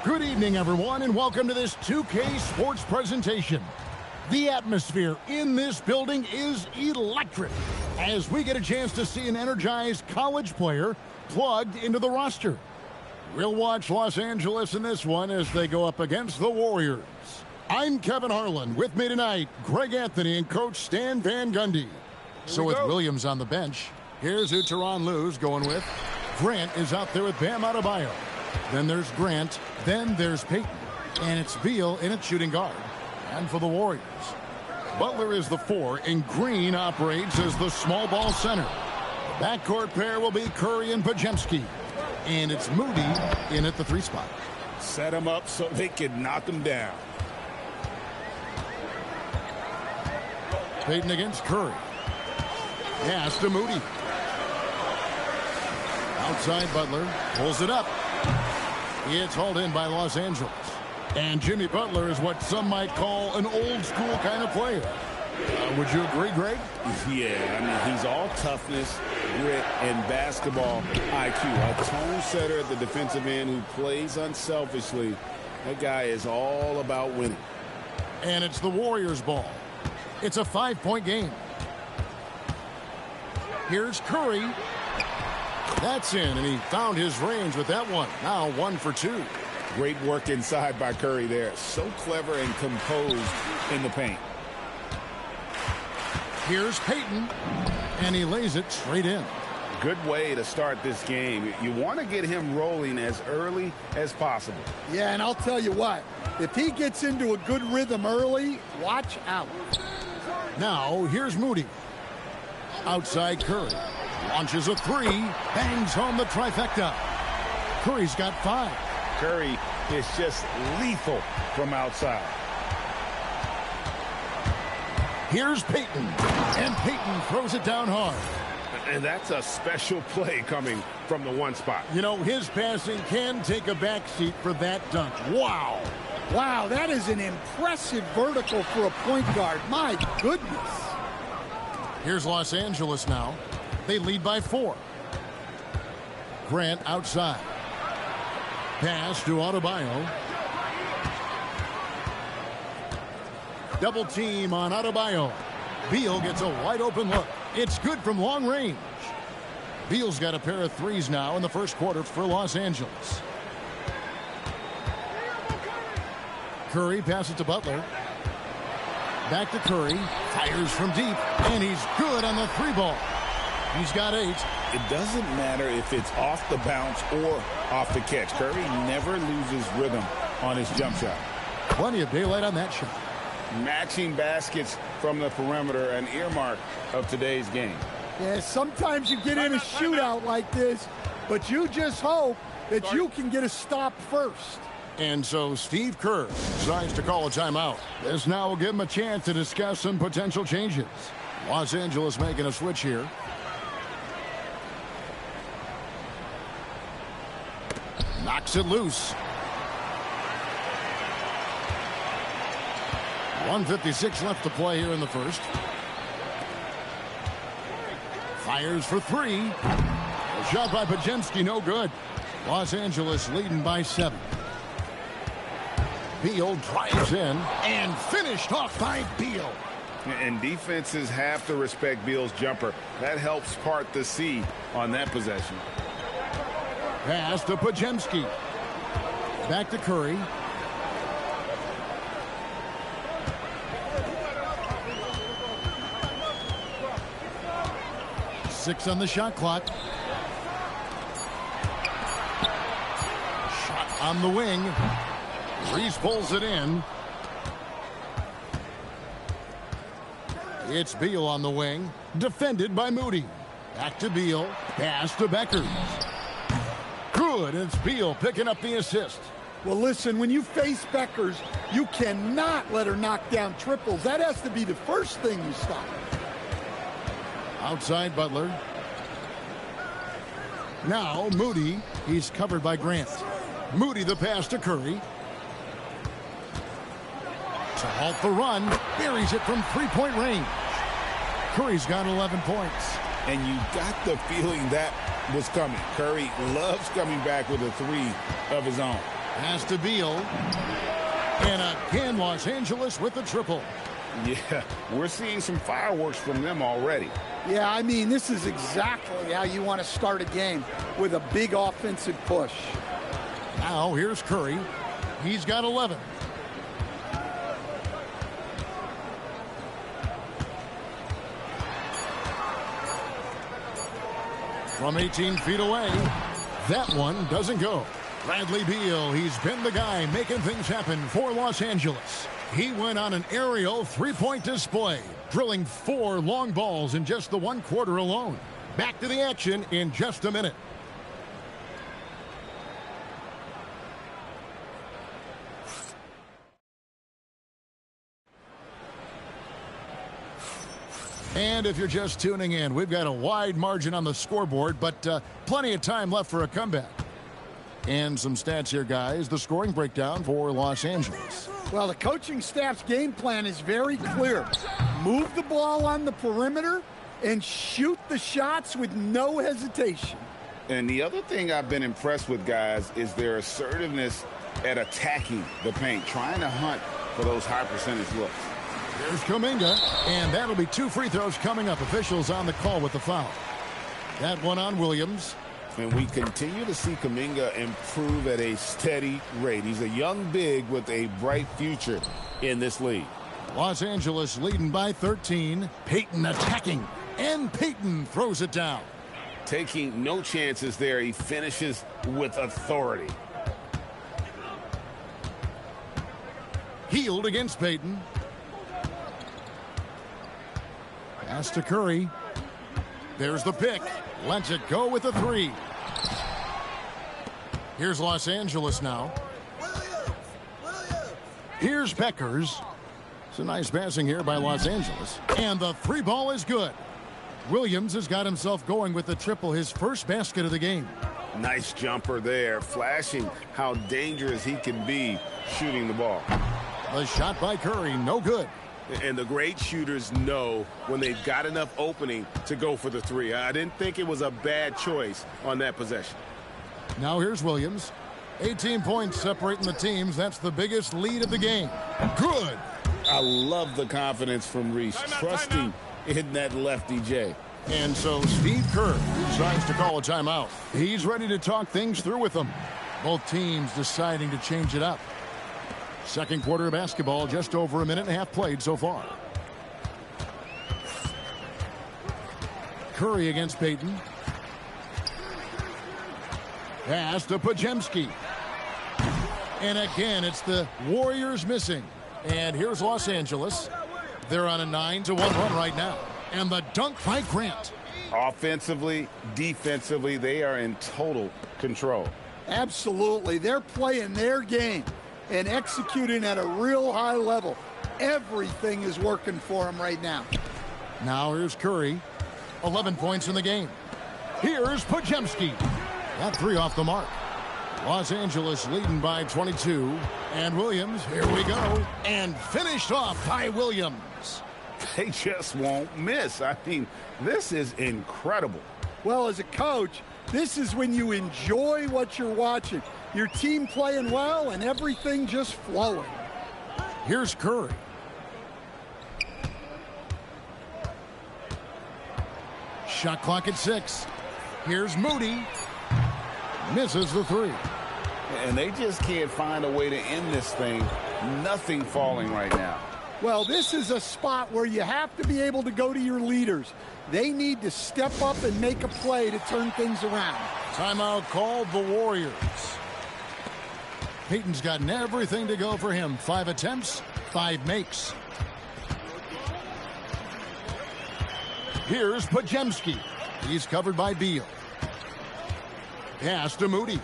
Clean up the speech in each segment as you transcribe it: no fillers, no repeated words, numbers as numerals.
Good evening, everyone, and welcome to this 2K Sports presentation. The atmosphere in this building is electric as we get a chance to see an energized college player plugged into the roster. We'll watch Los Angeles in this one as they go up against the Warriors. I'm Kevin Harlan. With me tonight, Greg Anthony and Coach Stan Van Gundy. So with Williams on the bench, here's who Teron Lue's going with. Grant is out there with Bam Adebayo. Then there's Grant. Then there's Payton. And it's Beal in at shooting guard. And for the Warriors, Butler is the 4, and Green operates as the small ball center. The backcourt pair will be Curry and Podziemski. And it's Moody in at the 3 spot. Set him up so they can knock him down. Payton against Curry. Pass to Moody. Outside Butler. Pulls it up. It's hauled in by Los Angeles. And Jimmy Butler is what some might call an old school kind of player. Would you agree, Greg? Yeah, I mean, he's all toughness, grit, and basketball IQ. A tone setter at the defensive end who plays unselfishly. That guy is all about winning. And it's the Warriors' ball. It's a 5-point game. Here's Curry. That's in, and he found his range with that one. Now 1 for 2. Great work inside by Curry there. So clever and composed in the paint. Here's Payton, and he lays it straight in. Good way to start this game. You want to get him rolling as early as possible. Yeah, and I'll tell you what, if he gets into a good rhythm early, watch out. Now, here's Moody. Outside Curry. Launches a 3, bangs home the trifecta. Curry's got 5. Curry is just lethal from outside. Here's Payton, and Payton throws it down hard. And that's a special play coming from the 1 spot. You know, his passing can take a backseat for that dunk. Wow. Wow, that is an impressive vertical for a point guard. My goodness. Here's Los Angeles now. They lead by 4. Grant outside. Pass to Adebayo. Double team on Adebayo. Beal gets a wide open look. It's good from long range. Beal's got a pair of 3s now in the first quarter for Los Angeles. Curry passes to Butler. Back to Curry. Fires from deep. And he's good on the 3 ball. He's got 8. It doesn't matter if it's off the bounce or off the catch. Curry never loses rhythm on his jump shot. Plenty of daylight on that shot. Matching baskets from the perimeter, an earmark of today's game. Yeah, sometimes you get in a shootout like this, but you just hope that you can get a stop first. And so Steve Kerr decides to call a timeout. This now will give him a chance to discuss some potential changes. Los Angeles making a switch here. Knocks it loose. 1:56 left to play here in the first. Fires for 3. A shot by Podziemski, no good. Los Angeles leading by 7. Beal drives in and finished off by Beal. And defenses have to respect Beal's jumper. That helps part the sea on that possession. Pass to Podziemski. Back to Curry. Six on the shot clock. Shot on the wing. Reese pulls it in. It's Beal on the wing. Defended by Moody. Back to Beal. Pass to Beckers. Good. It's Beal picking up the assist. Well, listen, when you face Beckers, you cannot let her knock down triples. That has to be the first thing you stop. Outside Butler. Now Moody. He's covered by Grant. Moody the pass to Curry. To halt the run. Buries it from 3-point range. Curry's got 11 points. And you got the feeling that was coming. Curry loves coming back with a 3 of his own. Pass to Beal. And again, Los Angeles with the triple. Yeah, we're seeing some fireworks from them already. Yeah, I mean, this is exactly how you want to start a game, with a big offensive push. Now here's Curry. He's got 11. From 18 feet away, that one doesn't go. Bradley Beal, he's been the guy making things happen for Los Angeles. He went on an aerial three-point display, drilling 4 long balls in just the 1 quarter alone. Back to the action in just a minute. And if you're just tuning in, we've got a wide margin on the scoreboard, but plenty of time left for a comeback. And some stats here, guys. The scoring breakdown for Los Angeles. Well, the coaching staff's game plan is very clear. Move the ball on the perimeter and shoot the shots with no hesitation. And the other thing I've been impressed with, guys, is their assertiveness at attacking the paint, trying to hunt for those high percentage looks. There's Kuminga, and that'll be 2 free throws coming up. Officials on the call with the foul. That one on Williams. And we continue to see Kuminga improve at a steady rate. He's a young big with a bright future in this league. Los Angeles leading by 13. Payton attacking, and Payton throws it down. Taking no chances there. He finishes with authority. Healed against Payton. Pass to Curry. There's the pick. Lets it go with a 3. Here's Los Angeles now. Here's Beckers. It's a nice passing here by Los Angeles. And the 3 ball is good. Williams has got himself going with the triple, his first basket of the game. Nice jumper there, flashing how dangerous he can be shooting the ball. The shot by Curry, no good. And the great shooters know when they've got enough opening to go for the 3. I didn't think it was a bad choice on that possession. Now here's Williams. 18 points separating the teams. That's the biggest lead of the game. Good. I love the confidence from Reese, trusting in that lefty J. And so Steve Kerr decides to call a timeout. He's ready to talk things through with them. Both teams deciding to change it up. Second quarter of basketball, just over a minute and a half played so far. Curry against Payton. Pass to Podziemski. And again, it's the Warriors missing. And here's Los Angeles. They're on a 9-1 run right now. And the dunk by Grant. Offensively, defensively, they are in total control. Absolutely. They're playing their game and executing at a real high level. Everything is working for them right now. Now here's Curry. 11 points in the game. Here's Podziemski. Got 3 off the mark. Los Angeles leading by 22. And Williams, here we go. And finished off by Williams. They just won't miss. I mean, this is incredible. Well, as a coach, this is when you enjoy what you're watching. Your team playing well and everything just flowing. Here's Curry. Shot clock at 6. Here's Moody. Misses the 3. And they just can't find a way to end this thing. Nothing falling right now. Well, this is a spot where you have to be able to go to your leaders. They need to step up and make a play to turn things around. Timeout called the Warriors. Payton's gotten everything to go for him. 5 attempts, 5 makes. Here's Podziemski. He's covered by Beal. Pass to Moody.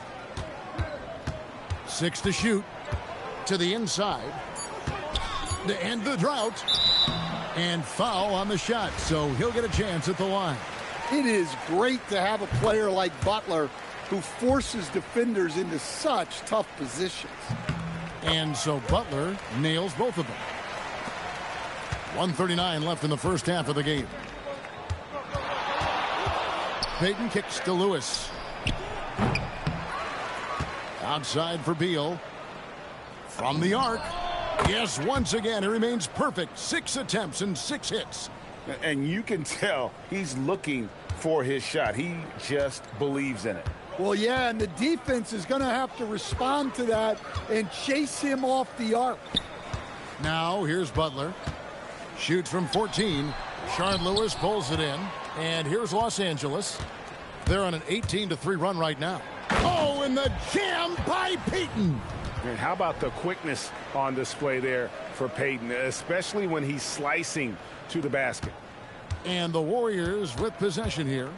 6 to shoot. To the inside. To end the drought. And foul on the shot, so he'll get a chance at the line. It is great to have a player like Butler who forces defenders into such tough positions. And so Butler nails both of them. 1:39 left in the first half of the game. Payton kicks to Lewis. Outside for Beal. From the arc. Yes, once again, he remains perfect. 6 attempts and 6 hits. And you can tell he's looking for his shot. He just believes in it. Well, yeah, and the defense is going to have to respond to that and chase him off the arc. Now, here's Butler. Shoots from 14. Sharon Lewis pulls it in. And here's Los Angeles. They're on an 18-3 run right now. Oh, and the jam by Payton. And how about the quickness on display there for Payton, especially when he's slicing to the basket. And the Warriors with possession here.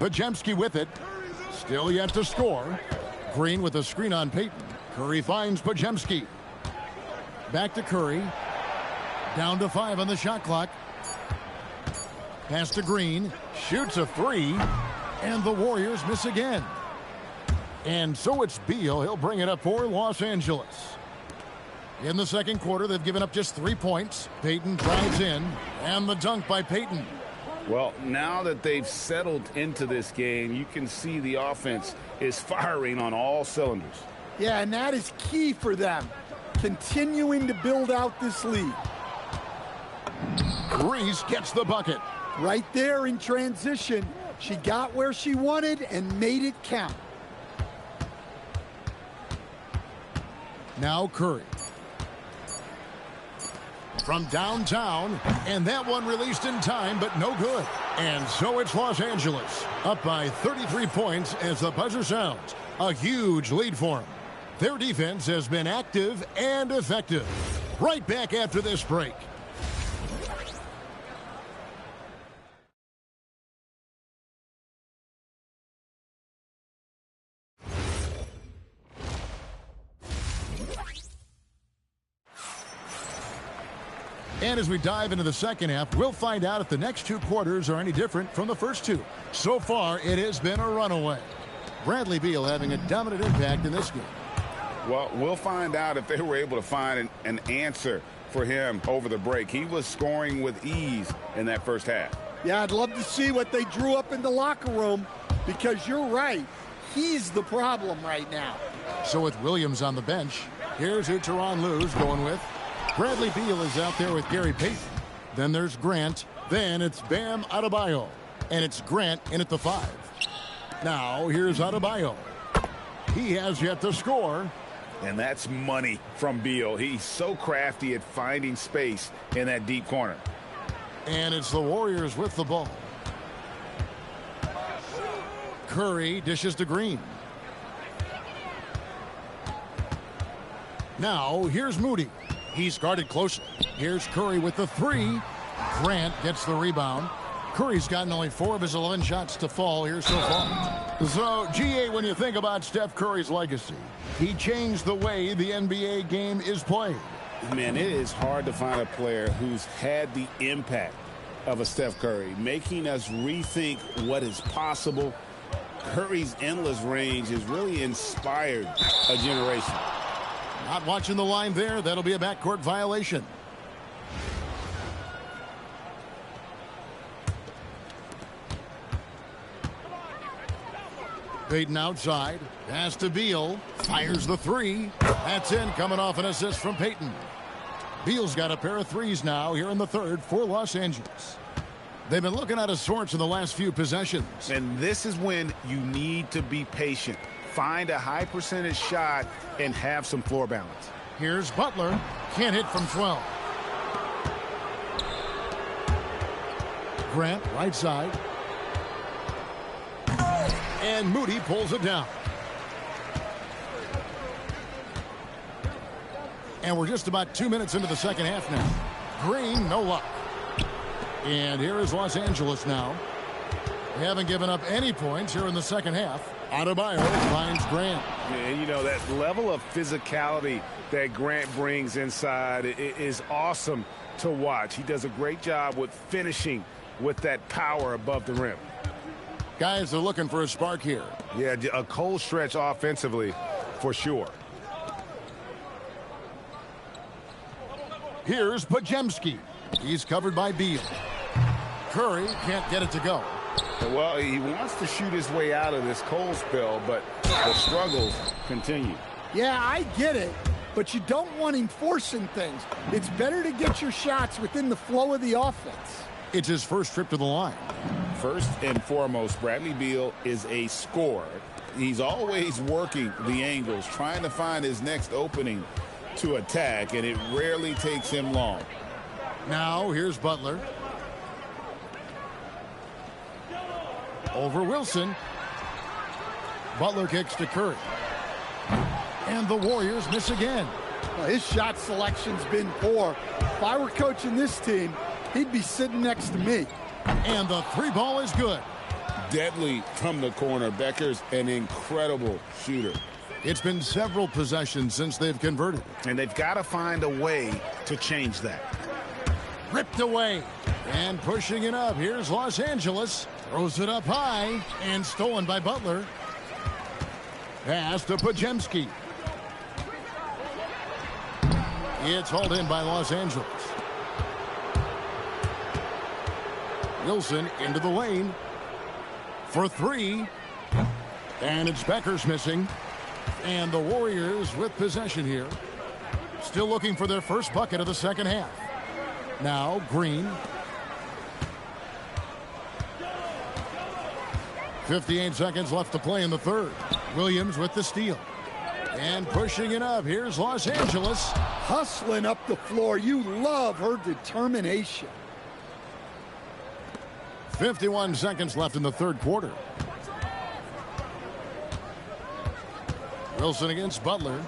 Podziemski with it. Still yet to score. Green with a screen on Payton. Curry finds Podziemski. Back to Curry. Down to 5 on the shot clock. Pass to Green. Shoots a 3. And the Warriors miss again. And so it's Beal. He'll bring it up for Los Angeles. In the second quarter, they've given up just 3 points. Payton drives in. And the dunk by Payton. Well, now that they've settled into this game, you can see the offense is firing on all cylinders. Yeah, and that is key for them. Continuing to build out this lead. Reese gets the bucket. Right there in transition. She got where she wanted and made it count. Now Curry. From downtown, and that one released in time, but no good. And so it's Los Angeles, up by 33 points as the buzzer sounds. A huge lead for them. Their defense has been active and effective. Right back after this break. And as we dive into the second half, we'll find out if the next 2 quarters are any different from the first 2. So far, it has been a runaway. Bradley Beal having a dominant impact in this game. Well, we'll find out if they were able to find an answer for him over the break. He was scoring with ease in that first half. Yeah, I'd love to see what they drew up in the locker room because you're right. He's the problem right now. So with Williams on the bench, here's who Tyronn Lue's going with. Bradley Beal is out there with Gary Payton. Then there's Grant. Then it's Bam Adebayo. And it's Grant in at the 5. Now here's Adebayo. He has yet to score. And that's money from Beal. He's so crafty at finding space in that deep corner. And it's the Warriors with the ball. Curry dishes to Green. Now here's Moody. He's guarded closely. Here's Curry with the 3. Grant gets the rebound. Curry's gotten only 4 of his 11 shots to fall here so far. So, GA, when you think about Steph Curry's legacy, he changed the way the NBA game is played. Man, it is hard to find a player who's had the impact of a Steph Curry, making us rethink what is possible. Curry's endless range has really inspired a generation. Not watching the line there. That'll be a backcourt violation. Payton outside. Pass to Beal. Fires the 3. That's in, coming off an assist from Payton. Beal's got a pair of 3s now here in the third for Los Angeles. They've been looking out of sorts in the last few possessions. And this is when you need to be patient. Find a high percentage shot and have some floor balance. Here's Butler. Can't hit from 12. Grant, right side. And Moody pulls it down. And we're just about 2 minutes into the second half now. Green, no luck. And here is Los Angeles now. They haven't given up any points here in the second half. Adebayo finds Grant. And you know, that level of physicality that Grant brings inside is awesome to watch. He does a great job with finishing with that power above the rim. Guys are looking for a spark here. Yeah, a cold stretch offensively for sure. Here's Podziemski. He's covered by Beal. Curry can't get it to go. Well, he wants to shoot his way out of this cold spell, but the struggles continue. Yeah, I get it, but you don't want him forcing things. It's better to get your shots within the flow of the offense. It's his first trip to the line. First and foremost, Bradley Beal is a scorer. He's always working the angles, trying to find his next opening to attack, and it rarely takes him long. Now, here's Butler. Over Wilson. Butler kicks to Curry. And the Warriors miss again. Well, his shot selection's been poor. If I were coaching this team, he'd be sitting next to me. And the three ball is good. Deadly from the corner. Becker's an incredible shooter. It's been several possessions since they've converted. And they've got to find a way to change that. Ripped away. And pushing it up. Here's Los Angeles. Throws it up high. And stolen by Butler. Pass to Podziemski. It's hauled in by Los Angeles. Wilson into the lane for three. And it's Becker's missing. And the Warriors with possession here. Still looking for their first bucket of the second half. Now Green. 58 seconds left to play in the third. Williams with the steal. And pushing it up. Here's Los Angeles. Hustling up the floor. You love her determination. 51 seconds left in the third quarter. Wilson against Butler.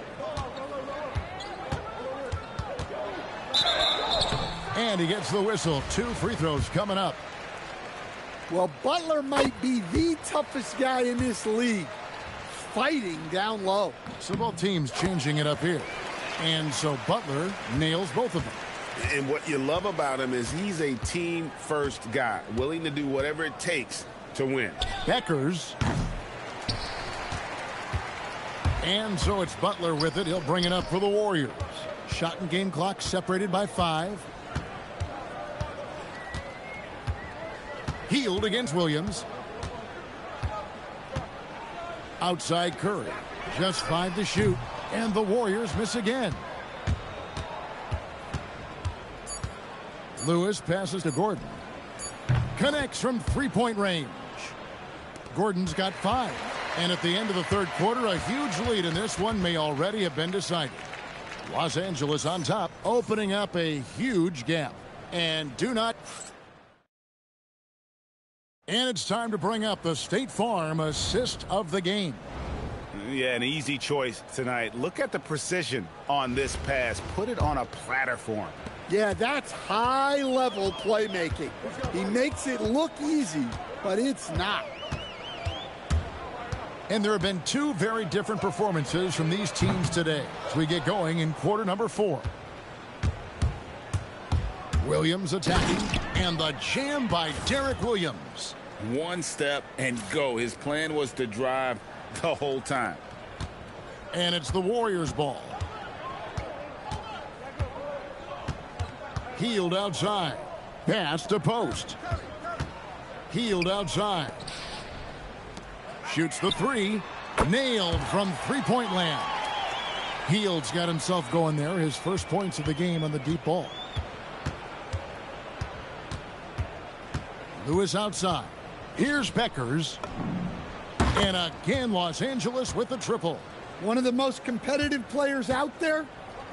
And he gets the whistle. 2 free throws coming up. Well, Butler might be the toughest guy in this league, fighting down low. So both teams changing it up here. And so Butler nails both of them. And what you love about him is he's a team-first guy, willing to do whatever it takes to win. Beckers. And so it's Butler with it. He'll bring it up for the Warriors. Shot and game clock separated by 5. Healed against Williams. Outside Curry. Just 5 to shoot. And the Warriors miss again. Lewis passes to Gordon. Connects from three-point range. Gordon's got 5. And at the end of the third quarter, a huge lead in this one may already have been decided. Los Angeles on top, opening up a huge gap. And it's time to bring up the State Farm assist of the game. Yeah, an easy choice tonight. Look at the precision on this pass. Put it on a platter for him. Yeah, that's high-level playmaking. He makes it look easy, but it's not. And there have been 2 very different performances from these teams today as we get going in quarter number 4. Williams attacking, and the jam by Derek Williams. One step and go. His plan was to drive the whole time. And it's the Warriors' ball. Healed outside. Pass to post. Healed outside. Shoots the 3. Nailed from three-point land. Heald's got himself going there. His first points of the game on the deep ball. Lewis outside. Here's Beckers. And again, Los Angeles with the triple. One of the most competitive players out there,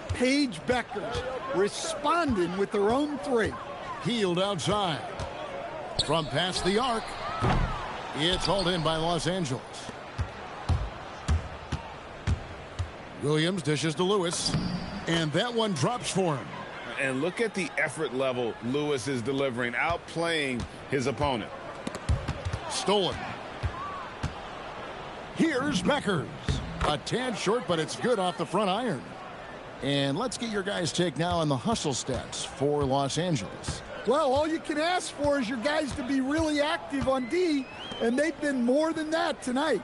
Paige Beckers, responding with their own 3. Healed outside. From past the arc. It's hauled in by Los Angeles. Williams dishes to Lewis. And that one drops for him. And look at the effort level Lewis is delivering, outplaying his opponent. Stolen. Here's Beckers. A tad short, but it's good off the front iron. And let's get your guys' take now on the hustle stats for Los Angeles. Well, all you can ask for is your guys to be really active on D, and they've been more than that tonight.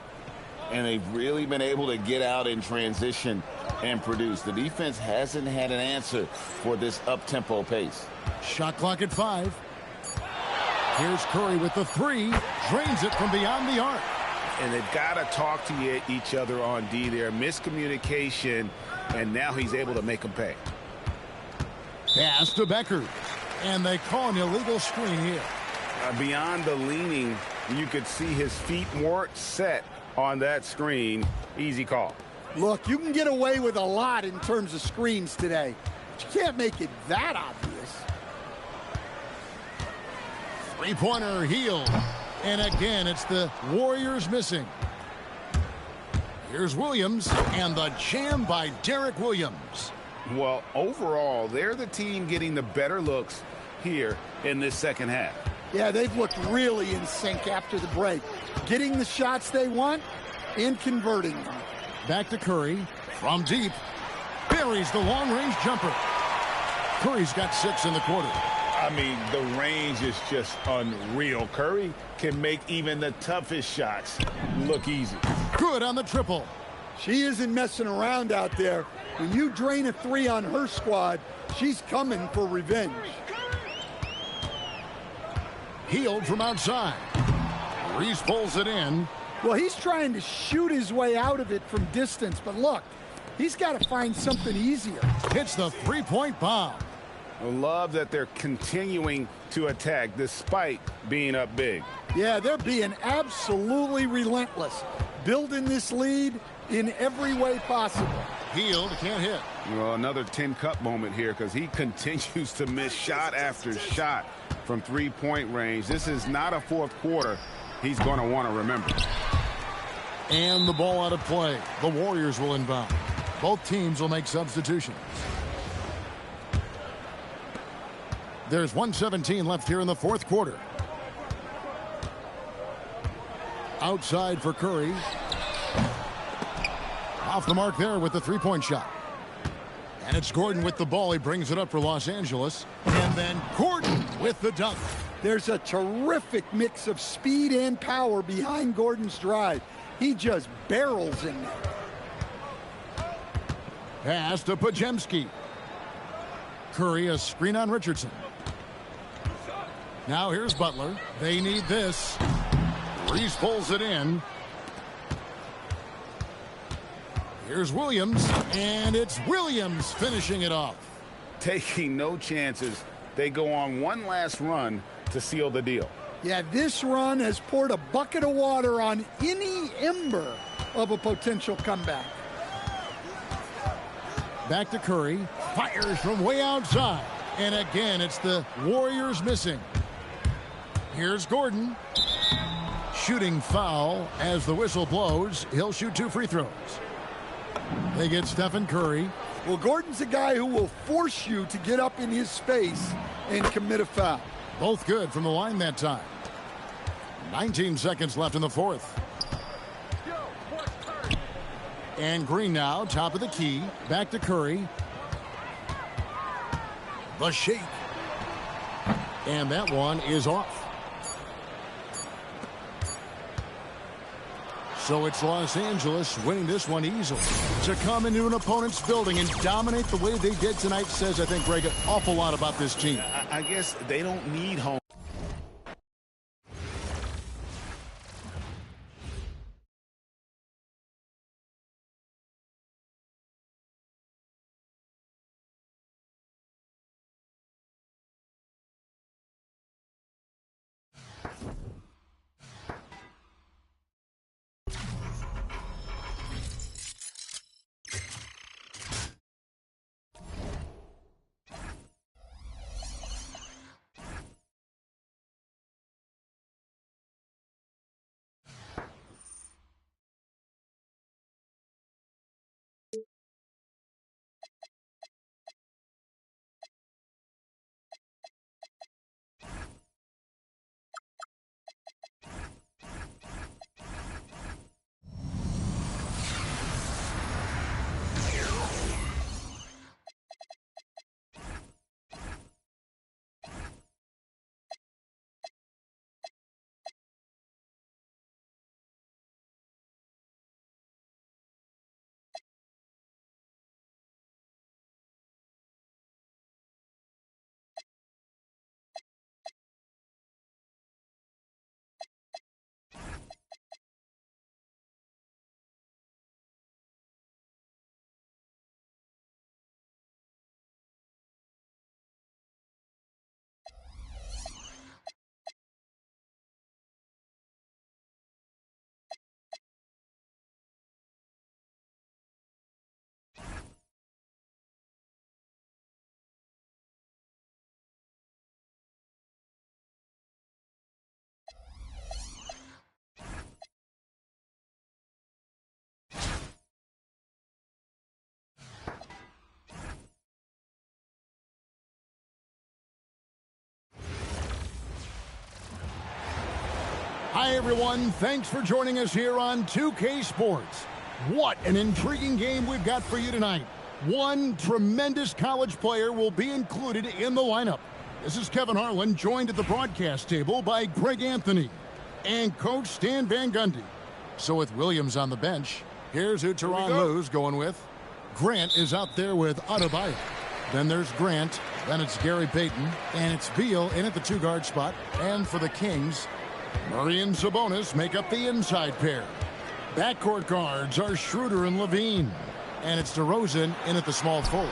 And they've really been able to get out in transition and produce. The defense hasn't had an answer for this up-tempo pace. Shot clock at 5. Here's Curry with the three. Drains it from beyond the arc. And they've got to talk to each other on D there. Miscommunication, and now he's able to make them pay. Pass to Becker. And they call an illegal screen here. Beyond the leaning, you could see his feet weren't set on that screen. Easy call. Look, you can get away with a lot in terms of screens today. But you can't make it that obvious. Three-pointer Hield. And again, it's the Warriors missing. Here's Williams, and the jam by Derek Williams. Well, overall, they're the team getting the better looks here in this second half. Yeah, they've looked really in sync after the break. Getting the shots they want and converting them. Back to Curry from deep. Buries the long-range jumper. Curry's got 6 in the quarter. I mean, the range is just unreal. Curry can make even the toughest shots look easy. Good on the triple. She isn't messing around out there. When you drain a three on her squad, she's coming for revenge. Hield from outside. Reese pulls it in. Well, he's trying to shoot his way out of it from distance, but look, he's got to find something easier. Hits the three-point bomb. I love that they're continuing to attack despite being up big. Yeah, they're being absolutely relentless, building this lead in every way possible. Hield can't hit. Well, another 10-cup moment here because he continues to miss shot after shot from three-point range. This is not a fourth quarter he's going to want to remember. And the ball out of play. The Warriors will inbound. Both teams will make substitutions. There's 1:17 left here in the fourth quarter. Outside for Curry. Off the mark there with the three-point shot. And it's Gordon with the ball. He brings it up for Los Angeles. And then Gordon with the dunk. There's a terrific mix of speed and power behind Gordon's drive. He just barrels in there. Pass to Podziemski. Curry, a screen on Richardson. Now here's Butler. They need this. Reese pulls it in. Here's Williams, and it's Williams finishing it off. Taking no chances. They go on one last run to seal the deal. Yeah, this run has poured a bucket of water on any ember of a potential comeback. Back to Curry. Fires from way outside. And again, it's the Warriors missing. Here's Gordon. Shooting foul as the whistle blows. He'll shoot 2 free throws. They get Stephen Curry. Well, Gordon's a guy who will force you to get up in his space and commit a foul. Both good from the line that time. 19 seconds left in the fourth. And Green now, top of the key. Back to Curry. The shake. And that one is off. So it's Los Angeles winning this one easily. To come into an opponent's building and dominate the way they did tonight says, I think, Greg, an awful lot about this team. I guess they don't need home. Hi, everyone. Thanks for joining us here on 2K Sports. What an intriguing game we've got for you tonight. One tremendous college player will be included in the lineup. This is Kevin Harlan, joined at the broadcast table by Greg Anthony and Coach Stan Van Gundy. So with Williams on the bench, here's who Teron Lou's going with. Grant is out there with Adebayo. Then there's Grant. Then it's Gary Payton. And it's Beal in at the two-guard spot. And for the Kings, Murray and Sabonis make up the inside pair. Backcourt guards are Schroeder and Levine. And it's DeRozan in at the small forward.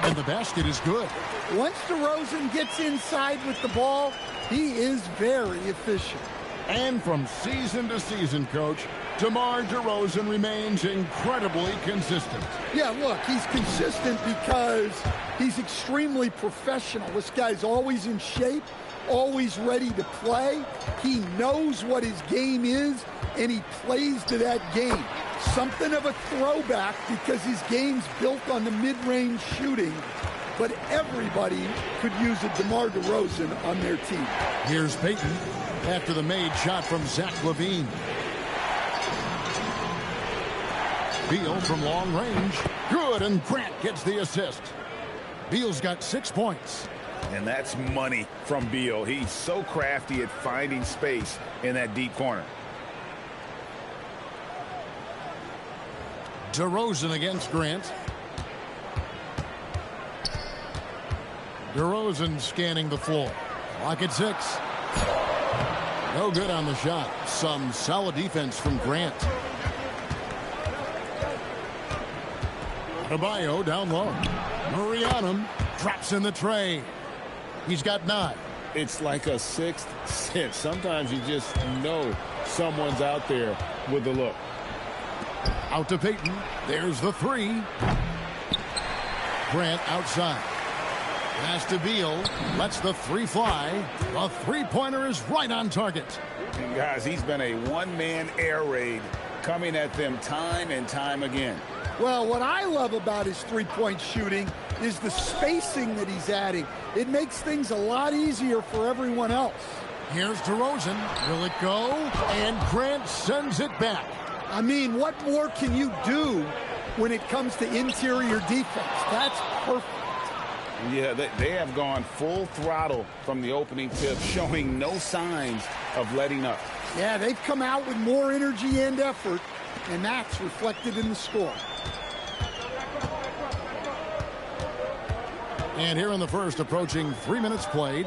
And the basket is good. Once DeRozan gets inside with the ball, he is very efficient. And from season to season, Coach, DeMar DeRozan remains incredibly consistent. Yeah, look, he's consistent because he's extremely professional. This guy's always in shape, always ready to play. He knows what his game is, and he plays to that game. Something of a throwback because his game's built on the mid-range shooting, but everybody could use a DeMar DeRozan on their team. Here's Payton after the made shot from Zach LaVine. Beal from long range. Good, and Grant gets the assist. Beal's got 6 points. And that's money from Beal. He's so crafty at finding space in that deep corner. DeRozan against Grant. DeRozan scanning the floor. Clock at 6. No good on the shot. Some solid defense from Grant. Adebayo down low. Murray on him. Drops in the tray. He's got 9. It's like a sixth sense. Sometimes you just know someone's out there with the look. Out to Payton. There's the 3. Grant outside. Pass to Beal. Lets the 3 fly. The three-pointer is right on target. And guys, he's been a one-man air raid coming at them time and time again. Well, what I love about his three-point shooting is the spacing that he's adding. It makes things a lot easier for everyone else. Here's DeRozan. Will it go? And Grant sends it back. I mean, what more can you do when it comes to interior defense? That's perfect. Yeah, they have gone full throttle from the opening tip, showing no signs of letting up. Yeah, they've come out with more energy and effort, and that's reflected in the score. And here in the first, approaching 3 minutes played.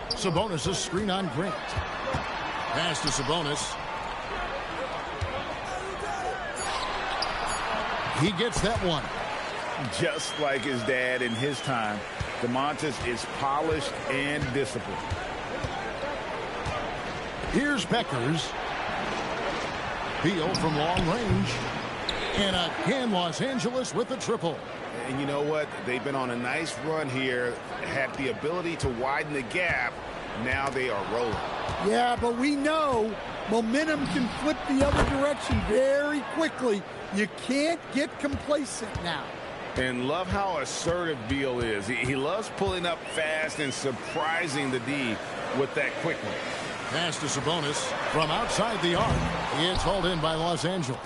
Sabonis' screen on Grant. Pass to Sabonis. He gets that one. Just like his dad in his time, DeMontis is polished and disciplined. Here's Beckers. Beal from long range. And again, Los Angeles with the triple. And you know what? They've been on a nice run here, had the ability to widen the gap. Now they are rolling. Yeah, but we know momentum can flip the other direction very quickly. You can't get complacent now. And love how assertive Beal is. He loves pulling up fast and surprising the D with that quickness. Pass to Sabonis from outside the arc. It's hauled in by Los Angeles.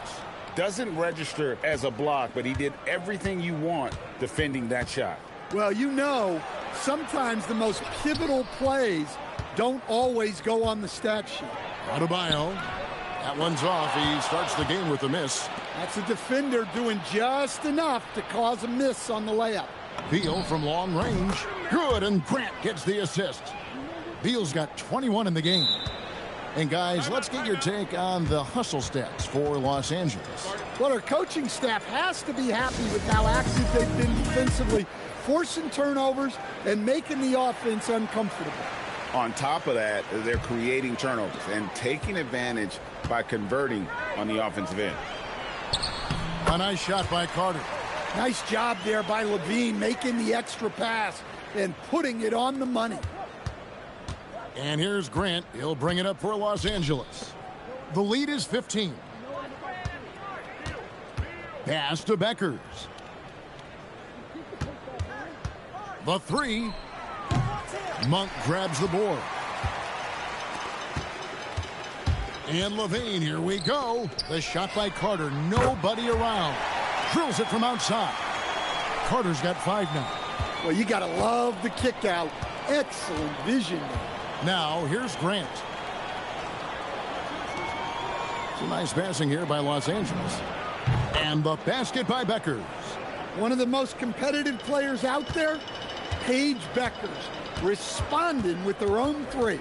Doesn't register as a block, but he did everything you want defending that shot. Well, you know, sometimes the most pivotal plays don't always go on the stat sheet. Adebayo. That one's off. He starts the game with a miss. That's a defender doing just enough to cause a miss on the layup. Beal from long range. Good, and Grant gets the assist. Beal's got 21 in the game. And guys, let's get your take on the hustle stats for Los Angeles. Well, our coaching staff has to be happy with how active they've been defensively, forcing turnovers and making the offense uncomfortable. On top of that, they're creating turnovers and taking advantage by converting on the offensive end. A nice shot by Carter. Nice job there by Levine, making the extra pass and putting it on the money. And here's Grant. He'll bring it up for Los Angeles. The lead is 15. Pass to Beckers. The 3. Monk grabs the board. And Levine, here we go. The shot by Carter, nobody around. Drills it from outside. Carter's got 5 now. Well, you got to love the kick out. Excellent vision. Now, here's Grant. Some nice passing here by Los Angeles. And the basket by Beckers. One of the most competitive players out there, Paige Beckers, responding with their own 3.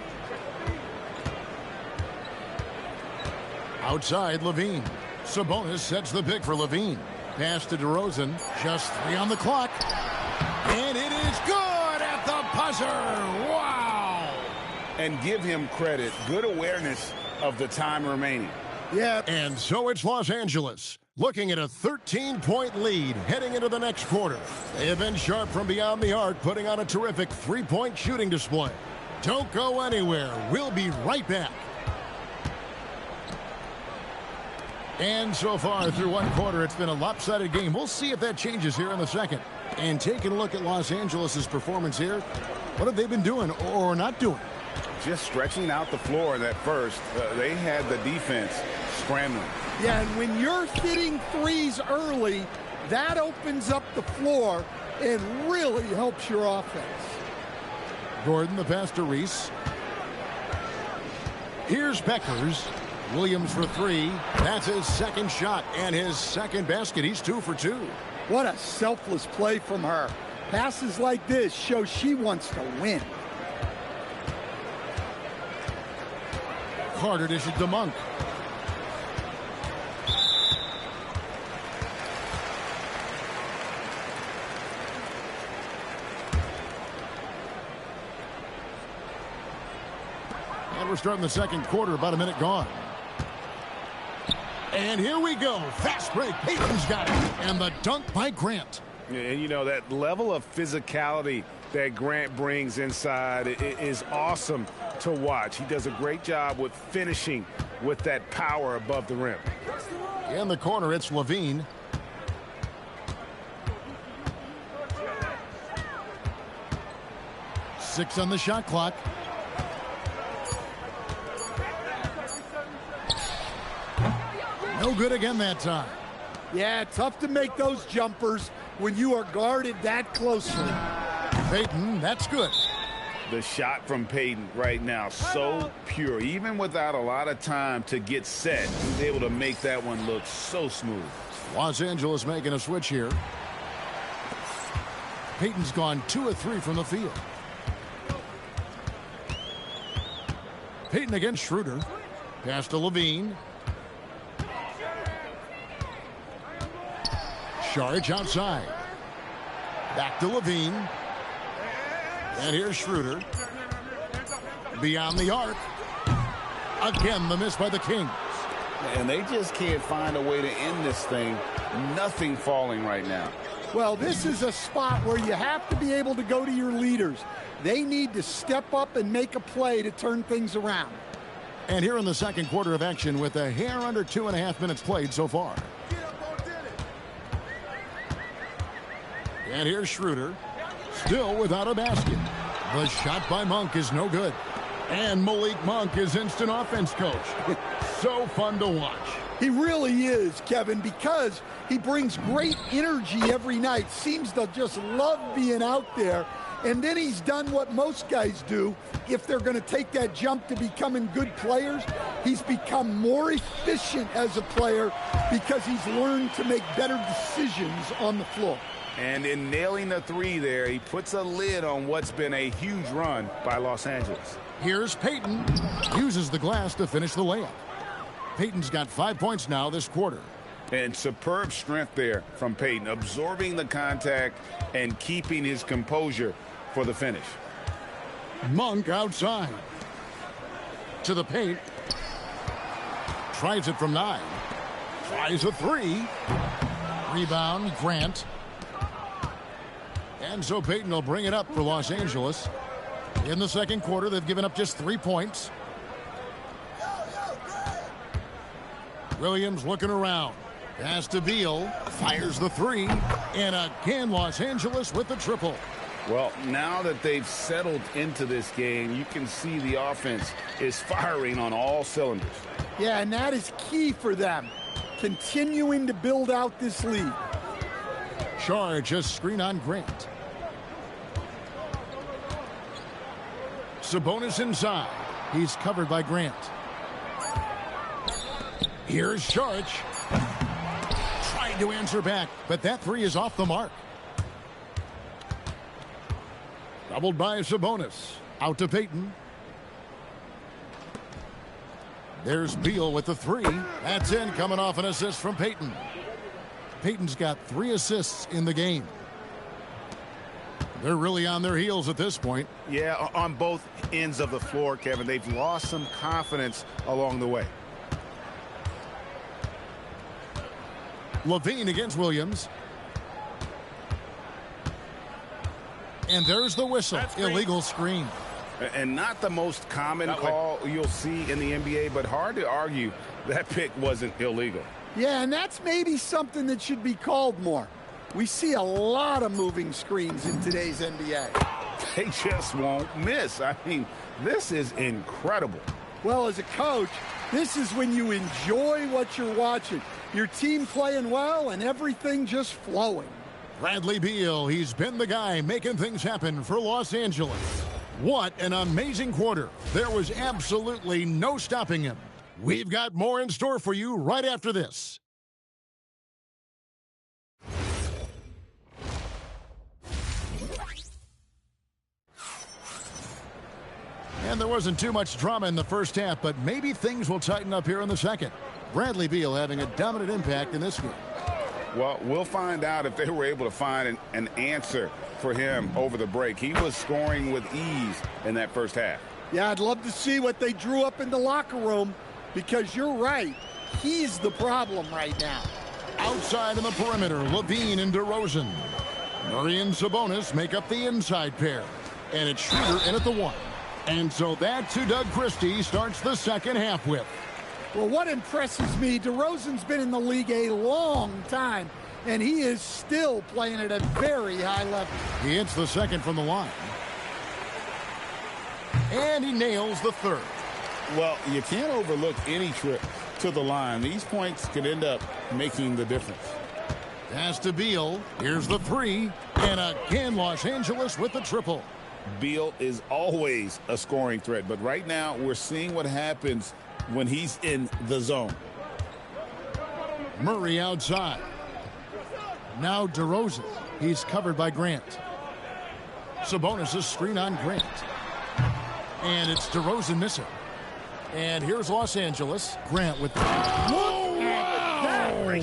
Outside, Levine. Sabonis sets the pick for Levine. Pass to DeRozan. Just 3 on the clock. And it is good at the buzzer. Wow. And give him credit. Good awareness of the time remaining. Yeah. And so it's Los Angeles, looking at a 13-point lead heading into the next quarter. They have been sharp from beyond the arc, putting on a terrific 3-point shooting display. Don't go anywhere. We'll be right back. And so far through 1 quarter, it's been a lopsided game. We'll see if that changes here in the second. And taking a look at Los Angeles' performance here, what have they been doing or not doing? Just stretching out the floor that first. They had the defense scrambling. Yeah, and when you're hitting 3s early, that opens up the floor and really helps your offense. Gordon, the pass to Reese. Here's Beckers. Williams for 3. That's his second shot and his second basket. He's 2 for 2. What a selfless play from her. Passes like this show she wants to win. Carter dishes to Monk. And we're starting the second quarter, about a minute gone. And here we go. Fast break. Payton's got it. And the dunk by Grant. And you know, that level of physicality that Grant brings inside is awesome to watch. He does a great job with finishing with that power above the rim. In the corner, it's Levine. Six on the shot clock. No good again that time. Yeah, tough to make those jumpers when you are guarded that closely. Payton, that's good. The shot from Payton right now, so pure. Even without a lot of time to get set, he's able to make that one look so smooth. Los Angeles making a switch here. Payton's gone 2 of 3 from the field. Payton against Schroeder. Pass to Levine. Charge outside. Back to Levine. And here's Schroeder. Beyond the arc. Again, the miss by the Kings. And they just can't find a way to end this thing. Nothing falling right now. Well, this is a spot where you have to be able to go to your leaders. They need to step up and make a play to turn things around. And here in the second quarter of action with a hair under 2.5 minutes played so far. And here's Schroeder. Still without a basket. The shot by Monk is no good. And Malik Monk is instant offense coach. So fun to watch. He really is, Kevin, because he brings great energy every night. Seems to just love being out there. And then he's done what most guys do. If they're going to take that jump to becoming good players, he's become more efficient as a player because he's learned to make better decisions on the floor. And in nailing the 3 there, he puts a lid on what's been a huge run by Los Angeles. Here's Payton. Uses the glass to finish the layup. Payton's got 5 points now this quarter. And superb strength there from Payton, absorbing the contact and keeping his composure for the finish. Monk outside. To the paint. Tries it from 9. Tries a 3. Rebound, Grant. And so Payton will bring it up for Los Angeles. In the second quarter, they've given up just 3 points. Williams looking around. Pass to Beal. Fires the 3. And again, Los Angeles with the triple. Well, now that they've settled into this game, you can see the offense is firing on all cylinders. Yeah, and that is key for them, continuing to build out this lead. Charge a screen on Grant. Sabonis inside. He's covered by Grant. Here's Charge. Trying to answer back, but that three is off the mark. Doubled by Sabonis. Out to Payton. There's Beal with the three. That's in, coming off an assist from Payton. Payton's got 3 assists in the game. They're really on their heels at this point. Yeah, on both ends of the floor, Kevin. They've lost some confidence along the way. Levine against Williams. And there's the whistle. Illegal screen. And not the most common call you'll see in the NBA, but hard to argue that pick wasn't illegal. Yeah, and that's maybe something that should be called more. We see a lot of moving screens in today's NBA. They just won't miss. I mean, this is incredible. Well, as a coach, this is when you enjoy what you're watching. Your team playing well and everything just flowing. Bradley Beal, he's been the guy making things happen for Los Angeles. What an amazing quarter. There was absolutely no stopping him. We've got more in store for you right after this. And there wasn't too much drama in the first half, but maybe things will tighten up here in the second. Bradley Beal having a dominant impact in this game. Well, we'll find out if they were able to find an answer for him over the break. He was scoring with ease in that first half. Yeah, I'd love to see what they drew up in the locker room, because you're right. He's the problem right now. Outside in the perimeter, Levine and DeRozan. Murray and Sabonis make up the inside pair. And it's Schroeder in at the 1. And so that's who Doug Christie starts the second half with. Well, what impresses me, DeRozan's been in the league a long time, and he is still playing at a very high level. He hits the second from the line. And he nails the third. Well, you can't overlook any trip to the line. These points could end up making the difference. Pass to Beal. Here's the three. And again, Los Angeles with the triple. Beal is always a scoring threat, but right now we're seeing what happens when he's in the zone. Murray outside. Now DeRozan. He's covered by Grant. Sabonis' screen on Grant. And it's DeRozan missing. And here's Los Angeles. Grant with... Whoa! Wow!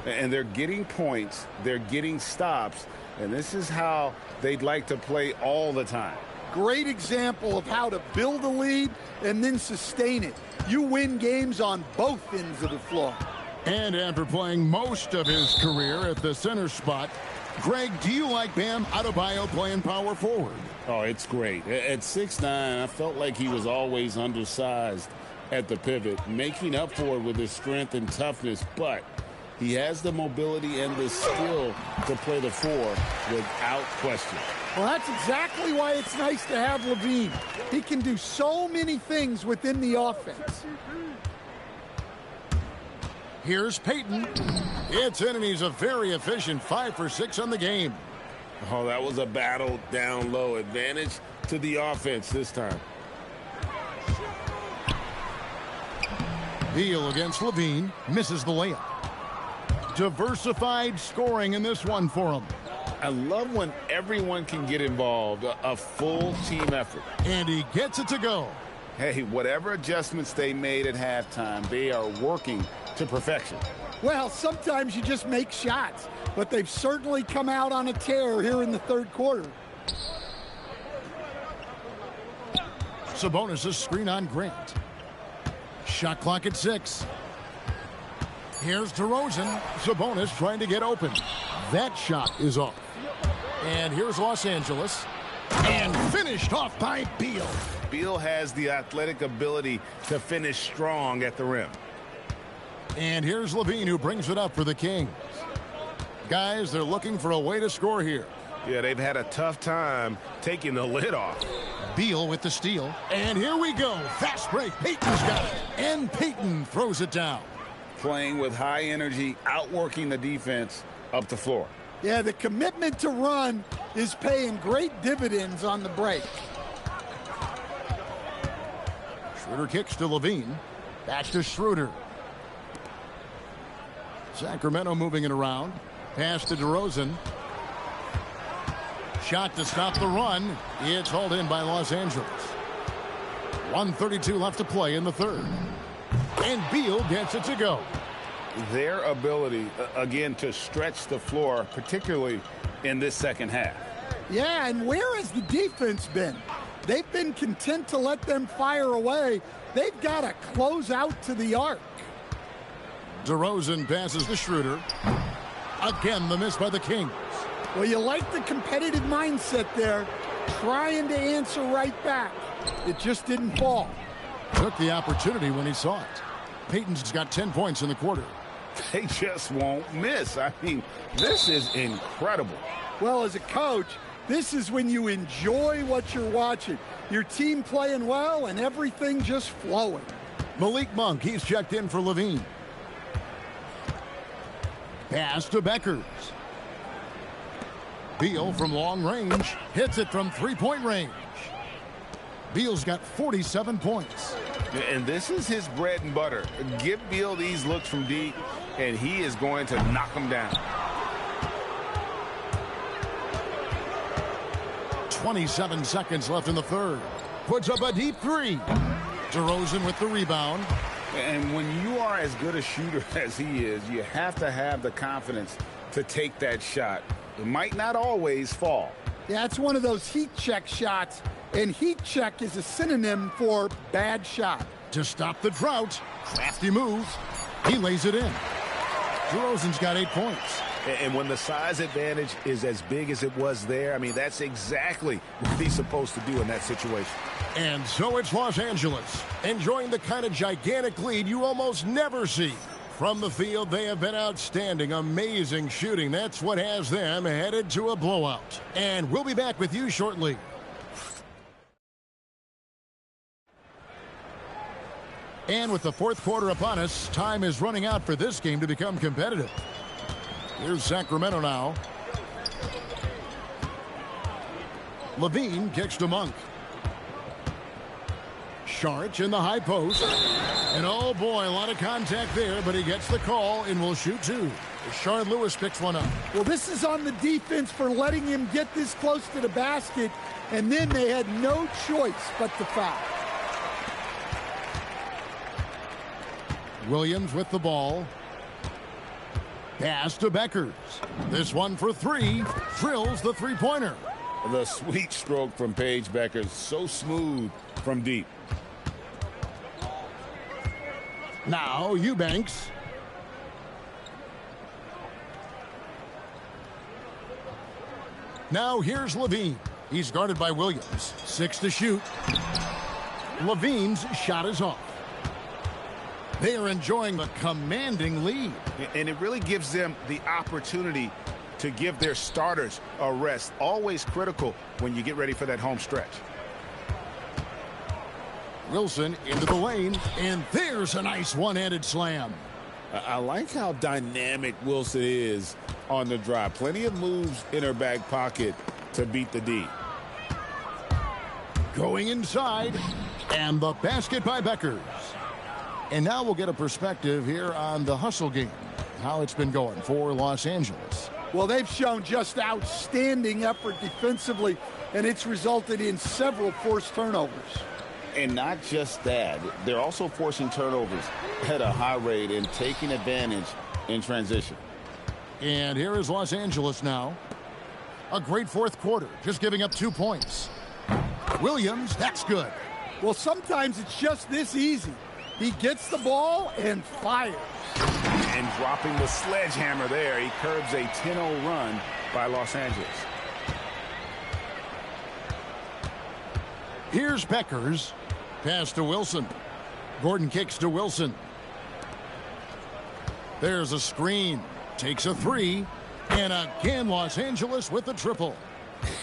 And they're getting points. They're getting stops. And this is how they'd like to play all the time. Great example of how to build a lead and then sustain it. You win games on both ends of the floor. And after playing most of his career at the center spot, Greg, do you like Bam Adebayo playing power forward? Oh, it's great. At 6'9", I felt like he was always undersized at the pivot, making up for it with his strength and toughness, but he has the mobility and the skill to play the 4 without question. Well, that's exactly why it's nice to have Levine. He can do so many things within the offense. Here's Payton. It's in, and he's a very efficient 5 for 6 on the game. Oh, that was a battle down low. Advantage to the offense this time. Beal against Levine. Misses the layup. Diversified scoring in this one for him. I love when everyone can get involved, a full team effort. And he gets it to go. Hey, whatever adjustments they made at halftime, they are working to perfection. Well, sometimes you just make shots, but they've certainly come out on a tear here in the third quarter. Sabonis' screen on Grant. Shot clock at 6. Here's DeRozan. Sabonis trying to get open. That shot is off. And here's Los Angeles. And finished off by Beal. Beal has the athletic ability to finish strong at the rim. And here's Levine, who brings it up for the Kings. Guys, they're looking for a way to score here. Yeah, they've had a tough time taking the lid off. Beal with the steal. And here we go. Fast break. Peyton's got it. And Peyton throws it down. Playing with high energy, outworking the defense up the floor. Yeah, the commitment to run is paying great dividends on the break. Schroeder kicks to Levine. Back to Schroeder. Sacramento moving it around. Pass to DeRozan. Shot to stop the run. It's hauled in by Los Angeles. 1:32 left to play in the third. And Beal gets it to go. Their ability, again, to stretch the floor, particularly in this second half. Yeah, and where has the defense been? They've been content to let them fire away. They've got to close out to the arc. DeRozan passes to Schroeder. Again, the miss by the Kings. Well, you like the competitive mindset there, trying to answer right back. It just didn't fall. Took the opportunity when he saw it. Peyton's got 10 points in the quarter. They just won't miss. I mean, this is incredible. Well, as a coach, this is when you enjoy what you're watching. Your team playing well and everything just flowing. Malik Monk, he's checked in for Levine. Pass to Beckers. Beal from long range hits it from three-point range. Beal's got 47 points. And this is his bread and butter. Give Beal these looks from deep, and he is going to knock them down. 27 seconds left in the third. Puts up a deep three. DeRozan with the rebound. And when you are as good a shooter as he is, you have to have the confidence to take that shot. It might not always fall. Yeah, it's one of those heat check shots, and heat check is a synonym for bad shot. To stop the drought, crafty move. He lays it in. DeRozan's got 8 points. And when the size advantage is as big as it was there, I mean, that's exactly what he's supposed to do in that situation. And so it's Los Angeles, enjoying the kind of gigantic lead you almost never see. From the field, they have been outstanding, amazing shooting. That's what has them headed to a blowout. And we'll be back with you shortly. And with the fourth quarter upon us, time is running out for this game to become competitive. Here's Sacramento now. Levine kicks to Monk. Sharch in the high post. And oh boy, a lot of contact there, but he gets the call and will shoot two. Shard Lewis picks one up. Well, this is on the defense for letting him get this close to the basket, and then they had no choice but to foul. Williams with the ball. Pass to Beckers. This one for three. Drills the three-pointer. The sweet stroke from Paige Beckers. So smooth from deep. Now Eubanks. Now here's Levine. He's guarded by Williams. 6 to shoot. Levine's shot is off. They are enjoying the commanding lead. And it really gives them the opportunity to give their starters a rest. Always critical when you get ready for that home stretch. Wilson into the lane, and there's a nice one-handed slam. I like how dynamic Wilson is on the drive. Plenty of moves in her back pocket to beat the D. Going inside, and the basket by Beckers. And now we'll get a perspective here on the hustle game, how it's been going for Los Angeles. Well, they've shown just outstanding effort defensively, and it's resulted in several forced turnovers. And not just that, they're also forcing turnovers at a high rate and taking advantage in transition. And here is Los Angeles now. A great fourth quarter, just giving up 2 points. Williams, that's good. Well, sometimes it's just this easy. He gets the ball and fires. And dropping the sledgehammer there, he curbs a 10-0 run by Los Angeles. Here's Beckers. Pass to Wilson. Gordon kicks to Wilson. There's a screen. Takes a three. And again, Los Angeles with the triple.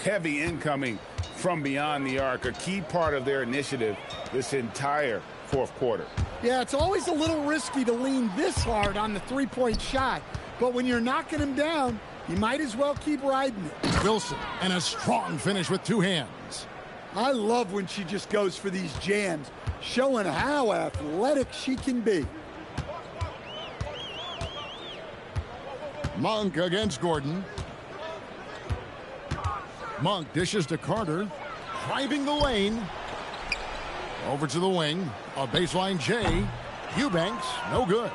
Heavy incoming from beyond the arc, a key part of their initiative this entire fourth quarter. Yeah, it's always a little risky to lean this hard on the three-point shot, but when you're knocking him down, you might as well keep riding it. Wilson, and a strong finish with two hands. I love when she just goes for these jams, showing how athletic she can be. Monk against Gordon. Monk dishes to Carter, driving the lane. Over to the wing, a baseline J. Eubanks, no good.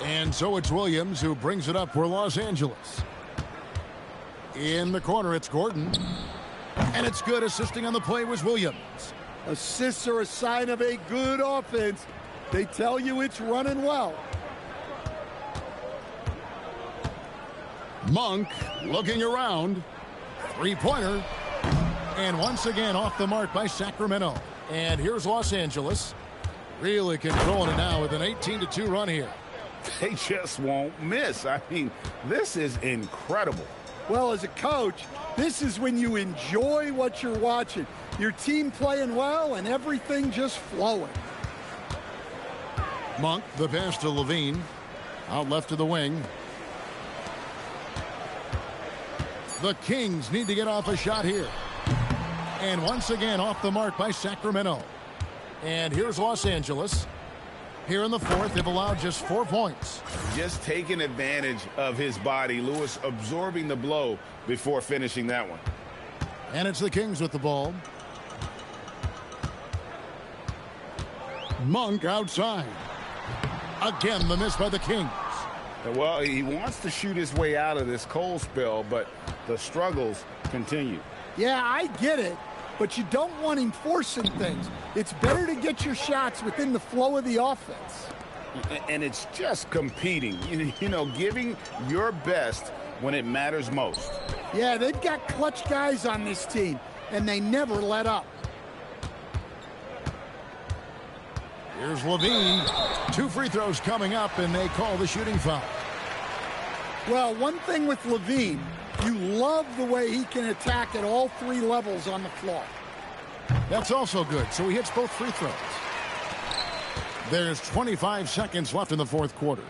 And so it's Williams who brings it up for Los Angeles. In the corner, it's Gordon. And it's good. Assisting on the play was Williams. Assists are a sign of a good offense. They tell you it's running well. Monk looking around. Three-pointer. And once again off the mark by Sacramento. And here's Los Angeles. Really controlling it now with an 18-2 run here. They just won't miss. I mean, this is incredible. Well, as a coach, this is when you enjoy what you're watching. Your team playing well and everything just flowing. Monk, the pass to Levine. Out left to the wing. The Kings need to get off a shot here. And once again off the mark by Sacramento. And here's Los Angeles. Here in the fourth, they've allowed just 4 points. Just taking advantage of his body. Lewis absorbing the blow before finishing that one. And it's the Kings with the ball. Monk outside. Again, the miss by the Kings. Well, he wants to shoot his way out of this cold spell, but the struggles continue. Yeah, I get it, but you don't want him forcing things. It's better to get your shots within the flow of the offense. And it's just competing, you know, giving your best when it matters most. Yeah, they've got clutch guys on this team, and they never let up. Here's Levine. 2 free throws coming up, and they call the shooting foul. Well, one thing with Levine, you love the way he can attack at all 3 levels on the floor. That's also good, so he hits both free throws. There's 25 seconds left in the fourth quarter.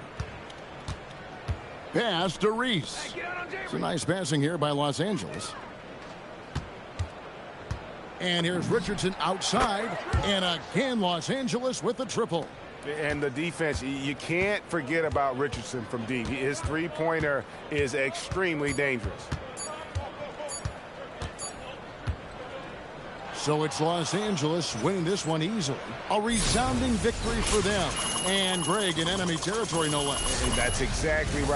Pass to Reese. It's a nice passing here by Los Angeles. And here's Richardson outside. And again, Los Angeles with the triple. And the defense, you can't forget about Richardson from deep. His three-pointer is extremely dangerous. So it's Los Angeles winning this one easily. A resounding victory for them. And Greg in enemy territory, no less. And that's exactly right.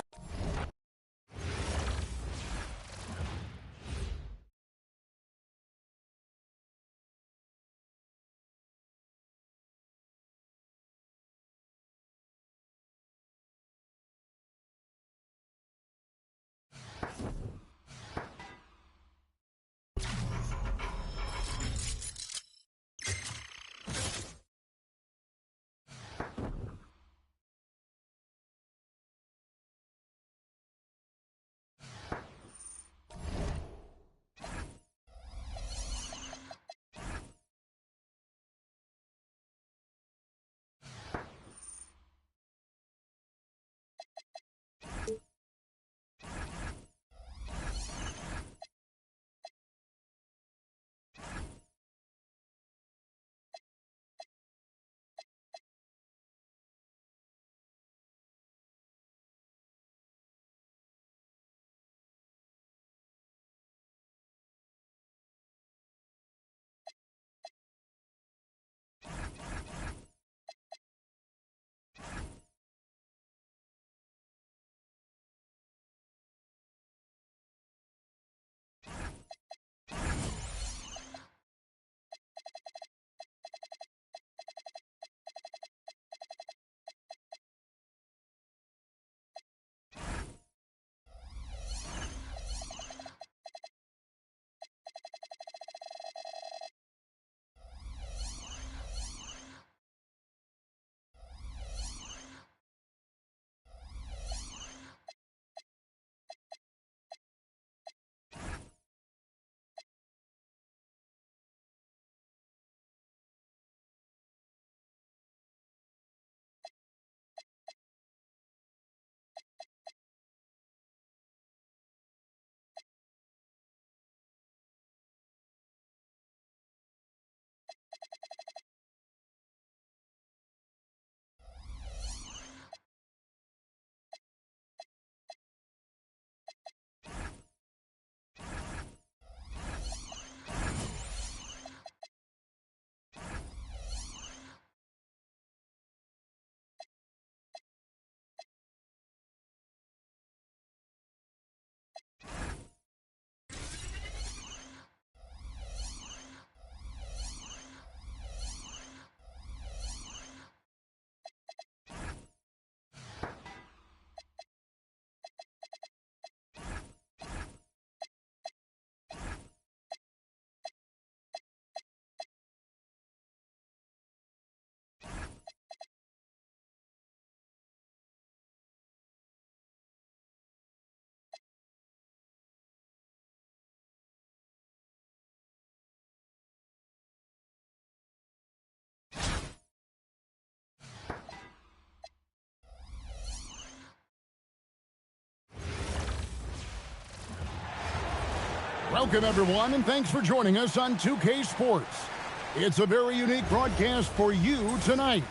Welcome, everyone, and thanks for joining us on 2K Sports. It's a very unique broadcast for you tonight.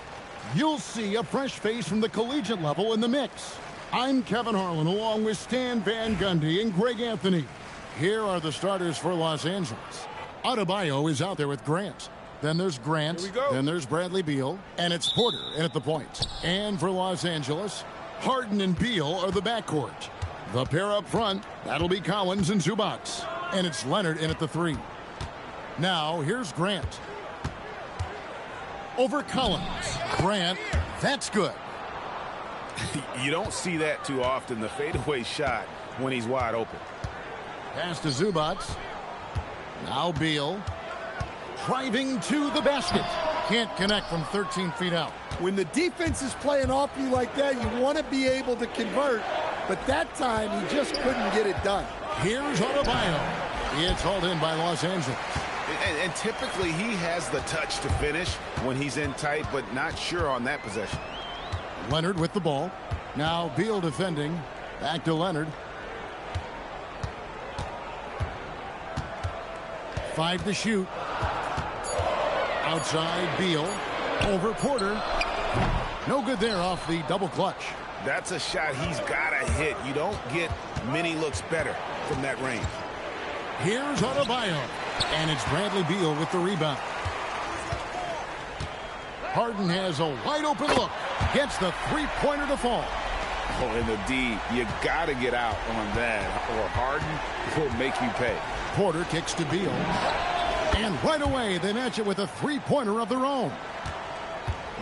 You'll see a fresh face from the collegiate level in the mix. I'm Kevin Harlan, along with Stan Van Gundy and Greg Anthony. Here are the starters for Los Angeles. Adebayo is out there with Grant. Then there's Grant. Then there's Bradley Beal. And it's Porter in at the point. And for Los Angeles, Harden and Beal are the backcourt. The pair up front, that'll be Collins and Zubac. And it's Leonard in at the 3. Now, here's Grant. Over Collins. Grant, that's good. You don't see that too often, the fadeaway shot when he's wide open. Pass to Zubac. Now Beal. Driving to the basket. Can't connect from 13 feet out. When the defense is playing off you like that, you want to be able to convert. But that time, he just couldn't get it done. Here's Adebayo. It's hauled in by Los Angeles. And typically, he has the touch to finish when he's in tight, but not sure on that possession. Leonard with the ball. Now Beal defending. Back to Leonard. 5 to shoot. Outside Beal. Over Porter. No good there off the double clutch. That's a shot he's got to hit. You don't get many looks better from that range. Here's Adebayo. And it's Bradley Beal with the rebound. Harden has a wide open look. Gets the three-pointer to fall. Oh, and the D, you got to get out on that, or Harden will make you pay. Porter kicks to Beal. And right away, they match it with a three-pointer of their own.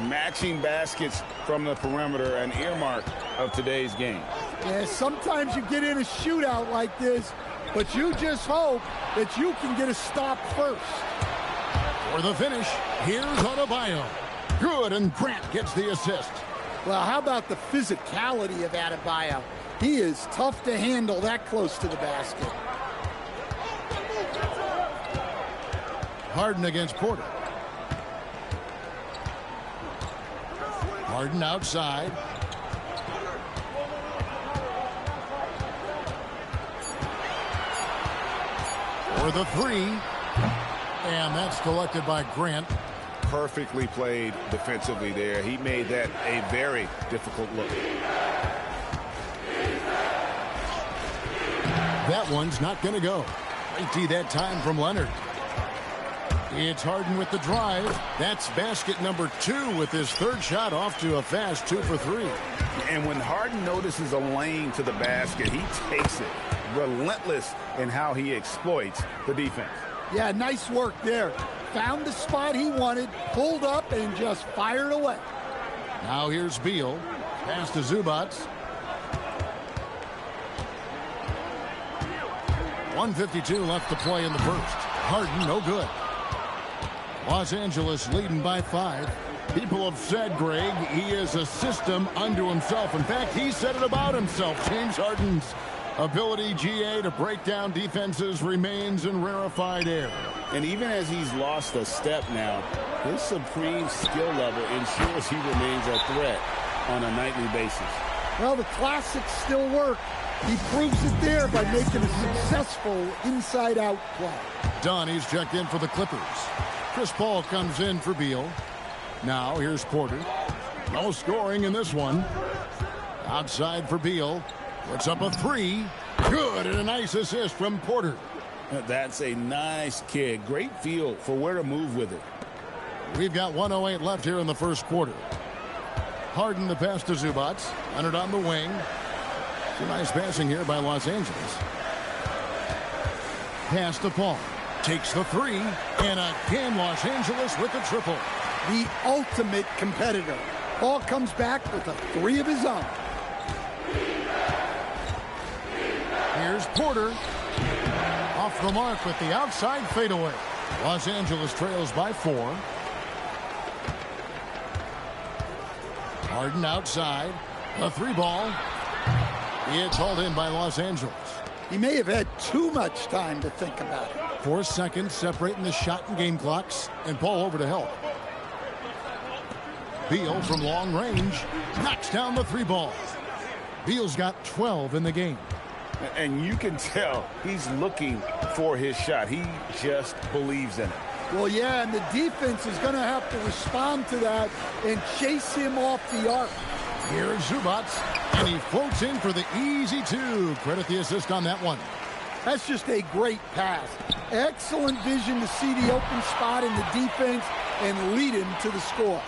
Matching baskets from the perimeter, an earmark of today's game. Yeah, sometimes you get in a shootout like this, but you just hope that you can get a stop first. For the finish, here's Adebayo. Good, and Grant gets the assist. Well, how about the physicality of Adebayo? He is tough to handle that close to the basket. Harden against Porter. Harden outside. For the 3. And that's collected by Grant. Perfectly played defensively there. He made that a very difficult look. That one's not going to go. Great D that time from Leonard. It's Harden with the drive. That's basket number 2 with his third shot off to a fast 2 for 3. And when Harden notices a lane to the basket, he takes it. Relentless in how he exploits the defense. Yeah, nice work there. Found the spot he wanted, pulled up, and just fired away. Now here's Beal. Pass to Zubac. 1:52 left to play in the first. Harden, no good. Los Angeles leading by 5. People have said, Greg, he is a system unto himself. In fact, he said it about himself. James Harden's ability, GA, to break down defenses remains in rarefied air. And even as he's lost a step now, his supreme skill level ensures he remains a threat on a nightly basis. Well, the classics still work. He proves it there by making a successful inside-out play. Donnie's checked in for the Clippers. Chris Paul comes in for Beal. Now here's Porter. No scoring in this one. Outside for Beal. Puts up a 3. Good, and a nice assist from Porter. That's a nice kick. Great feel for where to move with it. We've got 1:08 left here in the first quarter. Harden the pass to Zubac. Leonard on the wing. Some nice passing here by Los Angeles. Pass to Paul. Takes the 3. And again, Los Angeles with the triple. The ultimate competitor. Paul comes back with a 3 of his own. Here's Porter. Off the mark with the outside fadeaway. Los Angeles trails by 4. Harden outside. A 3 ball. It's hauled in by Los Angeles. He may have had too much time to think about it. 4 seconds separating the shot and game clocks. And Paul over to help. Beal from long range knocks down the 3 ball. Beal's got 12 in the game. And you can tell he's looking for his shot. He just believes in it. Well, yeah, and the defense is going to have to respond to that and chase him off the arc. Here's Zubac, and he floats in for the easy two. Credit the assist on that one. That's just a great pass. Excellent vision to see the open spot in the defense and lead him to the score.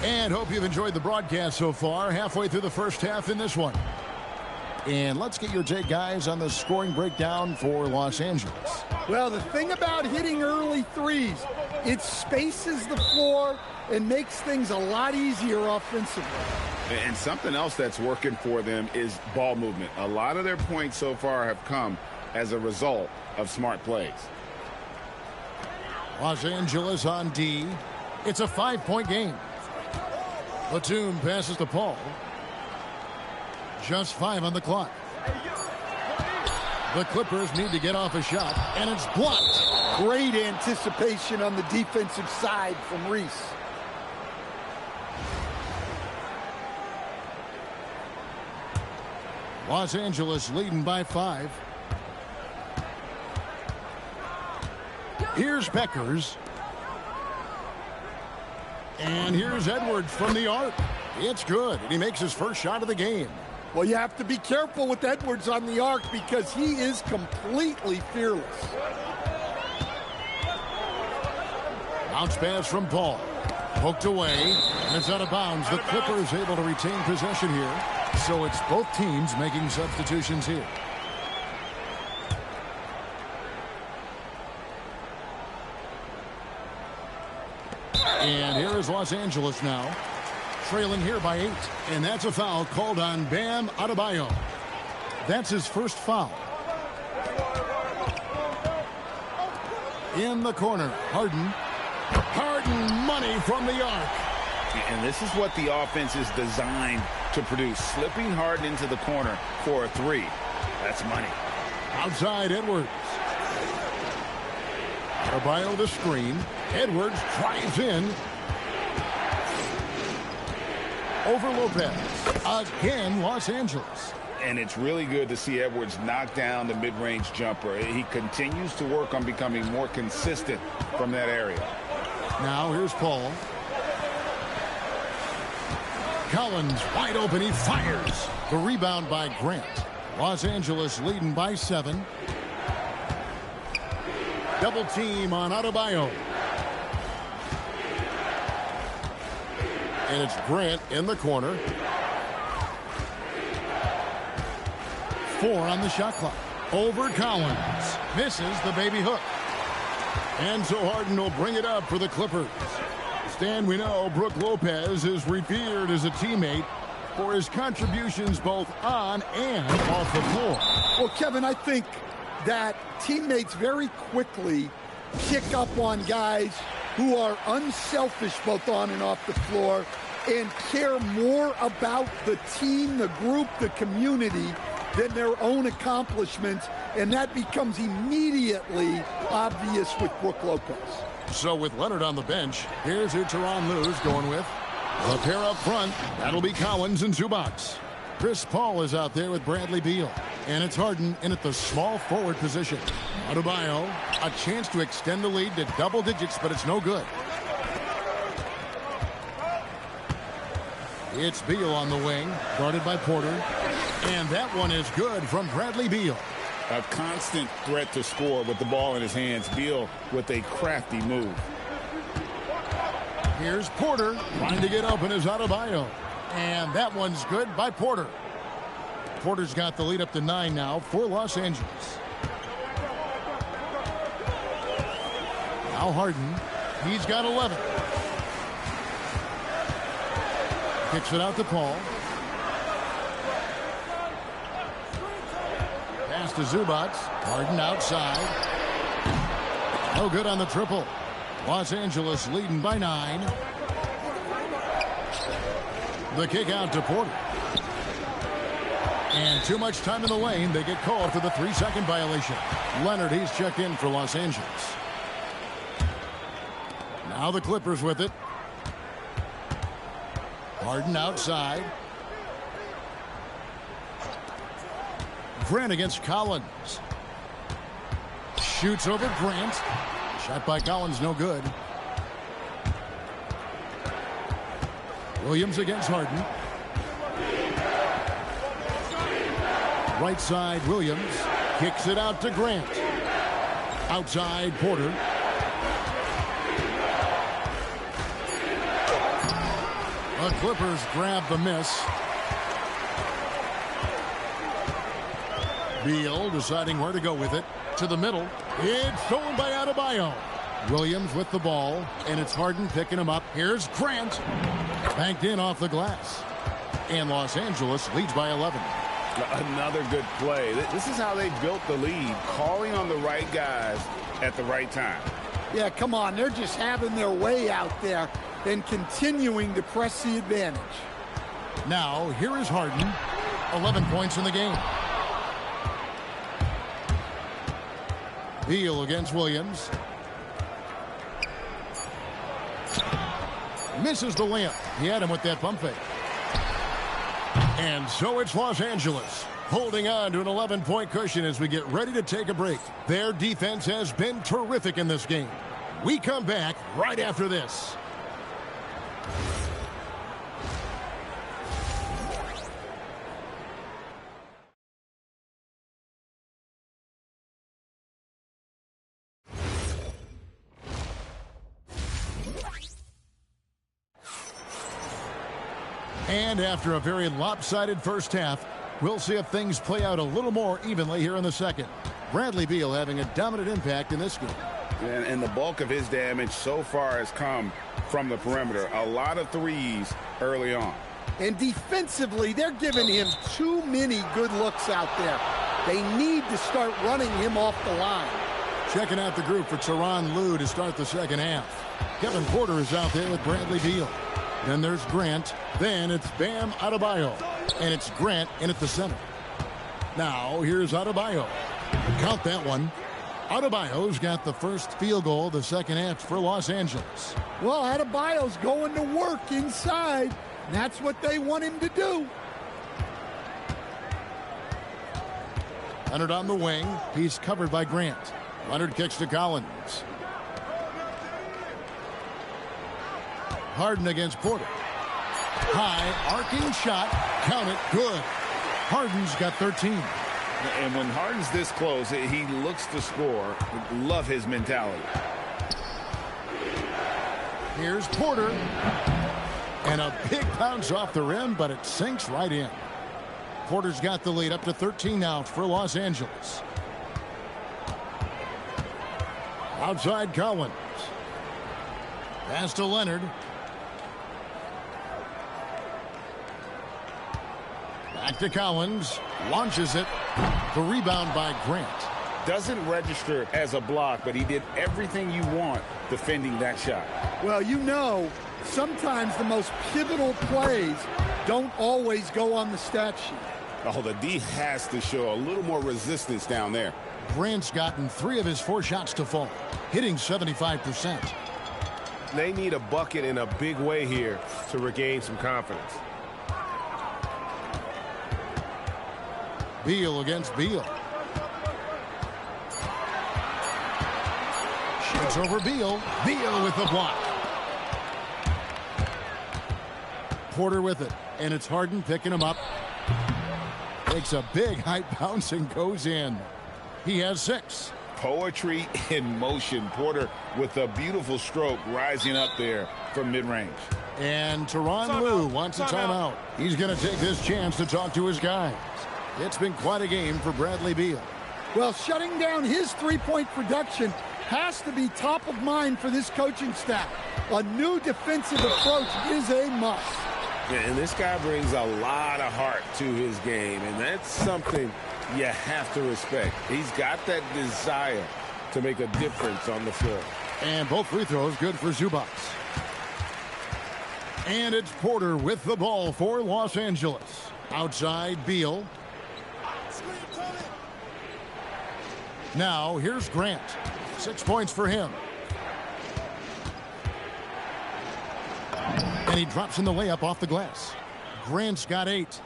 And hope you've enjoyed the broadcast so far. Halfway through the first half in this one. And let's get your take, guys, on the scoring breakdown for Los Angeles. Well, the thing about hitting early threes, it spaces the floor and makes things a lot easier offensively. And something else that's working for them is ball movement. A lot of their points so far have come as a result of smart plays. Los Angeles on D. It's a 5-point game. Batum passes to Paul. Just 5 on the clock. The Clippers need to get off a shot, and it's blocked. Great anticipation on the defensive side from Reese. Los Angeles leading by 5. Here's Beckers. And here's Edwards from the arc. It's good, and he makes his first shot of the game. Well, you have to be careful with Edwards on the arc because he is completely fearless. Bounce pass from Paul. Poked away, and it's out of bounds. The Clippers able to retain possession here. So it's both teams making substitutions here. And here is Los Angeles now, trailing here by 8. And that's a foul called on Bam Adebayo. That's his first foul. In the corner, Harden. Harden, money from the arc. And this is what the offense is designed to produce. Slipping Harden into the corner for a 3. That's money. Outside, Edwards. Adebayo the screen. Edwards drives in. Over Lopez. Again, Los Angeles. And it's really good to see Edwards knock down the mid-range jumper. He continues to work on becoming more consistent from that area. Now here's Paul. Collins wide open. He fires. The rebound by Grant. Los Angeles leading by 7. Double team on Adebayo. And it's Grant in the corner. 4 on the shot clock. Over Collins. Misses the baby hook. And so Harden will bring it up for the Clippers. Stan, we know Brook Lopez is revered as a teammate for his contributions both on and off the floor. Well, Kevin, I think that teammates very quickly pick up on guys who are unselfish both on and off the floor and care more about the team, the group, the community than their own accomplishments, and that becomes immediately obvious with Brook Lopez. So with Leonard on the bench, here's who Tyronn Lue's going with. The pair up front, that'll be Collins and Zubac. Chris Paul is out there with Bradley Beal. And it's Harden in at the small forward position. Adebayo, a chance to extend the lead to double digits, but it's no good. It's Beal on the wing, guarded by Porter. And that one is good from Bradley Beal. A constant threat to score with the ball in his hands. Beal with a crafty move. Here's Porter trying to get open as Adebayo. And that one's good by Porter. Porter's got the lead up to 9 now for Los Angeles. Now Harden. He's got 11. Kicks it out to Paul. Pass to Zubac. Harden outside. No good on the triple. Los Angeles leading by 9. The kick out to Porter. And too much time in the lane. They get called for the 3-second violation. Leonard, he's checked in for Los Angeles. Now the Clippers with it. Harden outside. Grant against Collins. Shoots over Grant. Shot by Collins, no good. Williams against Harden. Right side, Williams. Kicks it out to Grant. Outside, Porter. The Clippers grab the miss. Beal deciding where to go with it. To the middle. It's stolen by Adebayo. Williams with the ball, and it's Harden picking him up. Here's Grant. Banked in off the glass. And Los Angeles leads by 11. Another good play. This is how they built the lead, calling on the right guys at the right time. Yeah, come on. They're just having their way out there and continuing to press the advantage. Now, here is Harden. 11 points in the game. Beal against Williams. Misses the layup. He had him with that pump fake. And so it's Los Angeles holding on to an 11-point cushion as we get ready to take a break. Their defense has been terrific in this game. We come back right after this. And after a very lopsided first half, we'll see if things play out a little more evenly here in the second. Bradley Beal having a dominant impact in this game. And the bulk of his damage so far has come from the perimeter. A lot of threes early on. And defensively, they're giving him too many good looks out there. They need to start running him off the line. Checking out the group for Tyronn Lue to start the second half. Kevin Porter is out there with Bradley Beal. Then there's Grant. Then it's Bam Adebayo. And it's Grant in at the center. Now here's Adebayo. Count that one. Adebayo's got the first field goal of the second half for Los Angeles. Well, Adebayo's going to work inside. That's what they want him to do. Leonard on the wing. He's covered by Grant. Leonard kicks to Collins. Harden against Porter. High, arcing shot. Count it. Good. Harden's got 13. And when Harden's this close, he looks to score. Love his mentality. Here's Porter. And a big bounce off the rim, but it sinks right in. Porter's got the lead up to 13 now for Los Angeles. Outside Collins. Pass to Leonard. Back to Collins. Launches it. The rebound by Grant. Doesn't register as a block, but he did everything you want defending that shot. Well, you know, sometimes the most pivotal plays don't always go on the stat sheet. Oh, the D has to show a little more resistance down there. Grant's gotten 3 of his 4 shots to fall, hitting 75%. They need a bucket in a big way here to regain some confidence. Beal against Beal. Shoots over Beal. Beal with the block. Porter with it. And it's Harden picking him up. Takes a big high bounce and goes in. He has 6. Poetry in motion. Porter with a beautiful stroke rising up there from mid-range. And Tyronn Lue wants a timeout. He's going to take this chance to talk to his guys. It's been quite a game for Bradley Beal. Well, shutting down his three-point production has to be top of mind for this coaching staff. A new defensive approach is a must. And this guy brings a lot of heart to his game, and that's something you have to respect. He's got that desire to make a difference on the floor. And both free throws good for Zubac. And it's Porter with the ball for Los Angeles. Outside Beal. Now, here's Grant. 6 points for him. And he drops in the layup off the glass. Grant's got 8.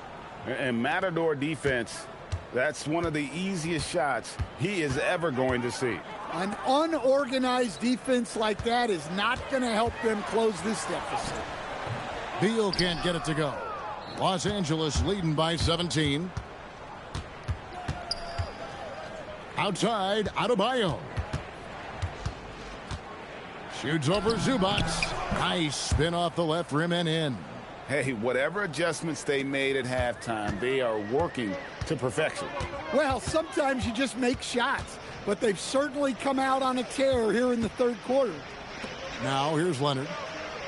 And Matador defense, that's one of the easiest shots he is ever going to see. An unorganized defense like that is not going to help them close this deficit. Beal can't get it to go. Los Angeles leading by 17. Outside, Adebayo. Shoots over Zubac. Nice spin off the left rim and in. Hey, whatever adjustments they made at halftime, they are working to perfection. Well, sometimes you just make shots, but they've certainly come out on a tear here in the third quarter. Now here's Leonard.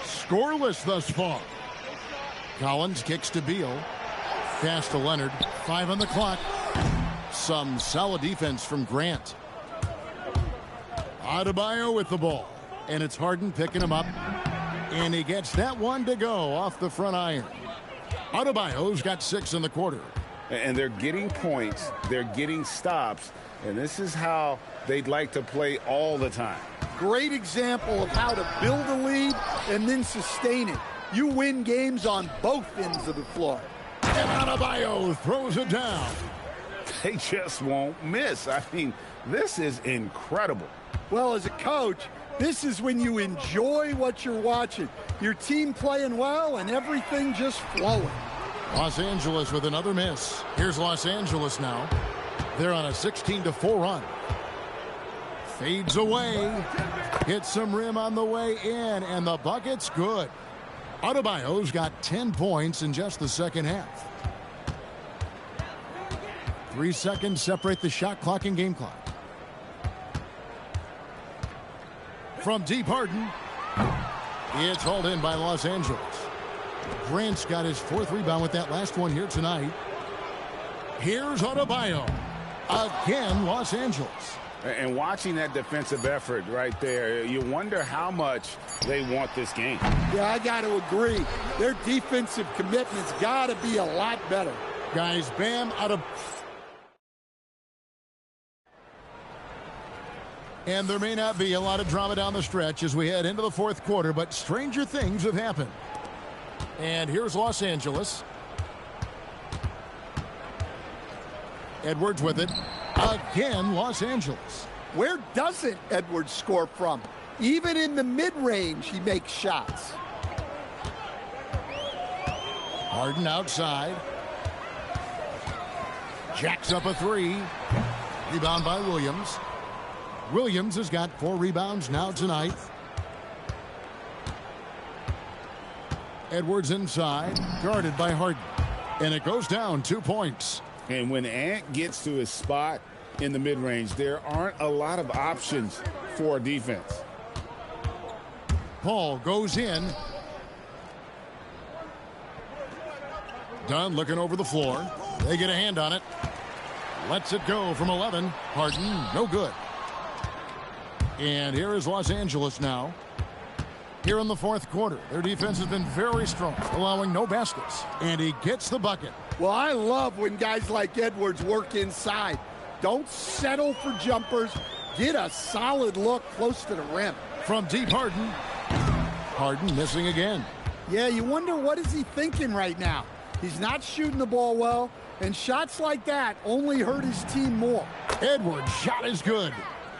Scoreless thus far. Collins kicks to Beal. Pass to Leonard. 5 on the clock. Some solid defense from Grant. Adebayo with the ball. And it's Harden picking him up. And he gets that one to go off the front iron. Adebayo's got 6 in the quarter. And they're getting points. They're getting stops. And this is how they'd like to play all the time. Great example of how to build a lead and then sustain it. You win games on both ends of the floor. And Adebayo throws it down. They just won't miss. I mean, this is incredible. Well, as a coach, this is when you enjoy what you're watching. Your team playing well and everything just flowing. Los Angeles with another miss. Here's Los Angeles now. They're on a 16-4 run. Fades away. Hits some rim on the way in, and the bucket's good. Adebayo's got 10 points in just the second half. 3 seconds separate the shot clock and game clock. From deep, Harden. It's hauled in by Los Angeles. Grant's got his 4th rebound with that last one here tonight. Here's Adebayo. Again, Los Angeles. And watching that defensive effort right there, you wonder how much they want this game. Yeah, I got to agree. Their defensive commitment's got to be a lot better. Guys, Bam out of... And there may not be a lot of drama down the stretch as we head into the fourth quarter, but stranger things have happened. And here's Los Angeles. Edwards with it. Again, Los Angeles. Where doesn't Edwards score from? Even in the mid-range, he makes shots. Harden outside. Jacks up a 3. Rebound by Williams. Williams has got 4 rebounds now tonight. Edwards inside, guarded by Harden. And it goes down 2 points. And when Ant gets to his spot in the mid-range, there aren't a lot of options for defense. Paul goes in. Dunn looking over the floor. They get a hand on it. Lets it go from 11. Harden, no good. And here is Los Angeles now. Here in the fourth quarter, their defense has been very strong, allowing no baskets. And he gets the bucket. Well, I love when guys like Edwards work inside. Don't settle for jumpers. Get a solid look close to the rim. From deep, Harden. Harden missing again. Yeah, you wonder what is he thinking right now. He's not shooting the ball well, and shots like that only hurt his team more. Edwards' shot is good.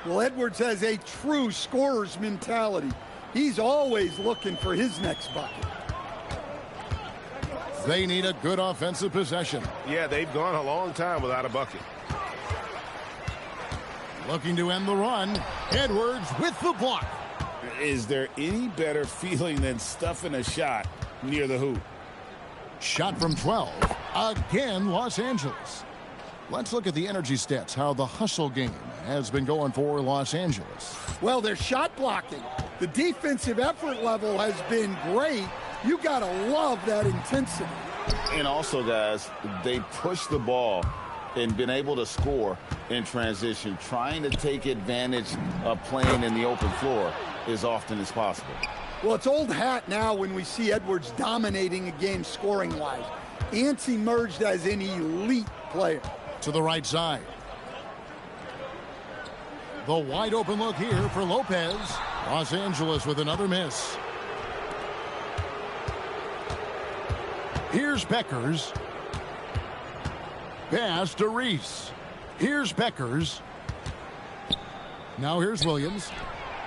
Well, Edwards has a true scorer's mentality. He's always looking for his next bucket. They need a good offensive possession. Yeah, they've gone a long time without a bucket. Looking to end the run. Edwards with the block. Is there any better feeling than stuffing a shot near the hoop? Shot from 12. Again, Los Angeles. Let's look at the energy stats, how the hustle game has been going for Los Angeles. Well, they're shot blocking. The defensive effort level has been great. You got to love that intensity. And also, guys, they push the ball and been able to score in transition, trying to take advantage of playing in the open floor as often as possible. Well, it's old hat now when we see Edwards dominating a game scoring-wise. Ant's emerged as an elite player. To the right side. The wide open look here for Lopez. Los Angeles with another miss. Here's Beckers. Pass to Reese. Here's Beckers. Now here's Williams.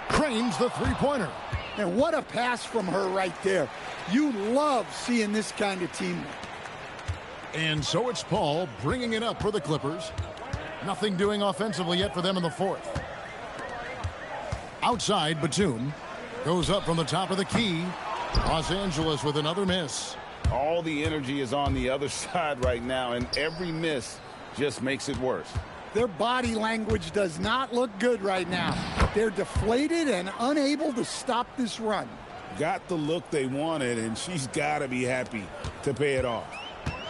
Cranes the three-pointer. And what a pass from her right there. You love seeing this kind of teamwork. And so it's Paul bringing it up for the Clippers. Nothing doing offensively yet for them in the fourth. Outside, Batum goes up from the top of the key. Los Angeles with another miss. All the energy is on the other side right now, and every miss just makes it worse. Their body language does not look good right now. They're deflated and unable to stop this run. Got the look they wanted, and she's got to be happy to pay it off.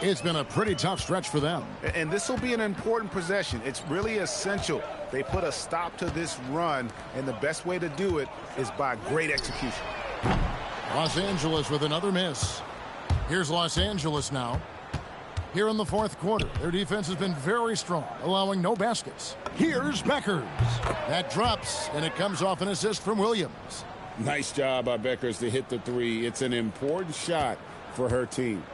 It's been a pretty tough stretch for them. And this will be an important possession. It's really essential they put a stop to this run, and the best way to do it is by great execution. Los Angeles with another miss. Here's Los Angeles now. Here in the fourth quarter, their defense has been very strong, allowing no baskets. Here's Beckers. That drops, and it comes off an assist from Williams. Nice job by Beckers to hit the three. It's an important shot for her team.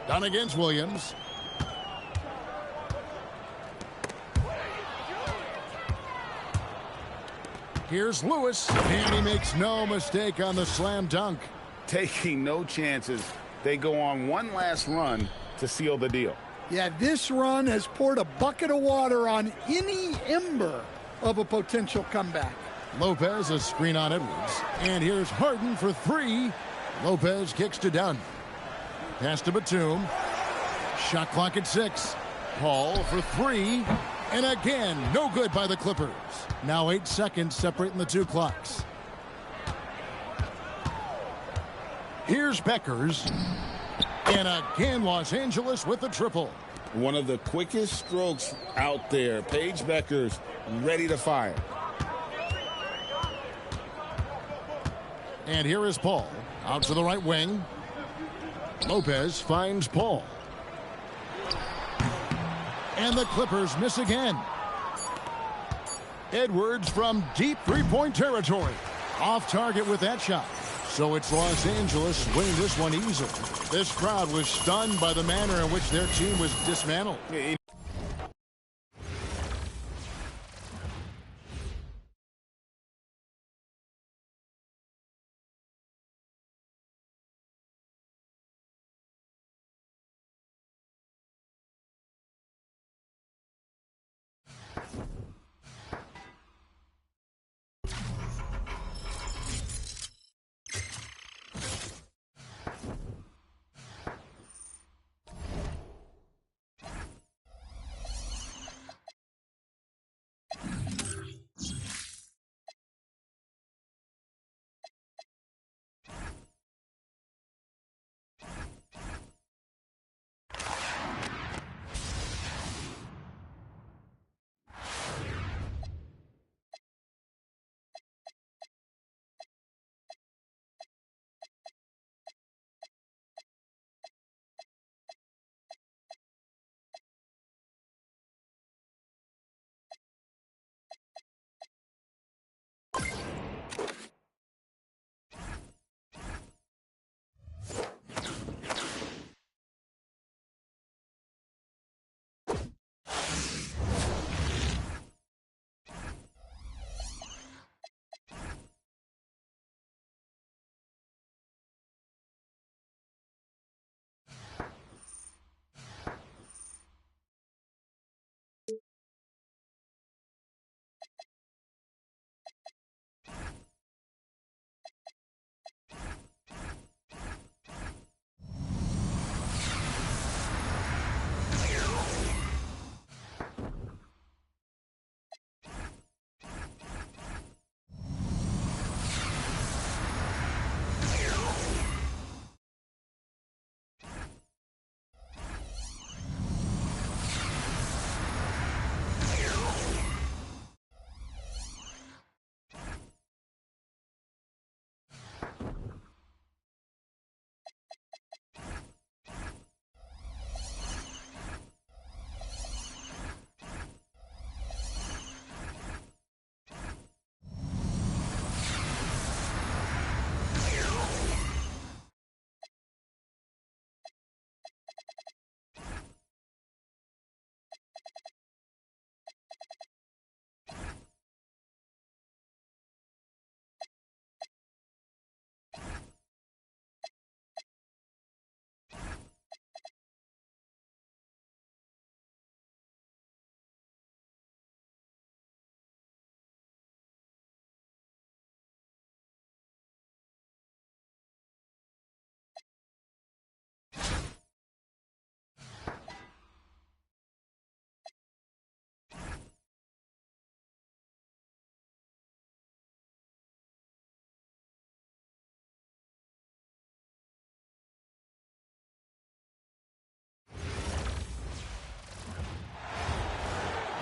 Done against Williams. Here's Lewis, and he makes no mistake on the slam dunk. Taking no chances. They go on one last run to seal the deal. Yeah, this run has poured a bucket of water on any ember of a potential comeback. Lopez, a screen on Edwards. And here's Harden for three. Lopez kicks to Dunn. Pass to Batum. Shot clock at 6. Paul for three. And again, no good by the Clippers. Now 8 seconds separating the two clocks. Here's Beckers. And again, Los Angeles with the triple. One of the quickest strokes out there. Paige Beckers ready to fire. And here is Paul. Out to the right wing. Lopez finds Paul. And the Clippers miss again. Edwards from deep three-point territory. Off target with that shot. So it's Los Angeles winning this one easily. This crowd was stunned by the manner in which their team was dismantled.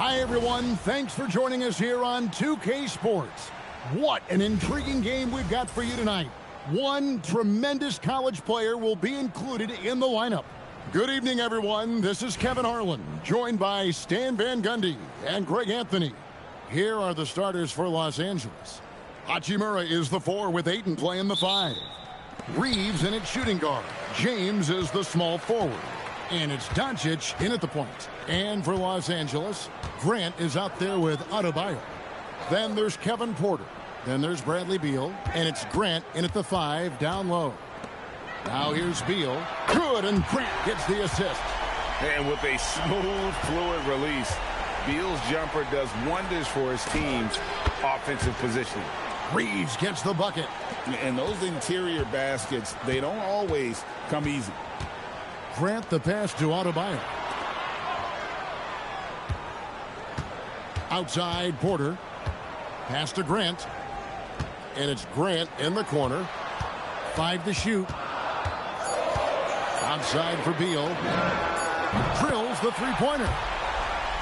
Hi, everyone. Thanks for joining us here on 2K Sports. What an intriguing game we've got for you tonight. One tremendous college player will be included in the lineup. Good evening, everyone. This is Kevin Harlan, joined by Stan Van Gundy and Greg Anthony. Here are the starters for Los Angeles. Hachimura is the 4 with Ayton playing the 5. Reeves in at shooting guard. James is the small forward. And it's Doncic in at the point. And for Los Angeles, Grant is out there with Adebayo. Then there's Kevin Porter. Then there's Bradley Beal. And it's Grant in at the 5 down low. Now here's Beal. Good, and Grant gets the assist. And with a smooth, fluid release, Beal's jumper does wonders for his team's offensive positioning. Reeves gets the bucket. And those interior baskets, they don't always come easy. Grant the pass to Adebayo. Outside Porter. Pass to Grant. And it's Grant in the corner. 5 to shoot. Outside for Beal. Drills the three-pointer.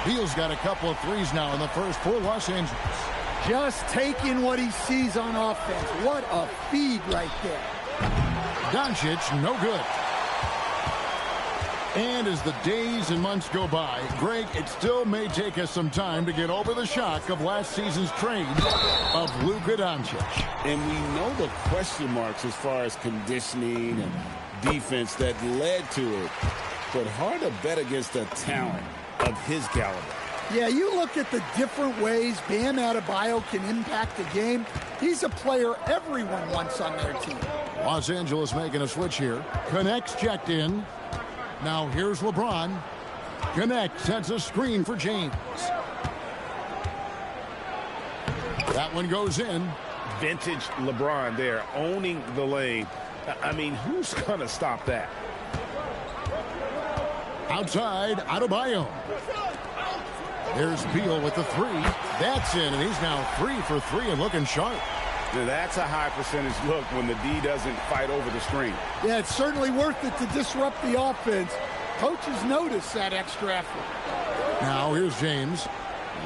Beal's got a couple of threes now in the first for Los Angeles. Just taking what he sees on offense. What a feed right there. Doncic, no good. And as the days and months go by, Greg, it still may take us some time to get over the shock of last season's trade of Luka Doncic. And we know the question marks as far as conditioning and defense that led to it. But hard to bet against the talent of his caliber. Yeah, you look at the different ways Bam Adebayo can impact the game. He's a player everyone wants on their team. Los Angeles making a switch here. Connects checked in. Now here's LeBron. Connect sets a screen for James. That one goes in. Vintage LeBron there, owning the lane. I mean, who's going to stop that? Outside, Adebayo. There's Beal with the 3. That's in, and he's now 3 for 3 and looking sharp. Now, that's a high percentage look when the D doesn't fight over the screen. Yeah, it's certainly worth it to disrupt the offense. Coaches notice that extra effort. Now here's James.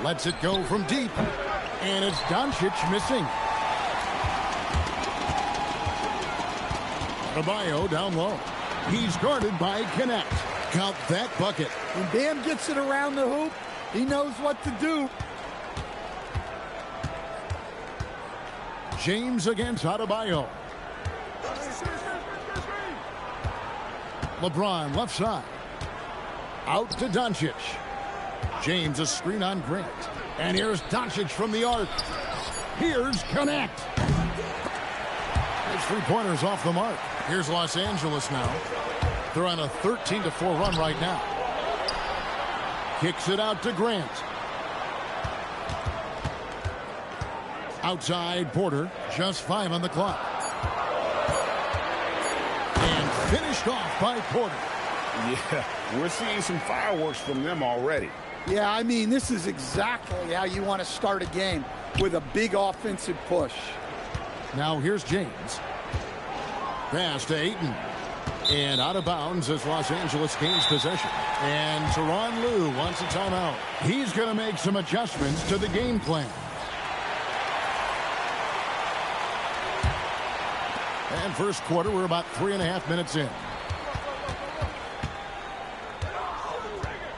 Lets it go from deep. And it's Doncic missing. Adebayo down low. He's guarded by Connect. Count that bucket. When Bam gets it around the hoop, he knows what to do. James against Adebayo. LeBron left side. Out to Doncic. James a screen on Grant. And here's Doncic from the arc. Here's Connect. His three-pointers off the mark. Here's Los Angeles now. They're on a 13-4 run right now. Kicks it out to Grant. Outside Porter, just 5 on the clock. And finished off by Porter. Yeah, we're seeing some fireworks from them already. Yeah, I mean, this is exactly how you want to start a game, with a big offensive push. Now here's James. Pass to Ayton. And out of bounds as Los Angeles gains possession. And Tyronn Lue wants a timeout. He's going to make some adjustments to the game plan. And first quarter, we're about 3.5 minutes in.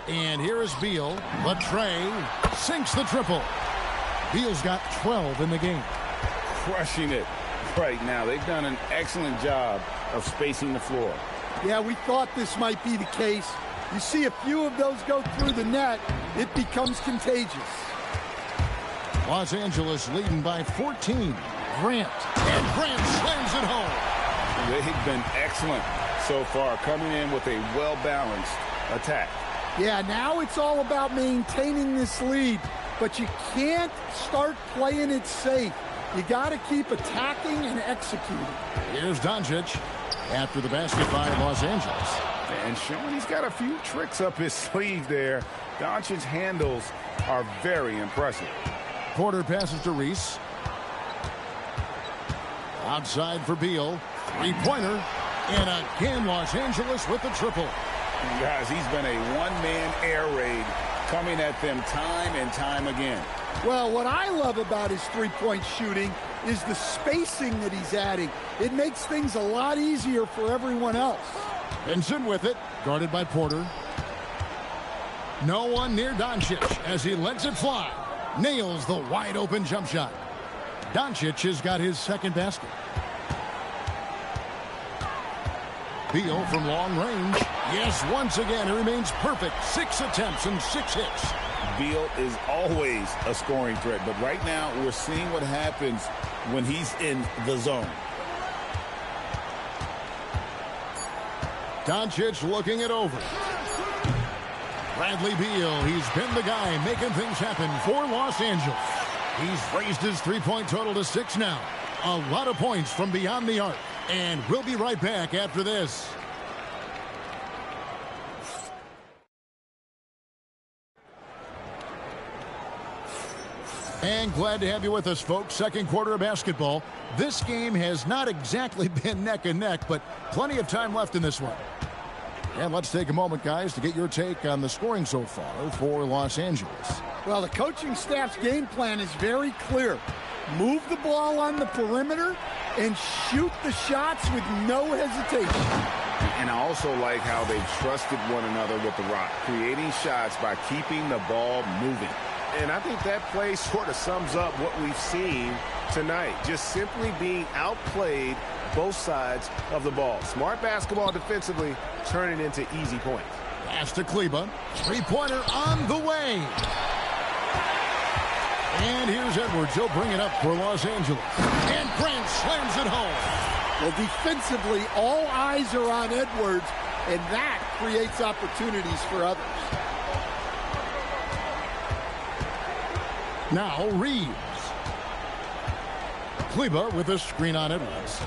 And here is Beal. Latrey sinks the triple. Beal's got 12 in the game. Crushing it right now. They've done an excellent job of spacing the floor. Yeah, we thought this might be the case. You see a few of those go through the net, it becomes contagious. Los Angeles leading by 14. Grant. And Grant slams it home. They've been excellent so far, coming in with a well-balanced attack. Yeah, now it's all about maintaining this lead, but you can't start playing it safe. You got to keep attacking and executing. Here's Doncic after the basket by Los Angeles. And showing he's got a few tricks up his sleeve there. Doncic's handles are very impressive. Porter passes to Reese. Outside for Beal. Three-pointer. And again, Los Angeles with the triple. And guys, he's been a one-man air raid coming at them time and time again. Well, what I love about his three-point shooting is the spacing that he's adding. It makes things a lot easier for everyone else. Vincent with it, guarded by Porter. No one near Doncic as he lets it fly. Nails the wide-open jump shot. Doncic has got his second basket. Beal from long range. Yes, once again, he remains perfect. 6 attempts and 6 hits. Beal is always a scoring threat, but right now we're seeing what happens when he's in the zone. Doncic looking it over. Bradley Beal, he's been the guy making things happen for Los Angeles. He's raised his three-point total to 6 now. A lot of points from beyond the arc. And we'll be right back after this. And glad to have you with us, folks. Second quarter of basketball. This game has not exactly been neck and neck, but plenty of time left in this one. And let's take a moment, guys, to get your take on the scoring so far for Los Angeles. Well, the coaching staff's game plan is very clear. Move the ball on the perimeter and shoot the shots with no hesitation. And I also like how they trusted one another with the rock, creating shots by keeping the ball moving. And I think that play sort of sums up what we've seen tonight. Just simply being outplayed both sides of the ball. Smart basketball defensively, turning into easy points. Pass to Kleba. Three-pointer on the way. And here's Edwards. He'll bring it up for Los Angeles. And Grant slams it home. Well, defensively, all eyes are on Edwards, and that creates opportunities for others. Now Reeves. Kleba with a screen on Edwards.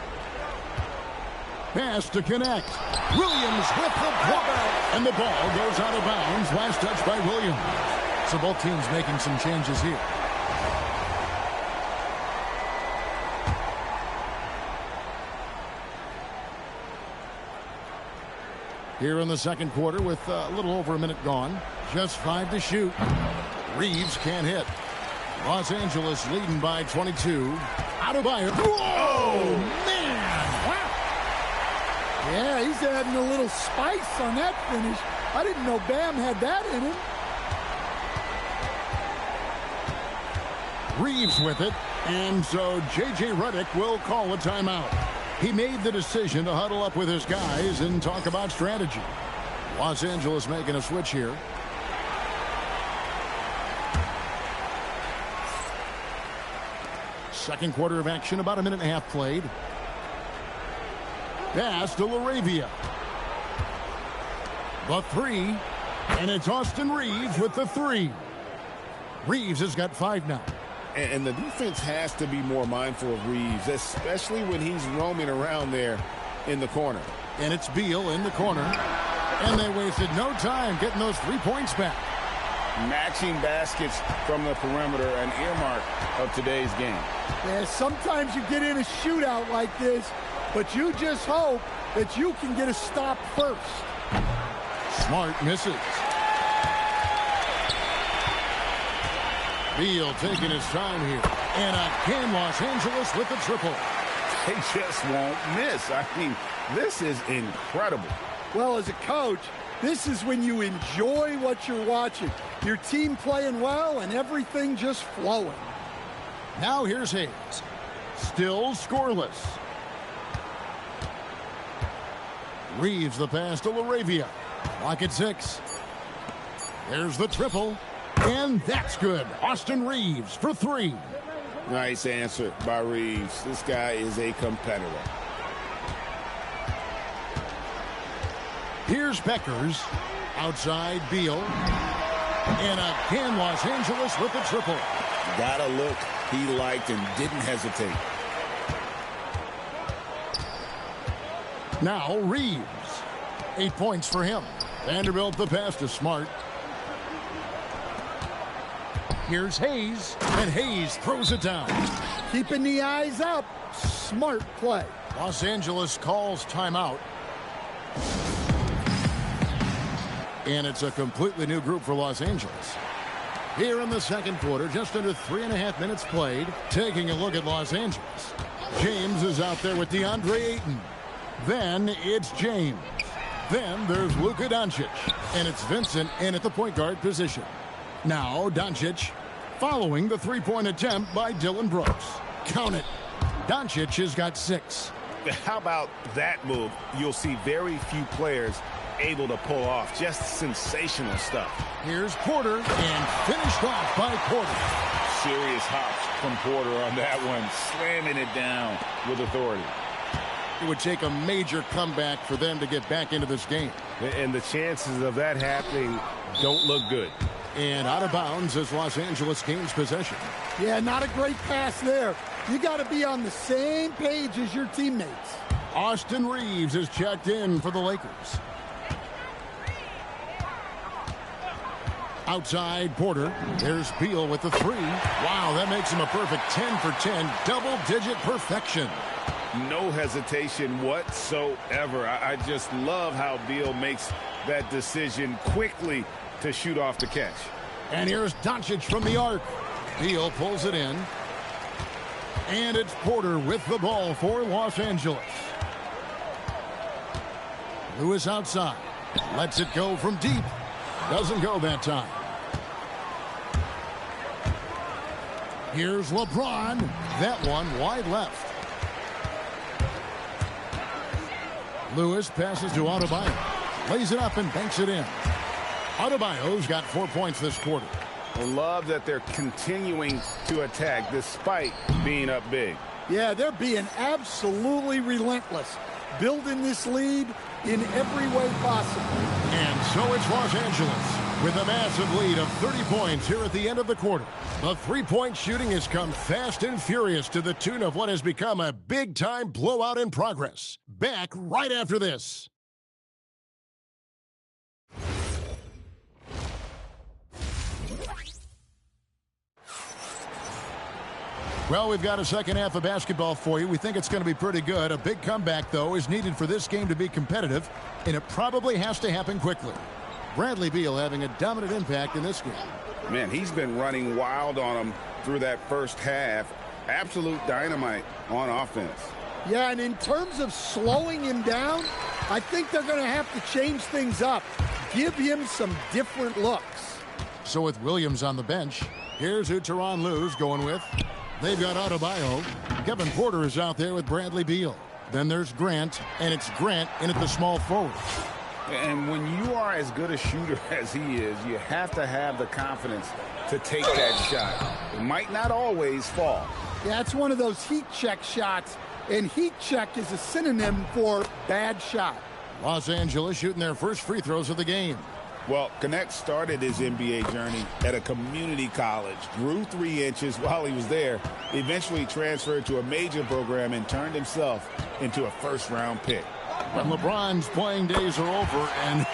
Pass to connect. Williams with the block. And the ball goes out of bounds. Last touch by Williams. So both teams making some changes here. Here in the second quarter with a little over a minute gone. Just 5 to shoot. Reeves can't hit. Los Angeles leading by 22. Adebayo. Whoa, man. Wow. Yeah, he's adding a little spice on that finish. I didn't know Bam had that in him. Reeves with it. And so J.J. Redick will call a timeout. He made the decision to huddle up with his guys and talk about strategy. Los Angeles making a switch here. Second quarter of action, about a minute and a half played. Pass to LaRavia. The three, and it's Austin Reeves with the three. Reeves has got 5 now. And the defense has to be more mindful of Reeves, especially when he's roaming around there in the corner. And it's Beal in the corner. And they wasted no time getting those 3 points back. Matching baskets from the perimeter, an earmark of today's game. Yeah, sometimes you get in a shootout like this, but you just hope that you can get a stop first. Smart misses. Beal taking his time here. And again, Los Angeles with the triple. They just won't miss. I mean, this is incredible. Well, as a coach, this is when you enjoy what you're watching. Your team playing well and everything just flowing. Now here's Hayes. Still scoreless. Reeves the pass to LaRavia. Clock at 6. There's the triple. And that's good. Austin Reeves for 3. Nice answer by Reeves. This guy is a competitor. Here's Beckers. Outside Beal. And again, Los Angeles with the triple. Got a look he liked and didn't hesitate. Now Reeves. 8 points for him. Vanderbilt the pass to Smart. Here's Hayes, and Hayes throws it down. Keeping the eyes up. Smart play. Los Angeles calls timeout. And it's a completely new group for Los Angeles. Here in the second quarter, just under 3.5 minutes played, taking a look at Los Angeles. James is out there with DeAndre Ayton. Then it's James. Then there's Luka Doncic. And it's Vincent in at the point guard position. Now Doncic following the three-point attempt by Dylan Brooks. Count it. Doncic has got 6. How about that move? You'll see very few players able to pull off. Just sensational stuff. Here's Porter, and finished off by Porter. Serious hops from Porter on that one, slamming it down with authority. It would take a major comeback for them to get back into this game. And the chances of that happening don't look good. And out of bounds as Los Angeles gains possession. Yeah, not a great pass there. You got to be on the same page as your teammates. Austin Reeves is checked in for the Lakers. Outside Porter. There's Beal with the 3. Wow, that makes him a perfect 10 for 10. Double-digit perfection. No hesitation whatsoever. I just love how Beal makes that decision quickly to shoot off the catch. And here's Doncic from the arc. Beal pulls it in. And it's Porter with the ball for Los Angeles. Lewis outside. Lets it go from deep. Doesn't go that time. Here's LeBron. That one wide left. Lewis passes to Adebayo. Lays it up and banks it in. Adebayo's got 4 points this quarter. I love that they're continuing to attack despite being up big. Yeah, they're being absolutely relentless. Building this lead in every way possible. And so it's Los Angeles with a massive lead of 30 points here at the end of the quarter. The three-point shooting has come fast and furious to the tune of what has become a big-time blowout in progress. Back right after this. Well, we've got a second half of basketball for you. We think it's going to be pretty good. A big comeback, though, is needed for this game to be competitive, and it probably has to happen quickly. Bradley Beal having a dominant impact in this game. Man, he's been running wild on him through that first half. Absolute dynamite on offense. Yeah, and in terms of slowing him down, I think they're going to have to change things up. Give him some different looks. So with Williams on the bench, here's who Tyronn Lue's going with. They've got Adebayo. Kevin Porter is out there with Bradley Beal. Then there's Grant, and it's Grant in at the small forward. And when you are as good a shooter as he is, you have to have the confidence to take that shot. It might not always fall. Yeah, it's one of those heat check shots, and heat check is a synonym for bad shot. Los Angeles shooting their first free throws of the game. Well, Connect started his NBA journey at a community college, grew 3 inches while he was there, eventually transferred to a major program and turned himself into a first-round pick. When LeBron's playing days are over, and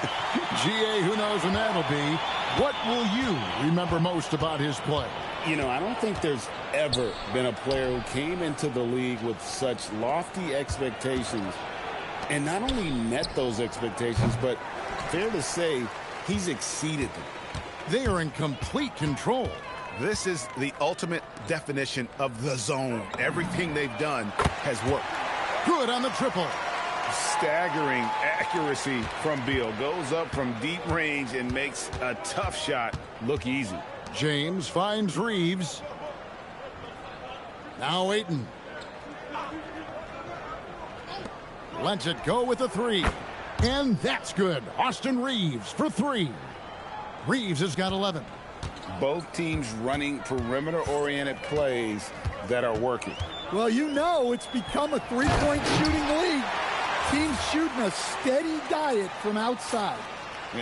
GA, who knows when that'll be, what will you remember most about his play? You know, I don't think there's ever been a player who came into the league with such lofty expectations and not only met those expectations, but fair to say, he's exceeded them. They are in complete control. This is the ultimate definition of the zone. Everything they've done has worked. Good on the triple. Staggering accuracy from Beal. Goes up from deep range and makes a tough shot look easy. James finds Reeves. Now Ayton. Lets it go with a 3. And that's good. Austin Reeves for 3. Reeves has got 11. Both teams running perimeter-oriented plays that are working. Well, you know it's become a three-point shooting league. Teams shooting a steady diet from outside.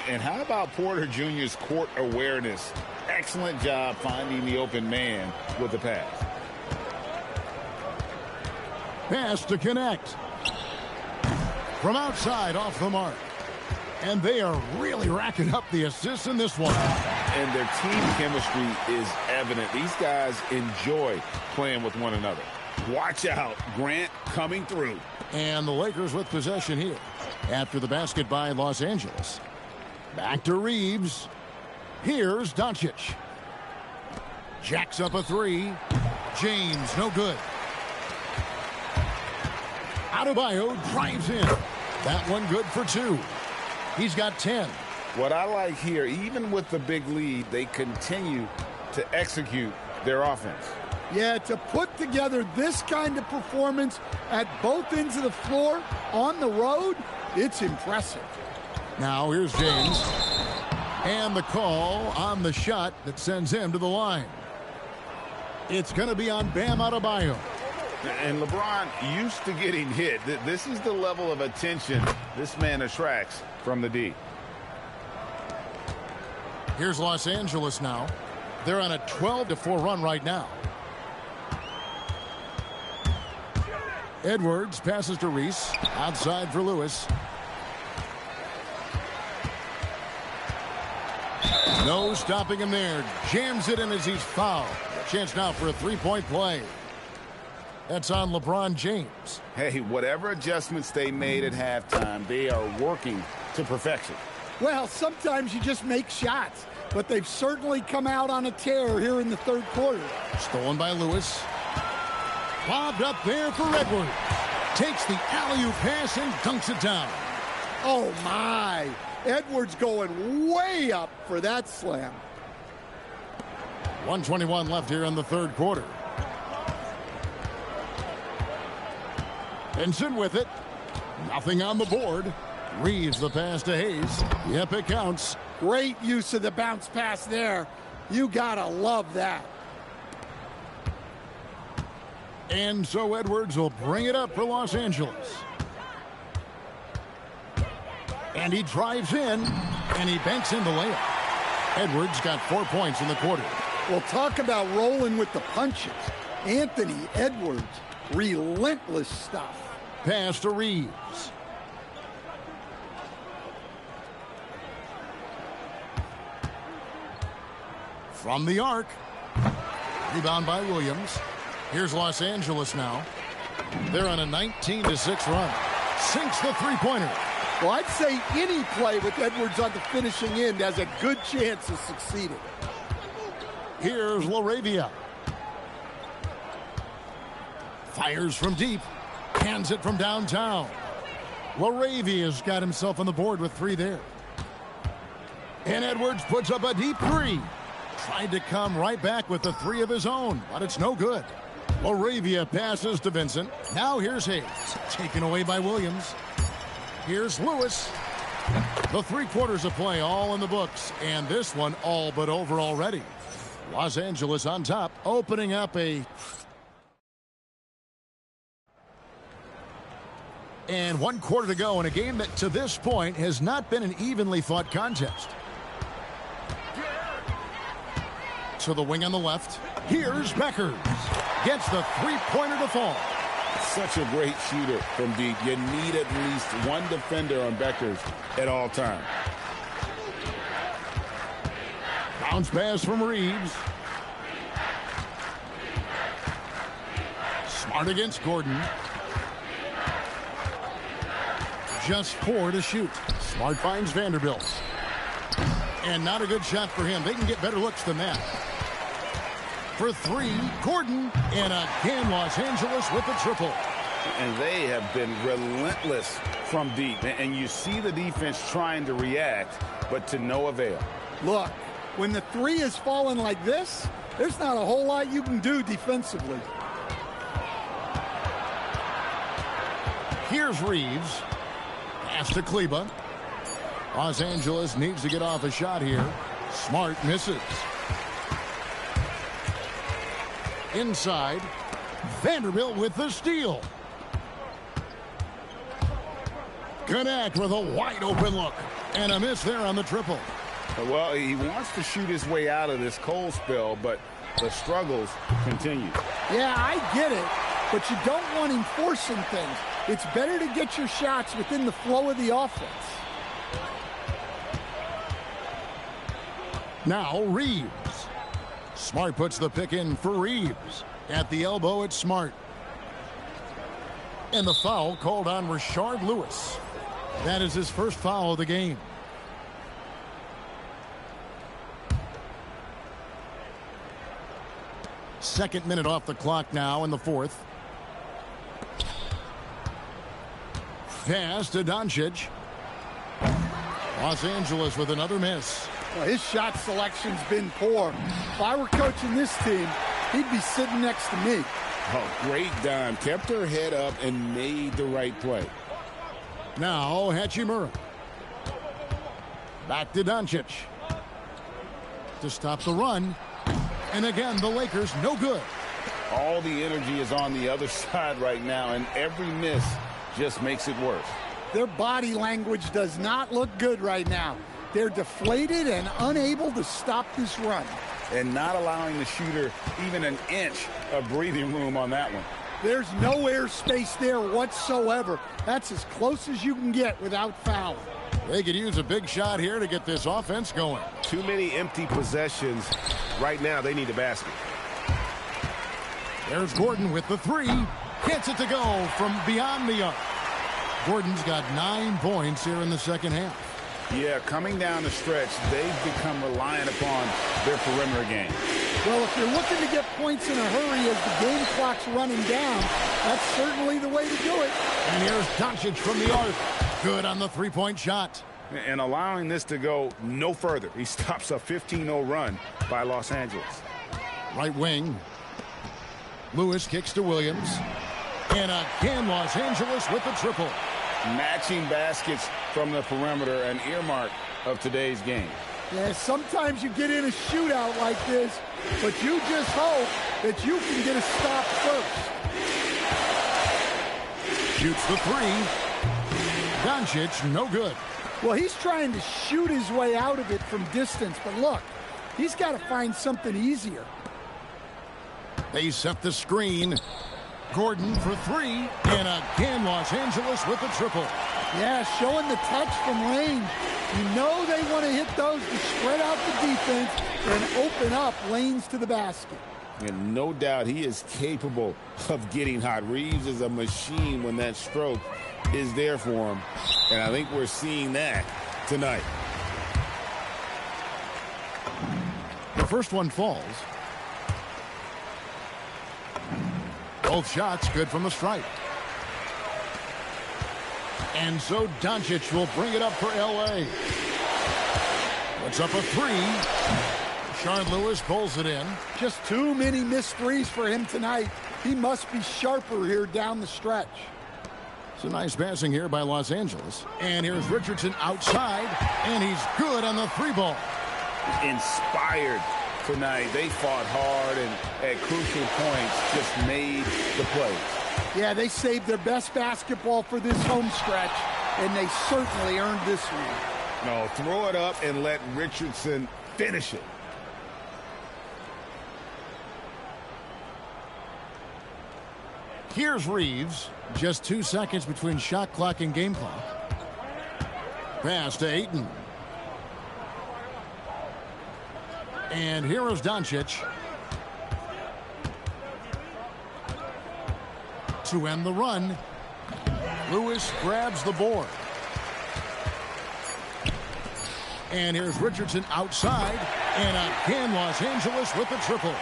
And how about Porter Jr.'s court awareness? Excellent job finding the open man with the pass. Pass to Connect. From outside off the mark. And they are really racking up the assists in this one. And their team chemistry is evident. These guys enjoy playing with one another. Watch out. Grant coming through. And the Lakers with possession here after the basket by Los Angeles. Back to Reeves. Here's Doncic. Jacks up a three. James, no good. Adebayo drives in. That one good for two. He's got 10. What I like here, even with the big lead, they continue to execute their offense. Yeah, to put together this kind of performance at both ends of the floor on the road, it's impressive. Now here's James. And the call on the shot that sends him to the line. It's going to be on Bam Adebayo. And LeBron used to getting hit. This is the level of attention this man attracts from the D. Here's Los Angeles now. They're on a 12-4 run right now. Edwards passes to Reese. Outside for Lewis. No stopping him there. Jams it in as he's fouled. Chance now for a three-point play. That's on LeBron James. Hey, whatever adjustments they made at halftime, they are working to perfection. Well, sometimes you just make shots, but they've certainly come out on a tear here in the third quarter. Stolen by Lewis. Bobbed up there for Edwards. Takes the alley-oop pass and dunks it down. Oh, my. Edwards going way up for that slam. 1:21 left here in the third quarter. Benson with it. Nothing on the board. Reeves the pass to Hayes. Yep, it counts. Great use of the bounce pass there. You gotta love that. And so Edwards will bring it up for Los Angeles. And he drives in, and he banks in the layup. Edwards got 4 points in the quarter. Well, talk about rolling with the punches. Anthony Edwards, relentless stuff. Pass to Reeves. From the arc. Rebound by Williams. Here's Los Angeles now. They're on a 19-6 run. Sinks the three-pointer. Well, I'd say any play with Edwards on the finishing end has a good chance of succeeding. Here's LaRavia. Fires from deep. Hands it from downtown. LaRavia's got himself on the board with three there. And Edwards puts up a deep three. Tried to come right back with the three of his own, but it's no good. LaRavia passes to Vincent. Now here's Hayes. Taken away by Williams. Here's Lewis. The 3 quarters of play all in the books, and this one all but over already. Los Angeles on top, opening up And 1 quarter to go in a game that to this point has not been an evenly fought contest. To the wing on the left. Here's Beckers. Gets the three-pointer to fall. Such a great shooter from deep. You need at least one defender on Beckers at all times. Bounce pass from Reeves. Smart against Gordon. Just 4 to shoot. Smart finds Vanderbilt. And not a good shot for him. They can get better looks than that. For 3, Gordon. And again, Los Angeles with the triple. And they have been relentless from deep. And you see the defense trying to react, but to no avail. Look, when the 3 is falling like this, there's not a whole lot you can do defensively. Here's Reeves. Pass to Kleba. Los Angeles needs to get off a shot here. Smart misses. Inside. Vanderbilt with the steal. Connect with a wide open look. And a miss there on the triple. Well, he wants to shoot his way out of this cold spell, but the struggles continue. Yeah, I get it, but you don't want him forcing things. It's better to get your shots within the flow of the offense. Now Reeves. Smart puts the pick in for Reeves. At the elbow, it's Smart. And the foul called on Rashard Lewis. That is his first foul of the game. Second minute off the clock now in the fourth. Pass to Doncic. Los Angeles with another miss. Well, his shot selection's been poor. If I were coaching this team, he'd be sitting next to me. Oh, great dime. Kept her head up and made the right play. Now Hachimura. Back to Doncic. To stop the run. And again, the Lakers no good. All the energy is on the other side right now, and every miss just makes it worse. Their body language does not look good right now. They're deflated and unable to stop this run. And not allowing the shooter even an inch of breathing room on that one. There's no airspace there whatsoever. That's as close as you can get without fouling. They could use a big shot here to get this offense going. Too many empty possessions. Right now, they need a basket. There's Gordon with the three. Gets it to go from beyond the arc. Gordon's got 9 points here in the second half. Yeah, coming down the stretch, they've become reliant upon their perimeter game. Well, if you're looking to get points in a hurry as the game clock's running down, that's certainly the way to do it. And here's Doncic from the arc. Good on the three-point shot. And allowing this to go no further. He stops a 15-0 run by Los Angeles. Right wing. Lewis kicks to Williams. And again, Los Angeles with the triple. Matching baskets from the perimeter, an earmark of today's game. Yeah, sometimes you get in a shootout like this, but you just hope that you can get a stop first. Shoots the three. Doncic, no good. Well, he's trying to shoot his way out of it from distance, but look, he's got to find something easier. They set the screen. Gordon for three. And again, Los Angeles with the triple. Yeah, showing the touch from range. You know they want to hit those to spread out the defense and open up lanes to the basket. And no doubt he is capable of getting hot. Reeves is a machine when that stroke is there for him. And I think we're seeing that tonight. The first one falls. Both shots good from the stripe. And so Doncic will bring it up for L.A. Puts up a three. Shard Lewis pulls it in. Just too many missed threes for him tonight. He must be sharper here down the stretch. Some nice passing here by Los Angeles. And here's Richardson outside. And he's good on the three ball. Inspired tonight. They fought hard and at crucial points just made the plays. Yeah, they saved their best basketball for this home stretch, and they certainly earned this one. No, throw it up and let Richardson finish it. Here's Reeves. Just 2 seconds between shot clock and game clock. Pass to Ayton. And here is Doncic to end the run. Lewis grabs the board. And here's Richardson outside. And again, Los Angeles with the triple.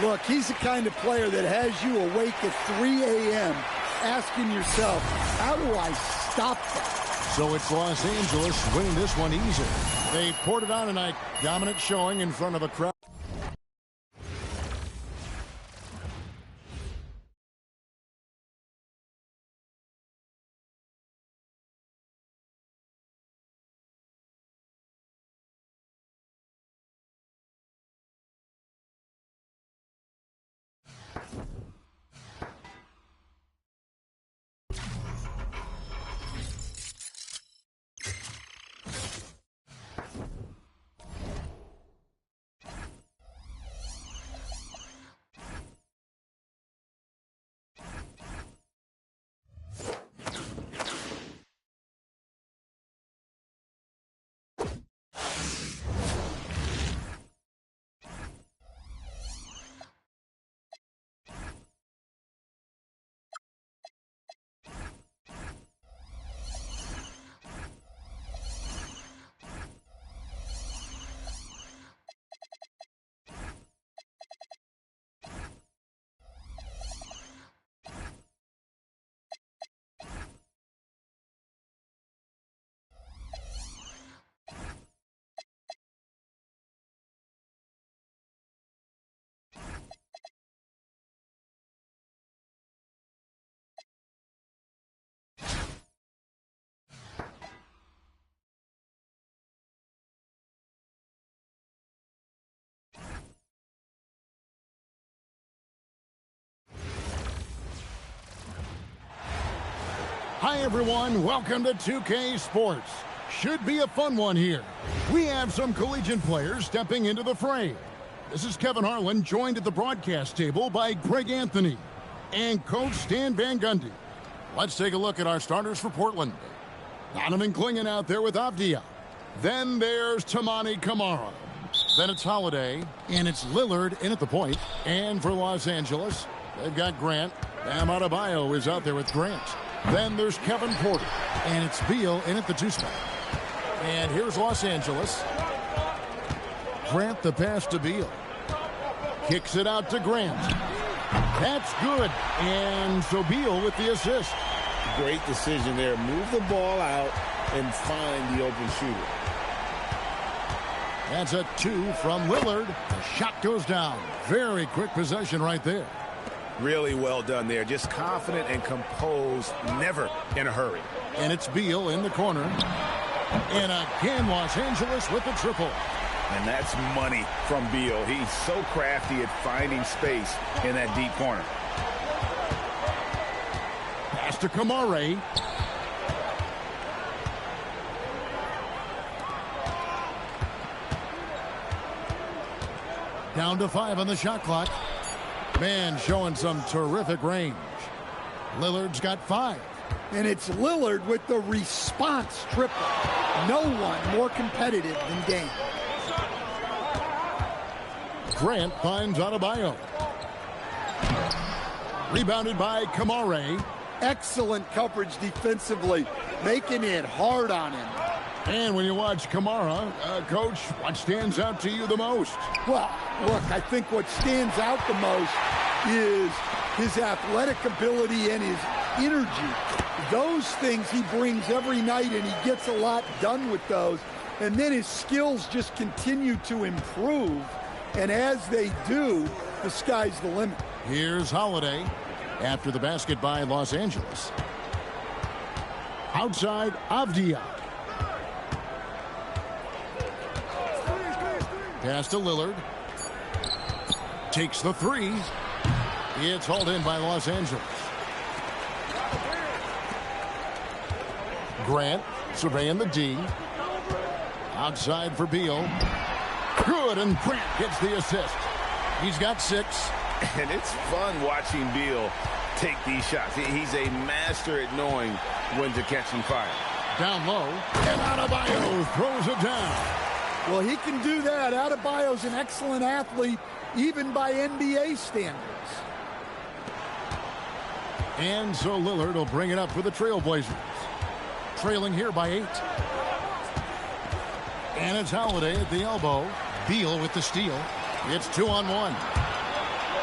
Look, he's the kind of player that has you awake at 3 a.m. asking yourself, how do I stop that? So it's Los Angeles winning this one easy. They poured it on tonight. Dominant showing in front of a crowd. Hi, everyone. Welcome to 2K Sports. Should be a fun one here. We have some collegiate players stepping into the fray. This is Kevin Harlan, joined at the broadcast table by Greg Anthony and Coach Stan Van Gundy. Let's take a look at our starters for Portland. Donovan Clingan out there with Avdia. Then there's Tamani Kamara. Then it's Holiday, and it's Lillard in at the point. And for Los Angeles, they've got Grant. Bam Adebayo is out there with Grant. Then there's Kevin Porter, and it's Beal in at the 2 spot. And here's Los Angeles. Grant the pass to Beal. Kicks it out to Grant. That's good. And so Beal with the assist. Great decision there. Move the ball out and find the open shooter. That's a 2 from Lillard. The shot goes down. Very quick possession right there. Really well done there. Just confident and composed, never in a hurry. And it's Beal in the corner. And again, Los Angeles with the triple. And that's money from Beal. He's so crafty at finding space in that deep corner. Pass to Kamara. Down to 5 on the shot clock. Man showing some terrific range. Lillard's got 5. And it's Lillard with the response triple. No one more competitive than Dame. Grant finds Adebayo. Rebounded by Kamara. Excellent coverage defensively, making it hard on him. And when you watch Kamara, Coach, what stands out to you the most? Well, look, I think what stands out the most is his athletic ability and his energy. Those things he brings every night, and he gets a lot done with those. And then his skills just continue to improve. And as they do, the sky's the limit. Here's Holiday after the basket by Los Angeles. Outside, Avdia. Pass to Lillard. Takes the 3. It's hauled in by Los Angeles. Grant surveying the D. Outside for Beal. Good, and Grant gets the assist. He's got 6. And it's fun watching Beal take these shots. He's a master at knowing when to catch some fire. Down low, and Adebayo throws it down. Well, he can do that. Adebayo's an excellent athlete, even by NBA standards. And so Lillard will bring it up for the Trailblazers. Trailing here by 8. And it's Holiday at the elbow. Beal with the steal. It's 2-on-1.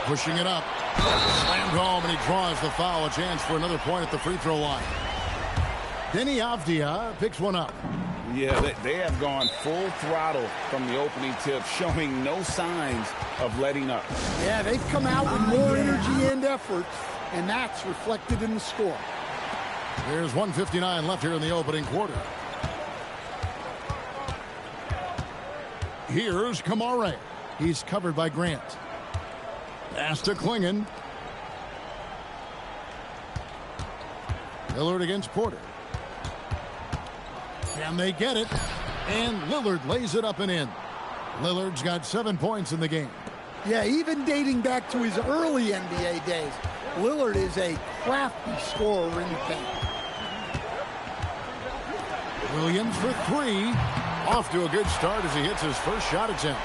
Pushing it up. Slammed home, and he draws the foul. A chance for another point at the free throw line. Denny Avdia picks one up. Yeah, they have gone full throttle from the opening tip, showing no signs of letting up. Yeah, they've come out with more energy and effort, and that's reflected in the score. There's 1:59 left here in the opening quarter. Here's Kamara. He's covered by Grant. Pass to Clingan. Lillard against Porter. Can they get it? And Lillard lays it up and in. Lillard's got 7 points in the game. Yeah, even dating back to his early NBA days, Lillard is a crafty scorer in the paint. Williams for 3. Off to a good start as he hits his first shot attempt.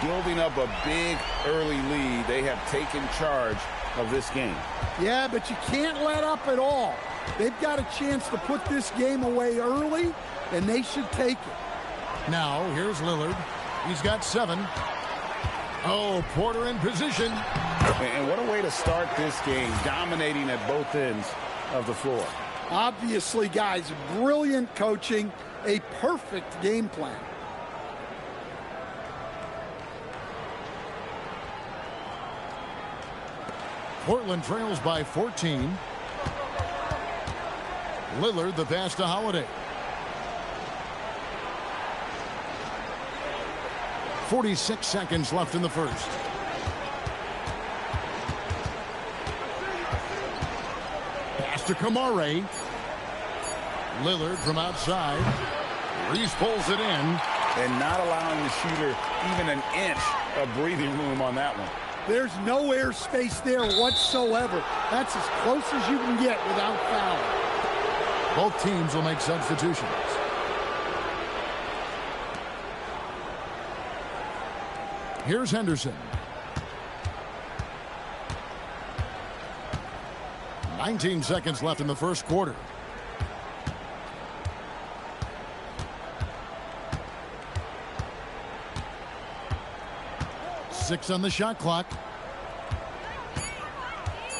Building up a big early lead, they have taken charge of this game. Yeah, but you can't let up at all. They've got a chance to put this game away early, and they should take it. Now, here's Lillard. He's got 7. Oh, Porter in position. And what a way to start this game, dominating at both ends of the floor. Obviously, guys, brilliant coaching, a perfect game plan. Portland trails by 14. Lillard the pass to Holiday. 46 seconds left in the first. Pass to Kamara. Lillard from outside. Reese pulls it in. And not allowing the shooter even an inch of breathing room on that one. There's no airspace there whatsoever. That's as close as you can get without foul. Both teams will make substitutions. Here's Henderson. 19 seconds left in the first quarter. Six on the shot clock.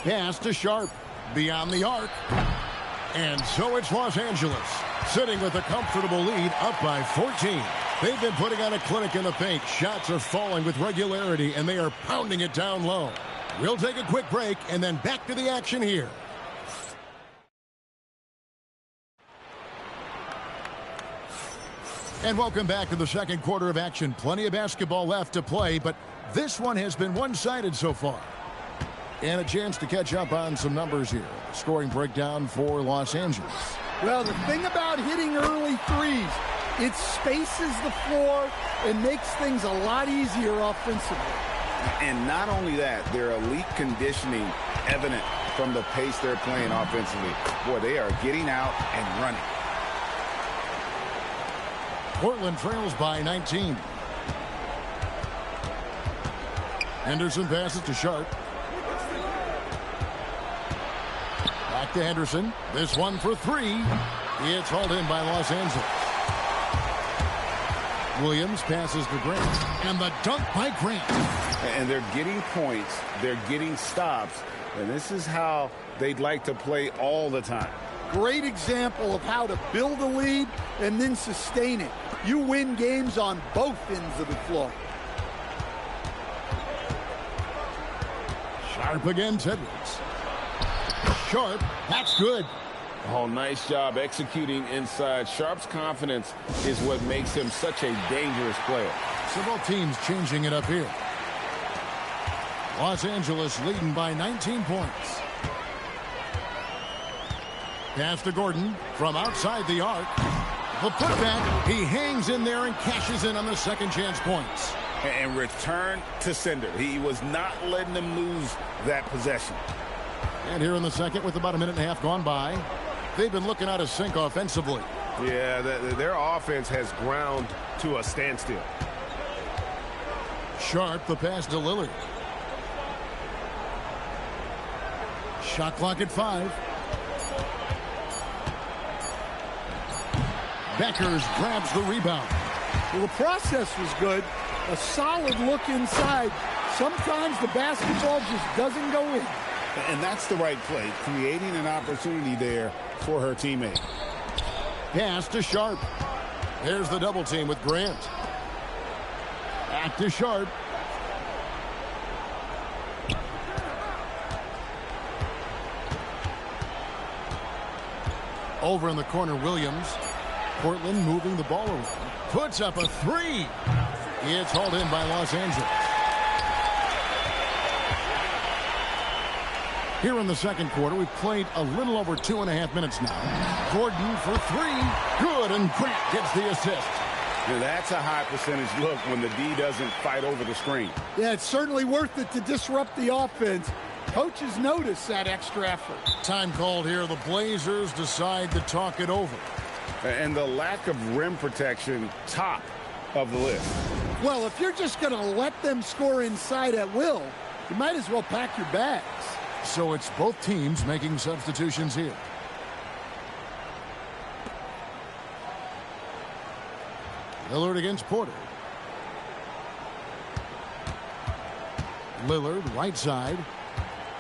Pass to Sharp. Beyond the arc. And so it's Los Angeles, sitting with a comfortable lead, up by 14. They've been putting on a clinic in the paint. Shots are falling with regularity, and they are pounding it down low. We'll take a quick break, and then back to the action here. And welcome back to the second quarter of action. Plenty of basketball left to play, but this one has been one-sided so far. And a chance to catch up on some numbers here. Scoring breakdown for Los Angeles. Well, the thing about hitting early threes, it spaces the floor and makes things a lot easier offensively. And not only that, their elite conditioning evident from the pace they're playing offensively. Boy, they are getting out and running. Portland trails by 19. Henderson passes to Sharp. Back to Henderson. This one for three. It's hauled in by Los Angeles. Williams passes to Grant. And the dunk by Grant. And they're getting points. They're getting stops. And this is how they'd like to play all the time. Great example of how to build a lead and then sustain it. You win games on both ends of the floor. Sharp against Edwards. Sharp, that's good. Oh, nice job executing inside. Sharp's confidence is what makes him such a dangerous player. So both teams changing it up here. Los Angeles leading by 19 points. Pass to Gordon from outside the arc. The putback, he hangs in there and cashes in on the second chance points. And return to sender. He was not letting them lose that possession. And here in the second with about a minute and a half gone by, they've been looking out of sync offensively. Yeah, their offense has ground to a standstill. Sharp, the pass to Lillard. Shot clock at 5. Beckers grabs the rebound. Well, the process was good. A solid look inside. Sometimes the basketball just doesn't go in. And that's the right play, creating an opportunity there for her teammate. Pass to Sharp. There's the double team with Grant. Back to Sharp. Over in the corner, Williams. Portland moving the ball around. Puts up a three. It's hauled in by Los Angeles. Here in the second quarter, we've played a little over 2.5 minutes now. Gordon for three. Good, and Grant gets the assist. Now that's a high percentage look when the D doesn't fight over the screen. Yeah, it's certainly worth it to disrupt the offense. Coaches notice that extra effort. Time called here. The Blazers decide to talk it over. And the lack of rim protection, top of the list. Well, if you're just going to let them score inside at will, you might as well pack your bags. So it's both teams making substitutions here. Lillard against Porter. Lillard, right side.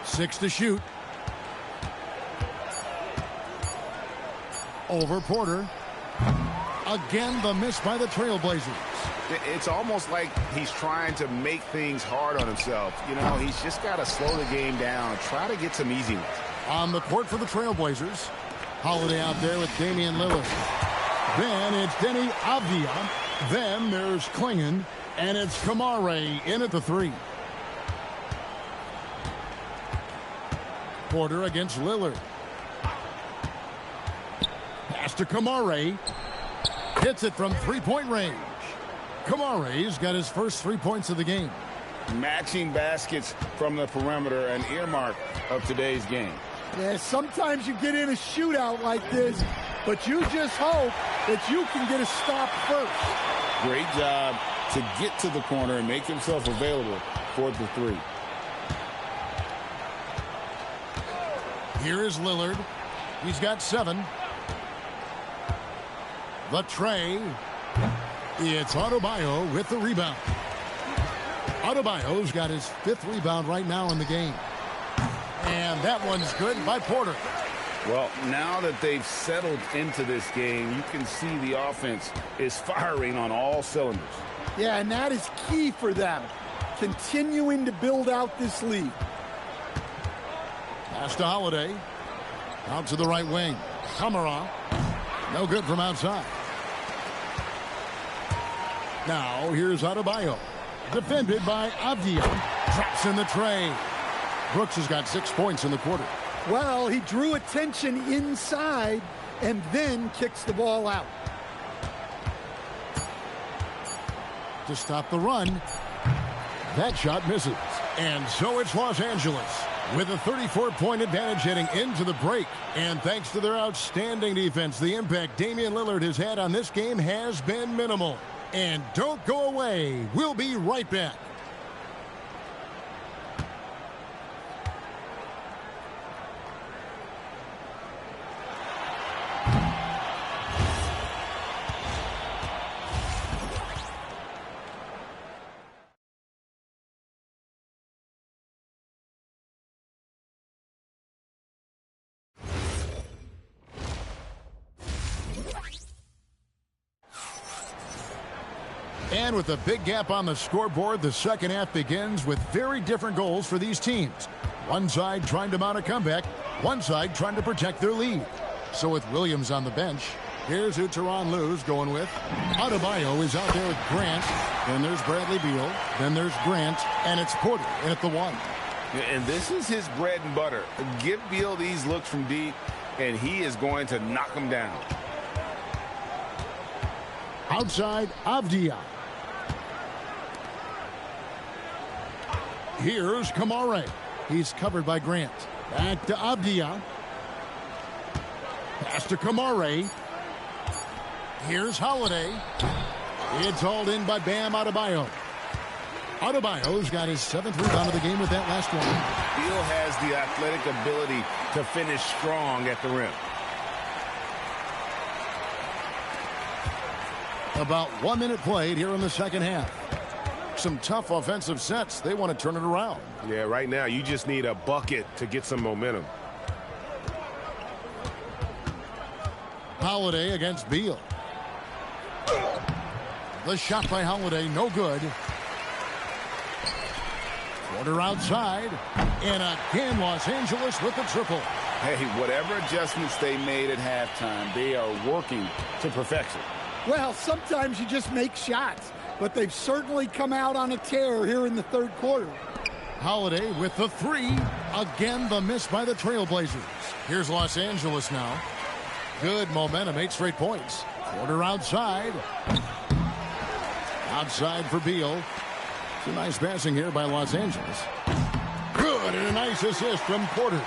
6 to shoot. Over Porter. Again, the miss by the Trailblazers. It's almost like he's trying to make things hard on himself. You know, he's just got to slow the game down, try to get some easy ones. On the court for the Trailblazers. Holiday out there with Damian Lillard. Then it's Denny Avdia. Then there's Klingon. And it's Kamare in at the 3. Porter against Lillard. Pass Pass to Kamare. Hits it from three-point range. Kamare's got his first 3 points of the game. Matching baskets from the perimeter, an earmark of today's game. Yeah, sometimes you get in a shootout like this, but you just hope that you can get a stop first. Great job to get to the corner and make himself available for the three. Here is Lillard. He's got 7. The tray. It's Adebayo with the rebound. Adebayo's got his 5th rebound right now in the game. And that one's good by Porter. Well, now that they've settled into this game, you can see the offense is firing on all cylinders. Yeah, and that is key for them, continuing to build out this lead. Pass to Holiday. Out to the right wing. Kamara. No good from outside. Now, here's Adebayo. Defended by Avdia. Traps in the tray. Brooks has got 6 points in the quarter. Well, he drew attention inside and then kicks the ball out. To stop the run. That shot misses. And so it's Los Angeles with a 34-point advantage heading into the break. And thanks to their outstanding defense, the impact Damian Lillard has had on this game has been minimal. And don't go away. We'll be right back. And with a big gap on the scoreboard, the second half begins with very different goals for these teams. One side trying to mount a comeback, one side trying to protect their lead. So with Williams on the bench, here's who Tyronn Lue's going with. Adebayo is out there with Grant. Then there's Bradley Beal. Then there's Grant. And it's Porter in at the 1. And this is his bread and butter. Give Beal these looks from deep, and he is going to knock them down. Outside, Avdia. Here's Kamare. He's covered by Grant. Back to Avdia. Pass to Kamare. Here's Holiday. It's hauled in by Bam Adebayo. Adebayo's got his 7th rebound of the game with that last one. Beal has the athletic ability to finish strong at the rim. About 1 minute played here in the second half. Some tough offensive sets. They want to turn it around. Yeah, right now you just need a bucket to get some momentum. Holiday against Beal. The shot by Holiday, no good. Porter outside. And again, Los Angeles with the triple. Hey, whatever adjustments they made at halftime, they are working to perfection. Well, sometimes you just make shots, but they've certainly come out on a tear here in the third quarter. Holiday with the 3. Again, the miss by the Trailblazers. Here's Los Angeles now. Good momentum, 8 straight points. Porter outside. Outside for Beal. Some nice passing here by Los Angeles. Good, and a nice assist from Porter.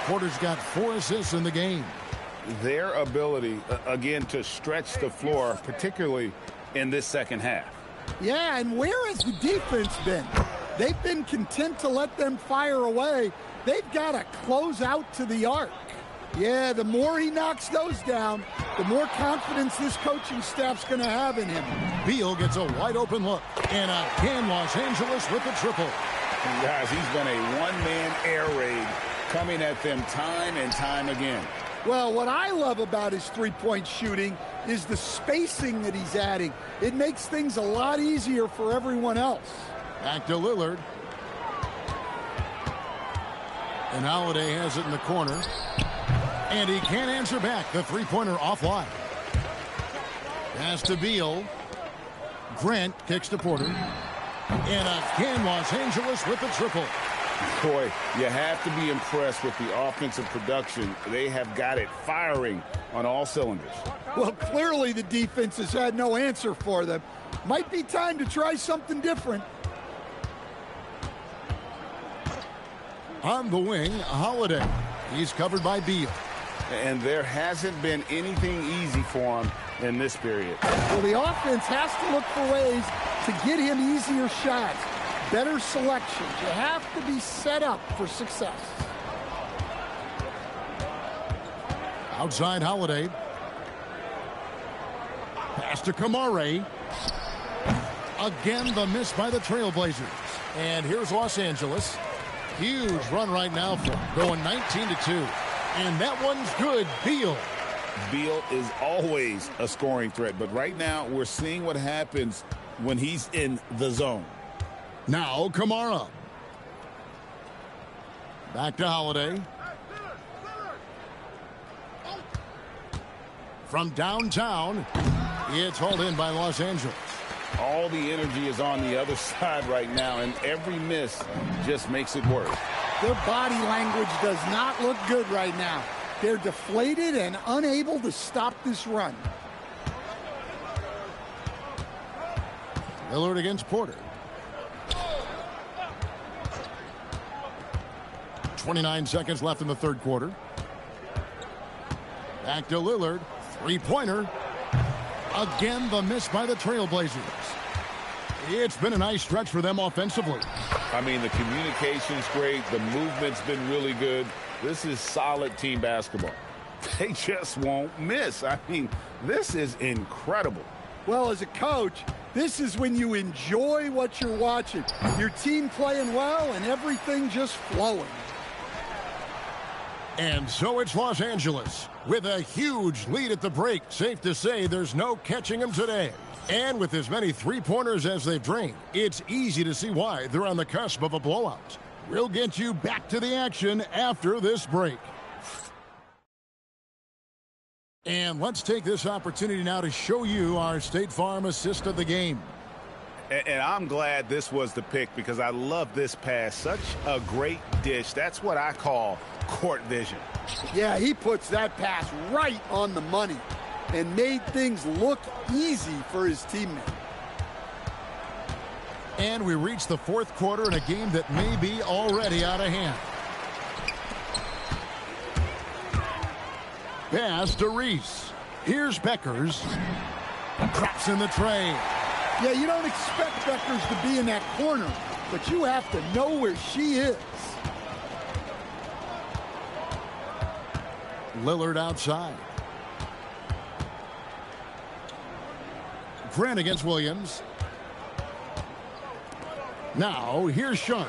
Porter's got 4 assists in the game. Their ability, again, to stretch the floor, particularly in this second half. Yeah, and where has the defense been? They've been content to let them fire away. They've got to close out to the arc. Yeah, the more he knocks those down, the more confidence this coaching staff's going to have in him. Beal gets a wide open look. And again, Los Angeles with the triple. And guys, he's been a one-man air raid coming at them time and time again. Well, what I love about his three-point shooting is the spacing that he's adding. It makes things a lot easier for everyone else. Back to Lillard. And Holiday has it in the corner. And he can't answer back. The three-pointer offline. Pass to Beal. Grant kicks to Porter. And again, Los Angeles with the triple. Boy, you have to be impressed with the offensive production. They have got it firing on all cylinders. Well, clearly the defense has had no answer for them. Might be time to try something different. On the wing, Holiday. He's covered by Beal. And there hasn't been anything easy for him in this period. Well, the offense has to look for ways to get him easier shots, better selections. You have to be set up for success. Outside Holiday. Pass to Kamare. Again, the miss by the Trailblazers. And here's Los Angeles. Huge run right now for them, going 19-2. And that one's good. Beal. Beal is always a scoring threat, but right now we're seeing what happens when he's in the zone. Now Kamara. Back to Holiday. From downtown, it's hauled in by Los Angeles. All the energy is on the other side right now, and every miss just makes it worse. Their body language does not look good right now. They're deflated and unable to stop this run. Lillard against Porter. 29 seconds left in the third quarter. Back to Lillard. Three-pointer. Again, the miss by the Trailblazers. It's been a nice stretch for them offensively. I mean, the communication's great. The movement's been really good. This is solid team basketball. They just won't miss. I mean, this is incredible. Well, as a coach, this is when you enjoy what you're watching. Your team playing well and everything just flowing. And so it's Los Angeles with a huge lead at the break. Safe to say there's no catching them today. And with as many three-pointers as they've drained, it's easy to see why they're on the cusp of a blowout. We'll get you back to the action after this break. And let's take this opportunity now to show you our State Farm assist of the game. And I'm glad this was the pick because I love this pass. Such a great dish. That's what I call court vision. Yeah, he puts that pass right on the money and made things look easy for his teammate. And we reach the fourth quarter in a game that may be already out of hand. Pass to Reese. Here's Beckers. Drops in the tray. Yeah, you don't expect Beckers to be in that corner, but you have to know where she is. Lillard outside. Grant against Williams. Now, here's Sharp.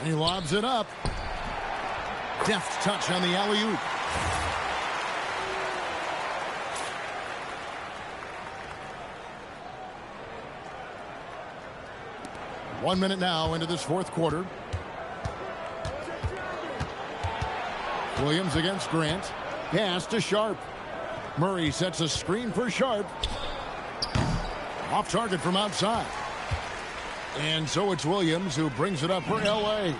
He lobs it up. Deft touch on the alley-oop. One minute now into this fourth quarter. Williams against Grant. Pass to Sharp. Murray sets a screen for Sharp. Off target from outside. And so it's Williams who brings it up for L.A.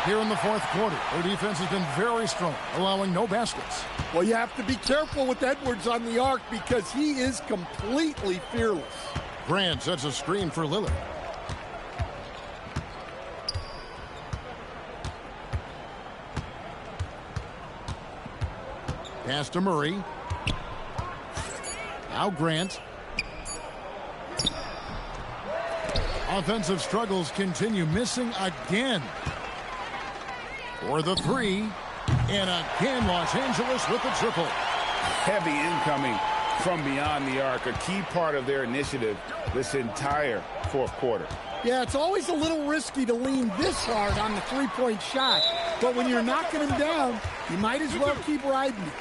Here in the fourth quarter, their defense has been very strong, allowing no baskets. Well, you have to be careful with Edwards on the arc because he is completely fearless. Grant sets a screen for Lillard. Pass to Murray. Now Grant. Offensive struggles continue, missing again. For the three. And again, Los Angeles with the triple. Heavy incoming from beyond the arc, a key part of their initiative this entire fourth quarter. Yeah, it's always a little risky to lean this hard on the three-point shot. But when you're knocking him down, you might as well keep riding it.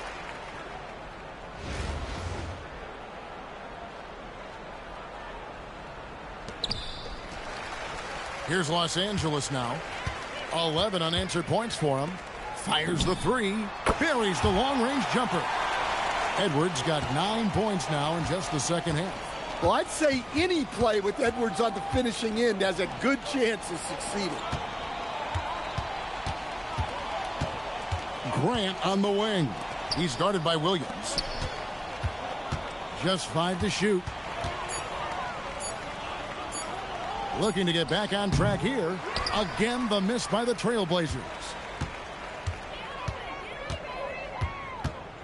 Here's Los Angeles now. 11 unanswered points for him. Fires the three. Buries the long-range jumper. Edwards got 9 points now in just the second half. Well, I'd say any play with Edwards on the finishing end has a good chance of succeeding. Grant on the wing. He's guarded by Williams. Just 5 to shoot. Looking to get back on track here. Again, the miss by the Trailblazers.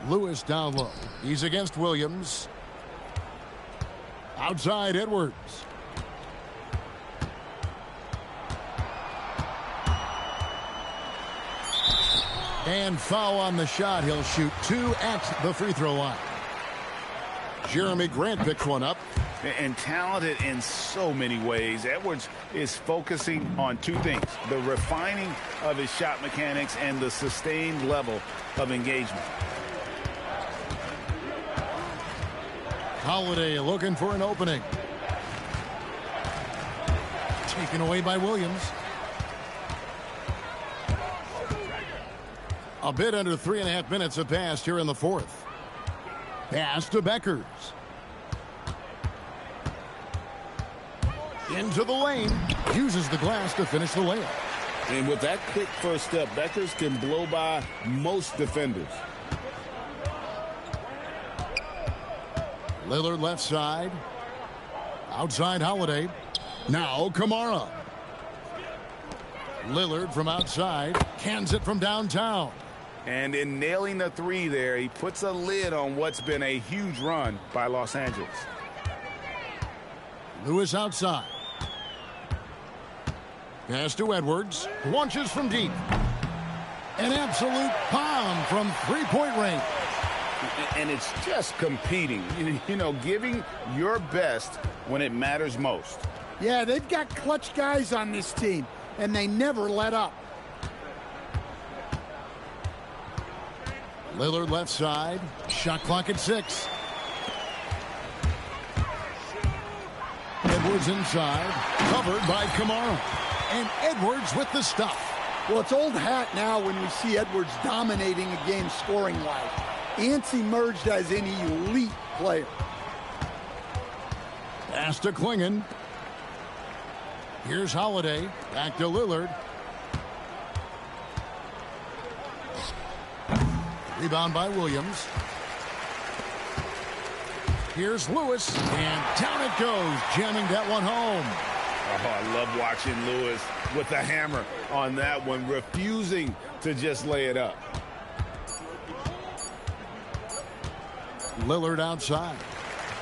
Lewis down low. He's against Williams. Outside Edwards. And foul on the shot. He'll shoot 2 at the free throw line. Jeremy Grant picks one up. And talented in so many ways. Edwards is focusing on 2 things: the refining of his shot mechanics and the sustained level of engagement. Holiday looking for an opening. Taken away by Williams. A bit under 3.5 minutes have passed here in the fourth. Pass to Beckers. Into the lane. Uses the glass to finish the layup. And with that quick first step, Beckers can blow by most defenders. Lillard left side. Outside Holiday. Now Kamara. Lillard from outside. Cans it from downtown. And in nailing the 3 there, he puts a lid on what's been a huge run by Los Angeles. Lewis outside. Pass to Edwards. Launches from deep. An absolute bomb from three-point range. And it's just competing, you know, giving your best when it matters most. Yeah, they've got clutch guys on this team, and they never let up. Lillard left side. Shot clock at 6. Edwards inside. Covered by Kamara. And Edwards with the stuff. Well, it's old hat now when we see Edwards dominating a game scoring-wise. Ants emerged as an elite player. Pass to Klingon. Here's Holiday. Back to Lillard. Rebound by Williams. Here's Lewis. And down it goes. Jamming that one home. Oh, I love watching Lewis with the hammer on that one, refusing to just lay it up. Lillard outside.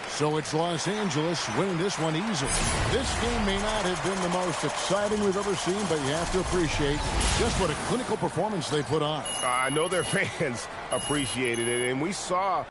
So it's Los Angeles winning this one easily. This game may not have been the most exciting we've ever seen, but you have to appreciate just what a clinical performance they put on. I know their fans appreciated it, and we saw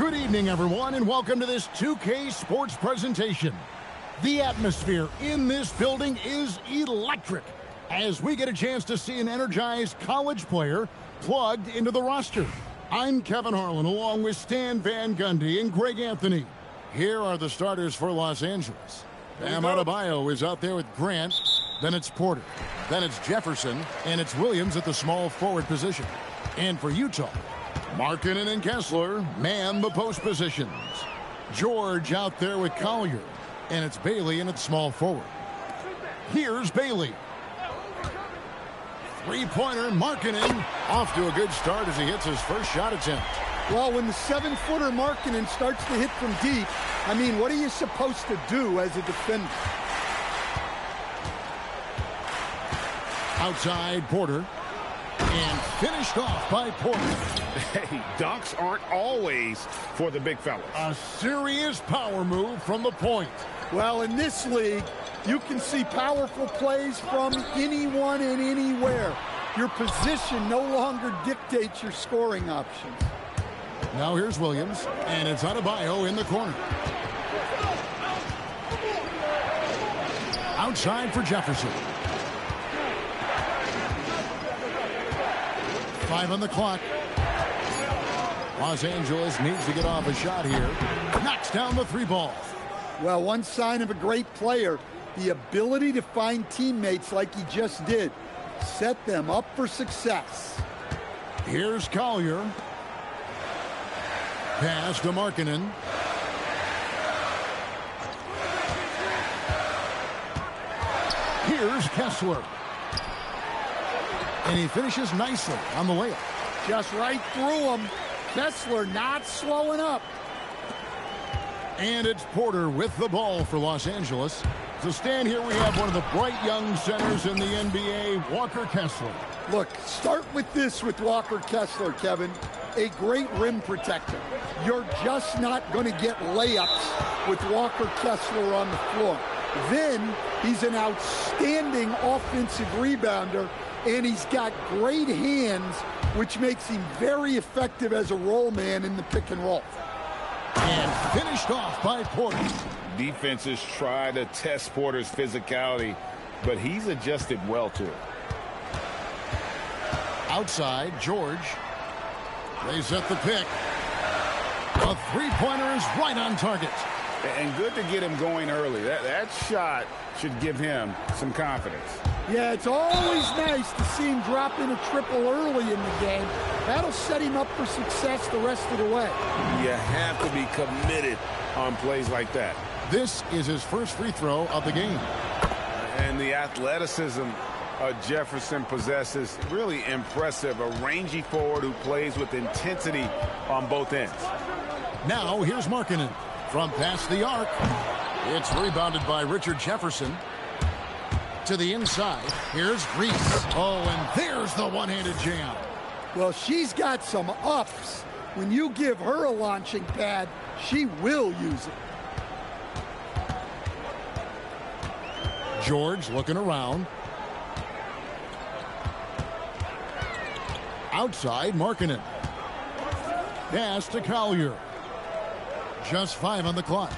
Good evening, everyone, and welcome to this 2K Sports presentation. The atmosphere in this building is electric as we get a chance to see an energized college player plugged into the roster. I'm Kevin Harlan along with Stan Van Gundy and Greg Anthony. Here are the starters for Los Angeles. Bam Adebayo is out there with Grant. Then it's Porter. Then it's Jefferson. And it's Williams at the small forward position. And for Utah, Markkanen and Kessler man the post positions. George out there with Collier. And it's Bailey in its small forward. Here's Bailey. Three-pointer, Markkanen off to a good start as he hits his first shot attempt. Well, when the 7-footer Markkanen starts to hit from deep, I mean, what are you supposed to do as a defender? Outside, Porter. And finished off by Porter. Hey, dunks aren't always for the big fellas. A serious power move from the point. Well, in this league, you can see powerful plays from anyone and anywhere. Your position no longer dictates your scoring options. Now here's Williams, and it's Adebayo in the corner. Outside for Jefferson. 5 on the clock. Los Angeles needs to get off a shot here. Knocks down the 3 ball. Well, one sign of a great player, the ability to find teammates like he just did. Set them up for success. Here's Collier. Pass to Markkanen. Here's Kessler. And he finishes nicely on the layup. Just right through him. Kessler not slowing up. And it's Porter with the ball for Los Angeles. So stand here, we have one of the bright young centers in the NBA, Walker Kessler. Look, start with this with Walker Kessler, Kevin. A great rim protector. You're just not going to get layups with Walker Kessler on the floor. Then he's an outstanding offensive rebounder, and he's got great hands, which makes him very effective as a roll man in the pick and roll. And finished off by Porter. Defenses try to test Porter's physicality, but he's adjusted well to it. Outside, George. They set the pick. A three-pointer is right on target. And good to get him going early. That shot should give him some confidence. Yeah, it's always nice to see him drop in a triple early in the game. That'll set him up for success the rest of the way. You have to be committed on plays like that. This is his first free throw of the game. And the athleticism Jefferson possesses, really impressive. A rangy forward who plays with intensity on both ends. Now here's Markkanen from past the arc. It's rebounded by Richard Jefferson. To the inside, here's Reese. Oh, and there's the one-handed jam. Well, she's got some ups. When you give her a launching pad, she will use it. George looking around. Outside, Markkanen. Pass to Collier. Just 5 on the clock.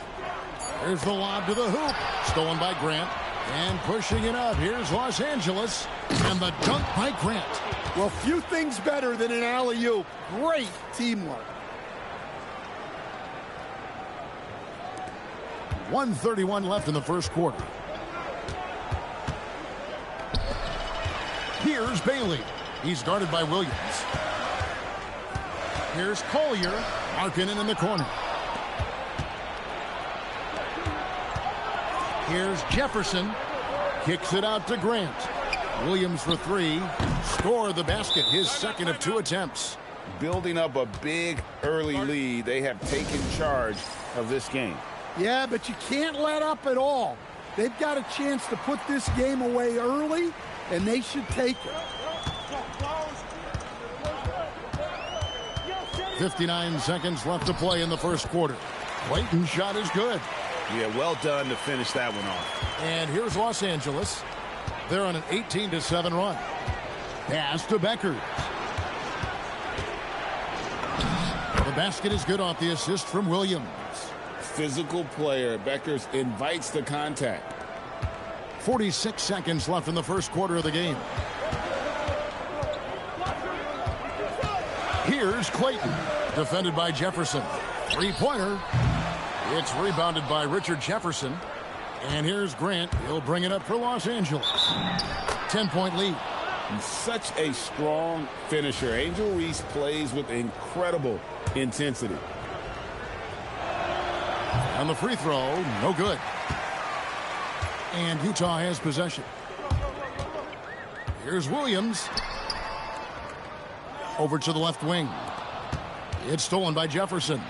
There's the lob to the hoop. Stolen by Grant. And pushing it up, here's Los Angeles. And the dunk by Grant. Well, few things better than an alley-oop. Great teamwork. 1:31 left in the first quarter. Here's Bailey. He's guarded by Williams. Here's Collier. Markkanen in the corner. Here's Jefferson. Kicks it out to Grant. Williams for 3. Score the basket, his second of 2 attempts. Building up a big early lead, they have taken charge of this game. Yeah, but you can't let up at all. They've got a chance to put this game away early, and they should take it. 59 seconds left to play in the first quarter. Clayton's shot is good. Yeah, well done to finish that one off. And here's Los Angeles. They're on an 18-7 run. Pass to Becker. The basket is good off the assist from Williams. Physical player. Beckers invites the contact. 46 seconds left in the first quarter of the game. Here's Clayton, defended by Jefferson. Three-pointer. It's rebounded by Richard Jefferson. And here's Grant. He'll bring it up for Los Angeles. 10-point lead. Such a strong finisher. Angel Reese plays with incredible intensity. On the free throw, no good. And Utah has possession. Here's Williams. Over to the left wing. It's stolen by Jefferson.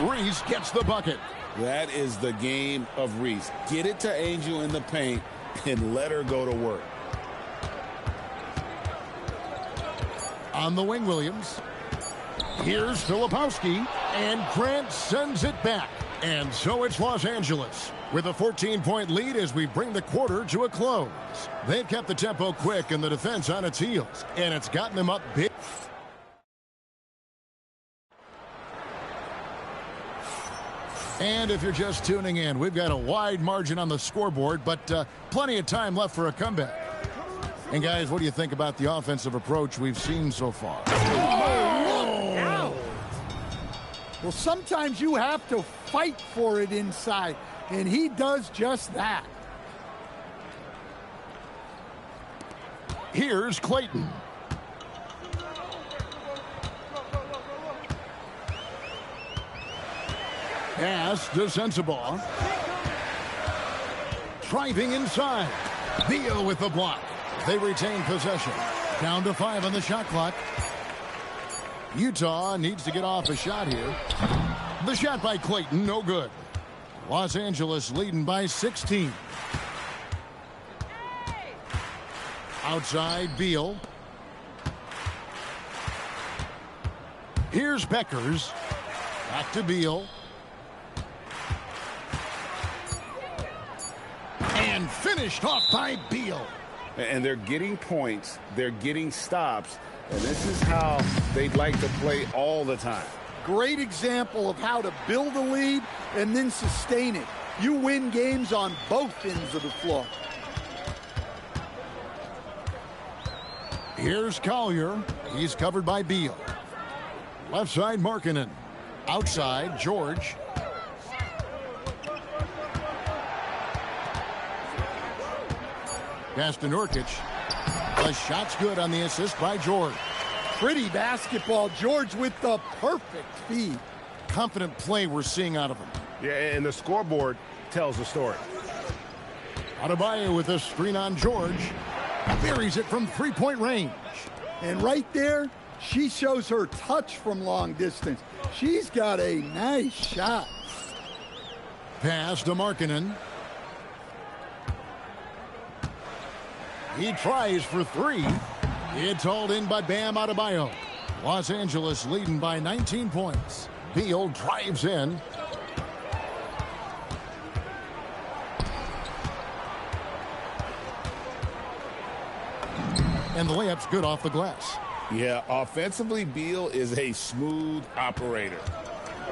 Reese gets the bucket. That is the game of Reese. Get it to Angel in the paint and let her go to work. On the wing, Williams. Here's Filipowski, and Grant sends it back. And so it's Los Angeles with a 14-point lead as we bring the quarter to a close. They've kept the tempo quick and the defense on its heels, and it's gotten them up big. And if you're just tuning in, we've got a wide margin on the scoreboard, but plenty of time left for a comeback. And guys, what do you think about the offensive approach we've seen so far? Well, sometimes you have to fight for it inside, and he does just that. Here's Clayton. Pass to Sensabaugh. Driving inside. Beal with the block. They retain possession. Down to 5 on the shot clock. Utah needs to get off a shot here. The shot by Clayton, no good. Los Angeles leading by 16. Outside, Beal. Here's Beckers. Back to Beal. And finished off by Beal. And they're getting points. They're getting stops. And this is how they'd like to play all the time. Great example of how to build a lead and then sustain it. You win games on both ends of the floor. Here's Collier. He's covered by Beal. Left side, Markkanen. Outside, George. Pass to Nurkic. The shot's good on the assist by George. Pretty basketball. George with the perfect feed. Confident play we're seeing out of him. Yeah, and the scoreboard tells the story. Adebayo with a screen on George. Buries it from three-point range. And right there, she shows her touch from long distance. She's got a nice shot. Pass to Markkanen. He tries for three. It's hauled in by Bam Adebayo. Los Angeles leading by 19 points. Beal drives in. And the layup's good off the glass. Yeah, offensively, Beal is a smooth operator.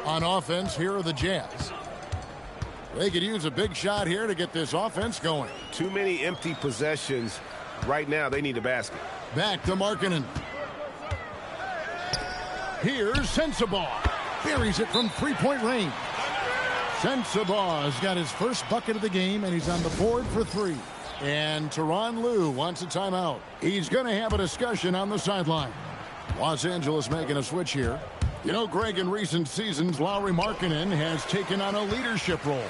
On offense, here are the Jazz. They could use a big shot here to get this offense going. Too many empty possessions. Right now, they need a basket. Back to Markkanen. Here's Sensabaugh. Buries it from three-point range. Sensabaugh has got his first bucket of the game, and he's on the board for three. And Tyronn Lue wants a timeout. He's going to have a discussion on the sideline. Los Angeles making a switch here. You know, Greg, in recent seasons, Lauri Markkanen has taken on a leadership role.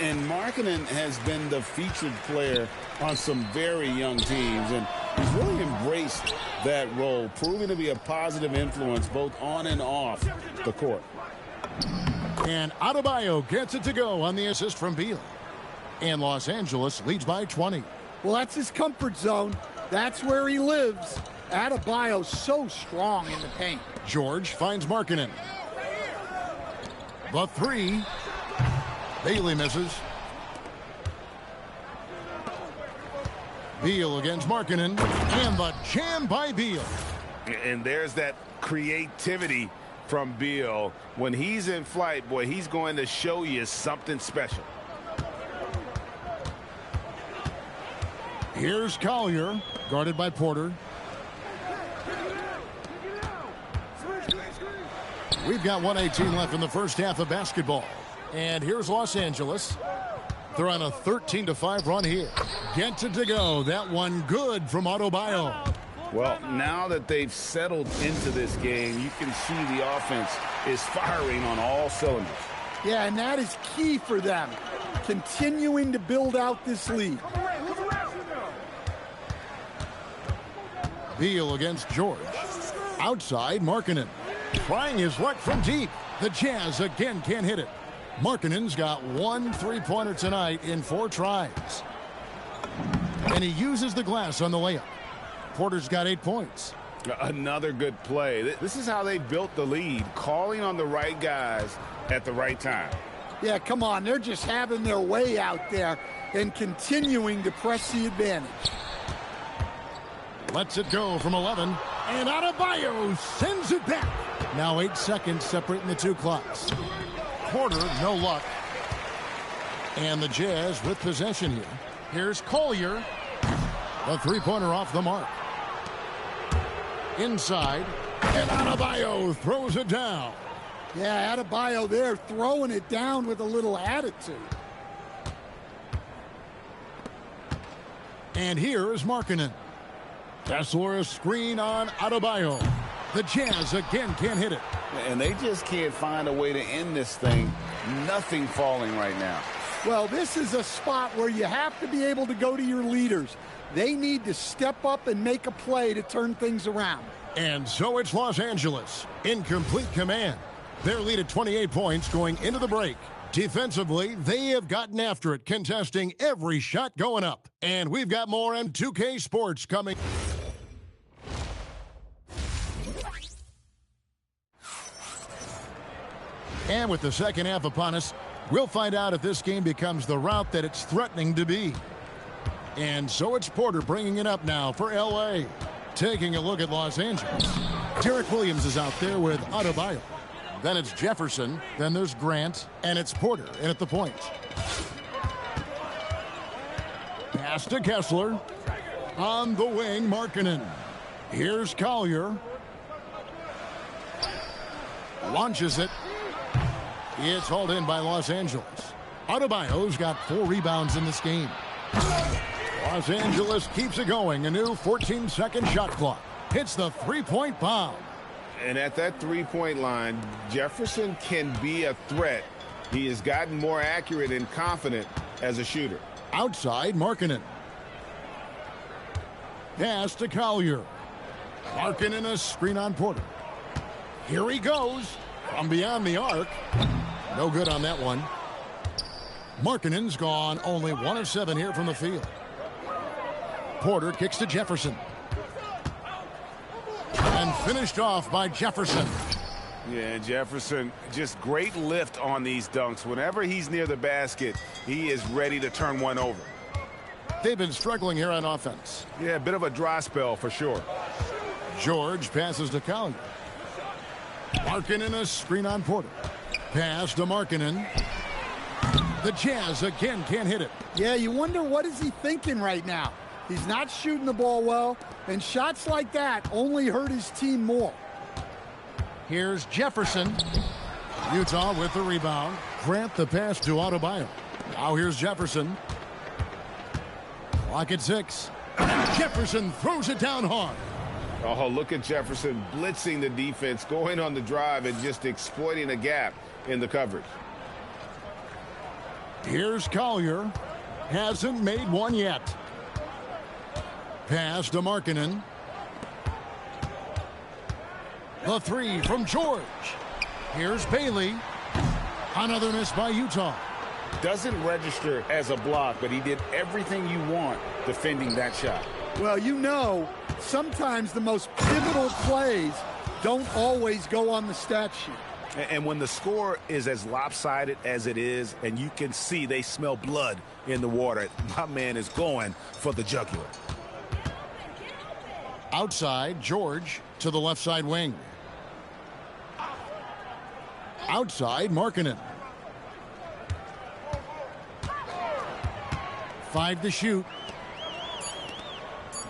And Markkanen has been the featured player on some very young teams, and he's really embraced that role, proving to be a positive influence both on and off the court. And Adebayo gets it to go on the assist from Beal. And Los Angeles leads by 20. Well, that's his comfort zone. That's where he lives. Adebayo's so strong in the paint. George finds Markkanen. The three. Bailey misses. Beal against Markkanen. And the jam by Beal. And there's that creativity from Beal. When he's in flight, boy, he's going to show you something special. Here's Collier, guarded by Porter. We've got 1:18 left in the first half of basketball. And here's Los Angeles. They're on a 13-5 run here. Gets it to go. That one good from Adebayo. Well, now that they've settled into this game, you can see the offense is firing on all cylinders. Yeah, and that is key for them, continuing to build out this lead. Beal against George. Outside, Markkanen. Trying his luck from deep. The Jazz again can't hit it. Markkanen's got 1 3-pointer tonight in 4 tries. And he uses the glass on the layup. Porter's got 8 points. Another good play. This is how they built the lead, calling on the right guys at the right time. Yeah, come on. They're just having their way out there and continuing to press the advantage. Lets it go from 11. And Adebayo sends it back. Now 8 seconds separating the 2 clocks. Porter, no luck. And the Jazz with possession here. Here's Collier. A 3-pointer off the mark. Inside. And Adebayo throws it down. Yeah, Adebayo there throwing it down with a little attitude. And here is Markkanen. Kessler, a screen on Adebayo. The Jazz again can't hit it. And they just can't find a way to end this thing. Nothing falling right now. Well, this is a spot where you have to be able to go to your leaders. They need to step up and make a play to turn things around. And so it's Los Angeles in complete command. Their lead at 28 points going into the break. Defensively, they have gotten after it, contesting every shot going up. And we've got more M2K Sports coming. And with the second half upon us, we'll find out if this game becomes the route that it's threatening to be. And so it's Porter bringing it up now for L.A. Taking a look at Los Angeles. Derek Williams is out there with Adebayo. Then it's Jefferson. Then there's Grant. And it's Porter in at the point. Pass to Kessler. On the wing, Markkanen. Here's Collier. Launches it. It's hauled in by Los Angeles. Adebayo's got 4 rebounds in this game. Los Angeles keeps it going. A new 14-second shot clock. Hits the 3-point bomb. And at that 3-point line, Jefferson can be a threat. He has gotten more accurate and confident as a shooter. Outside, Markkanen. Pass to Collier. Markkanen a screen on Porter. Here he goes from beyond the arc. No good on that one. Markkanen's gone only 1 of 7 here from the field. Porter kicks to Jefferson. And finished off by Jefferson. Yeah, Jefferson, just great lift on these dunks. Whenever he's near the basket, he is ready to turn one over. They've been struggling here on offense. Yeah, a bit of a dry spell for sure. George passes to Collier. Markkanen a screen on Porter. Pass to Markkanen. The Jazz again can't hit it. Yeah, you wonder what is he thinking right now. He's not shooting the ball well, and shots like that only hurt his team more. Here's Jefferson. Utah with the rebound. Grant the pass to Adebayo. Now here's Jefferson. Clock at 6. Jefferson throws it down hard. Oh, look at Jefferson blitzing the defense, going on the drive and just exploiting a gap in the coverage. Here's Collier. Hasn't made one yet. Pass to Markkanen. The 3 from George. Here's Bailey. Another miss by Utah. Doesn't register as a block, but he did everything you want defending that shot. Well, you know, sometimes the most pivotal plays don't always go on the stat sheet. And when the score is as lopsided as it is, and you can see they smell blood in the water, my man is going for the jugular. Outside, George to the left side wing. Outside, Markkanen. 5 to shoot.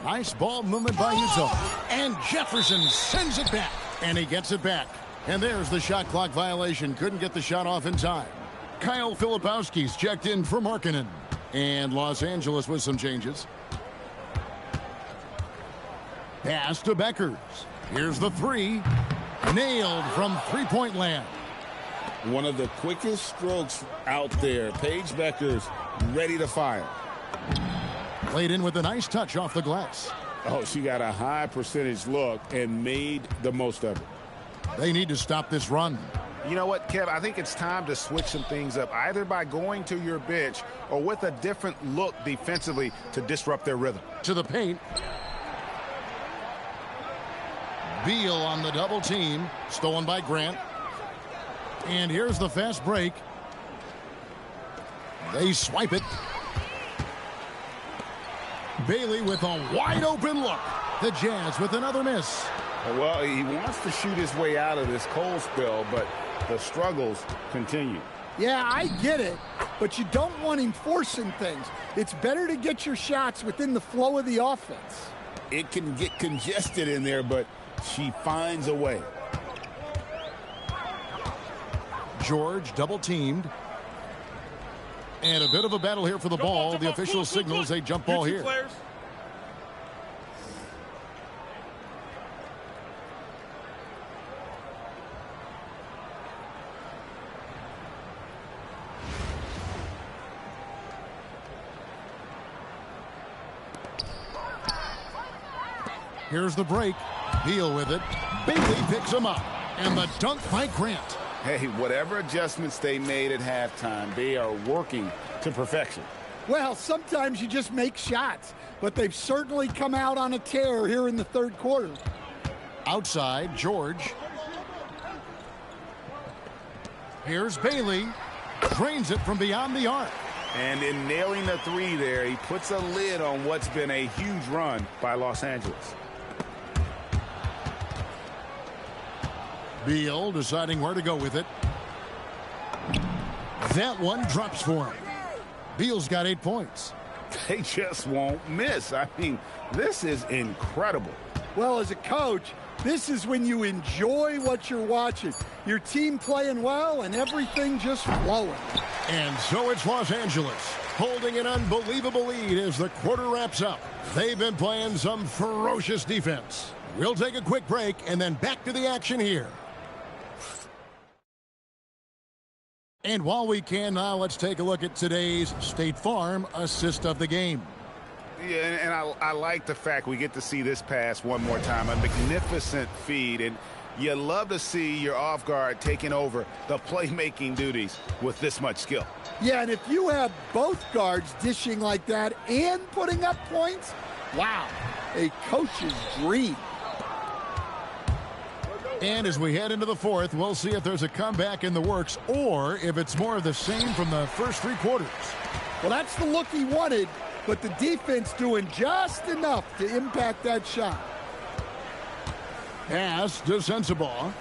Nice ball movement by Utah. And Jefferson sends it back. And he gets it back. And there's the shot clock violation. Couldn't get the shot off in time. Kyle Filipowski's checked in for Markkanen. And Los Angeles with some changes. Pass to Beckers. Here's the three. Nailed from three-point land. One of the quickest strokes out there. Paige Beckers ready to fire. Played in with a nice touch off the glass. Oh, she got a high percentage look and made the most of it. They need to stop this run. You know what, Kev? I think it's time to switch some things up, either by going to your bench or with a different look defensively to disrupt their rhythm. To the paint. Beal on the double team. Stolen by Grant. And here's the fast break. They swipe it. Bailey with a wide open look. The Jazz with another miss. Well, he wants to shoot his way out of this cold spell, but the struggles continue. Yeah, I get it, but you don't want him forcing things. It's better to get your shots within the flow of the offense. It can get congested in there, but she finds a way. George double teamed. And a bit of a battle here for the ball. The official signals a jump ball here. Here's the break. Beal with it. Bailey picks him up. And the dunk by Grant. Hey, whatever adjustments they made at halftime, they are working to perfection. Well, sometimes you just make shots, but they've certainly come out on a tear here in the third quarter. Outside, George. Here's Bailey. Drains it from beyond the arc. And in nailing the three there, he puts a lid on what's been a huge run by Los Angeles. Beal deciding where to go with it. That one drops for him. Beal's got 8 points. They just won't miss. I mean, this is incredible. Well, as a coach, this is when you enjoy what you're watching. Your team playing well and everything just flowing. And so it's Los Angeles holding an unbelievable lead as the quarter wraps up. They've been playing some ferocious defense. We'll take a quick break and then back to the action here. And while we can now, let's take a look at today's State Farm assist of the game. Yeah, and I like the fact we get to see this pass one more time. A magnificent feed, and you love to see your off guard taking over the playmaking duties with this much skill. Yeah, and if you have both guards dishing like that and putting up points, wow, a coach's dream. And as we head into the fourth, we'll see if there's a comeback in the works or if it's more of the same from the first 3 quarters. Well, that's the look he wanted, but the defense doing just enough to impact that shot. Pass to Sensabaugh.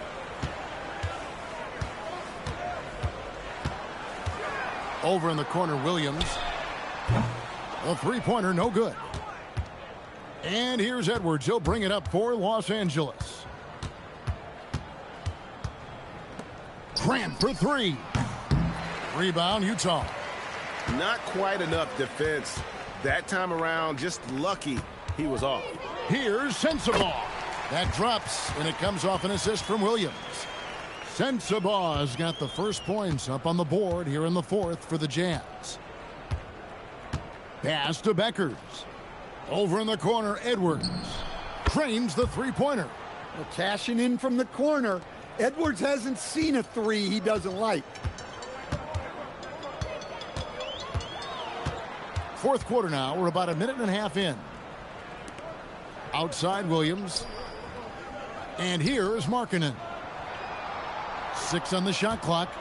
Over in the corner, Williams. A three-pointer, no good. And here's Edwards. He'll bring it up for Los Angeles. Grant for 3. Rebound, Utah. Not quite enough defense. That time around, just lucky he was off. Here's Sensabaugh. That drops, and it comes off an assist from Williams. Sensabaugh's got the first points up on the board here in the fourth for the Jazz. Pass to Beckers. Over in the corner, Edwards. Trains the three-pointer. Well, cashing in from the corner. Edwards hasn't seen a three he doesn't like. Fourth quarter now. We're about a minute and a half in. Outside Williams. And here is Markkanen. 6 on the shot clock.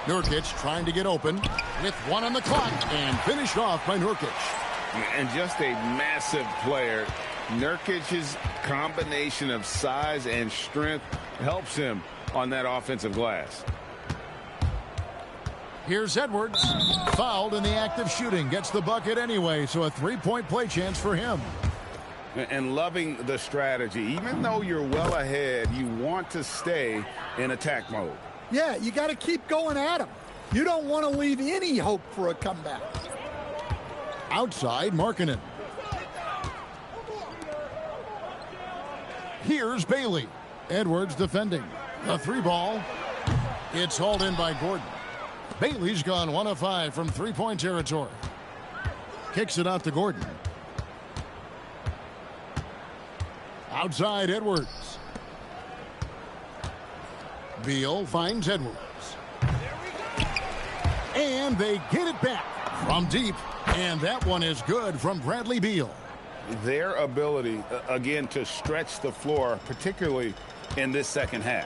Nurkic trying to get open with 1 on the clock and finished off by Nurkic. And just a massive player. Nurkic's combination of size and strength helps him on that offensive glass. Here's Edwards. Fouled in the act of shooting. Gets the bucket anyway, so a three-point play chance for him. And loving the strategy. Even though you're well ahead, you want to stay in attack mode. Yeah, you got to keep going at him. You don't want to leave any hope for a comeback. Outside, Markkanen. Here's Bailey. Edwards defending. The three ball. It's hauled in by Gordon. Bailey's gone 1 of 5 from three-point territory. Kicks it out to Gordon. Outside, Edwards. Beal finds Edwards. And they get it back from deep. And that one is good from Bradley Beal. Their ability, again, to stretch the floor, particularly in this second half.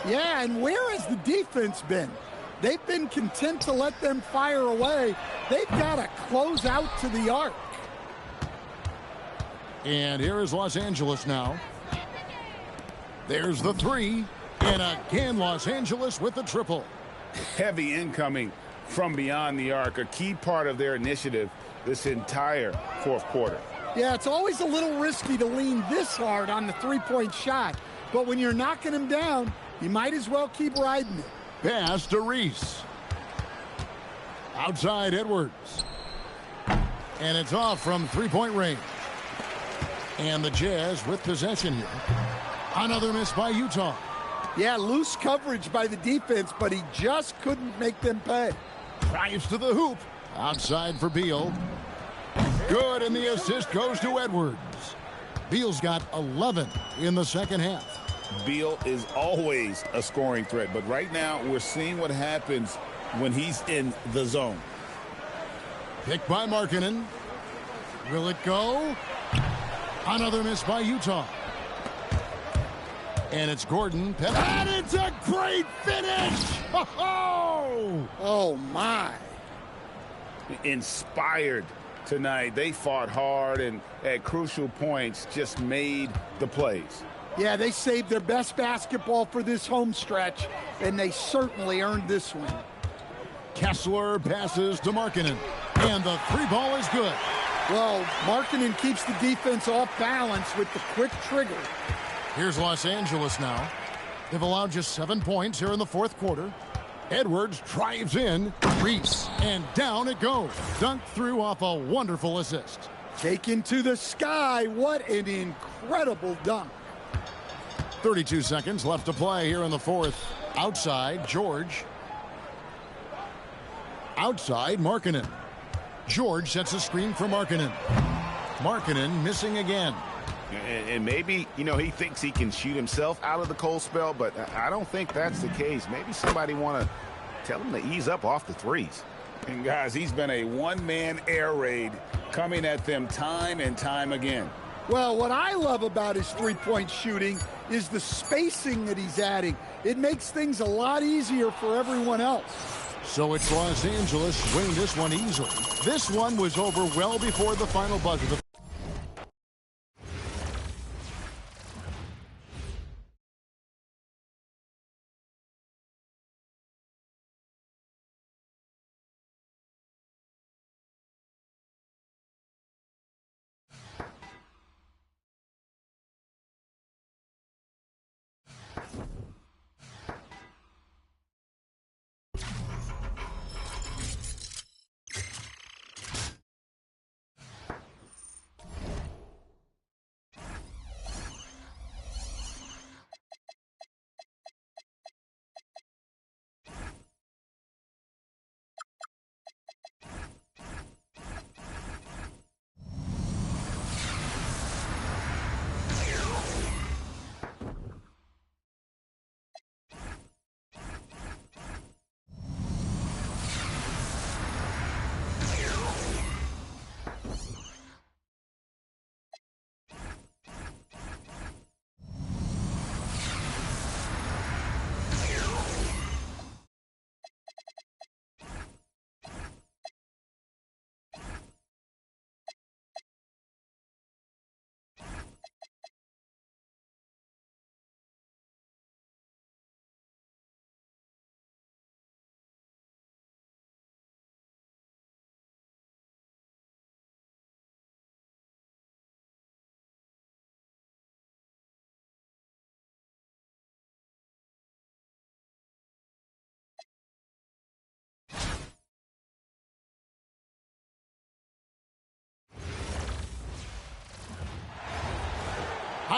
Yeah, and where has the defense been? They've been content to let them fire away. They've got to close out to the arc. And here is Los Angeles now. There's the three. And again, Los Angeles with the triple. Heavy incoming from beyond the arc, a key part of their initiative this entire fourth quarter. Yeah, it's always a little risky to lean this hard on the three-point shot. But when you're knocking him down, you might as well keep riding it. Pass to Reese. Outside, Edwards. And it's off from three-point range. And the Jazz with possession here. Another miss by Utah. Yeah, loose coverage by the defense, but he just couldn't make them pay. Drives to the hoop. Outside for Beal. Good, and the assist goes to Edwards. Beal's got 11 in the second half. Beal is always a scoring threat, but right now we're seeing what happens when he's in the zone. Picked by Markkanen. Will it go? Another miss by Utah. And it's Gordon. And it's a great finish! Oh, my. Inspired tonight. They fought hard and at crucial points just made the plays. Yeah, they saved their best basketball for this home stretch, and they certainly earned this win. Kessler passes to Markkanen. And the three ball is good. Well, Markkanen keeps the defense off balance with the quick trigger. Here's Los Angeles now. They've allowed just 7 points here in the fourth quarter. Edwards drives in. Reese. And down it goes. Dunked through off a wonderful assist. Taken to the sky. What an incredible dunk. 32 seconds left to play here in the fourth. Outside, George. Outside, Markkanen. George sets a screen for Markkanen. Markkanen missing again. And maybe, you know, he thinks he can shoot himself out of the cold spell, but I don't think that's the case. Maybe somebody want to tell him to ease up off the threes. And, guys, he's been a one-man air raid coming at them time and time again. Well, what I love about his three-point shooting is the spacing that he's adding. It makes things a lot easier for everyone else. So it's Los Angeles winning this one easily. This one was over well before the final buzzer.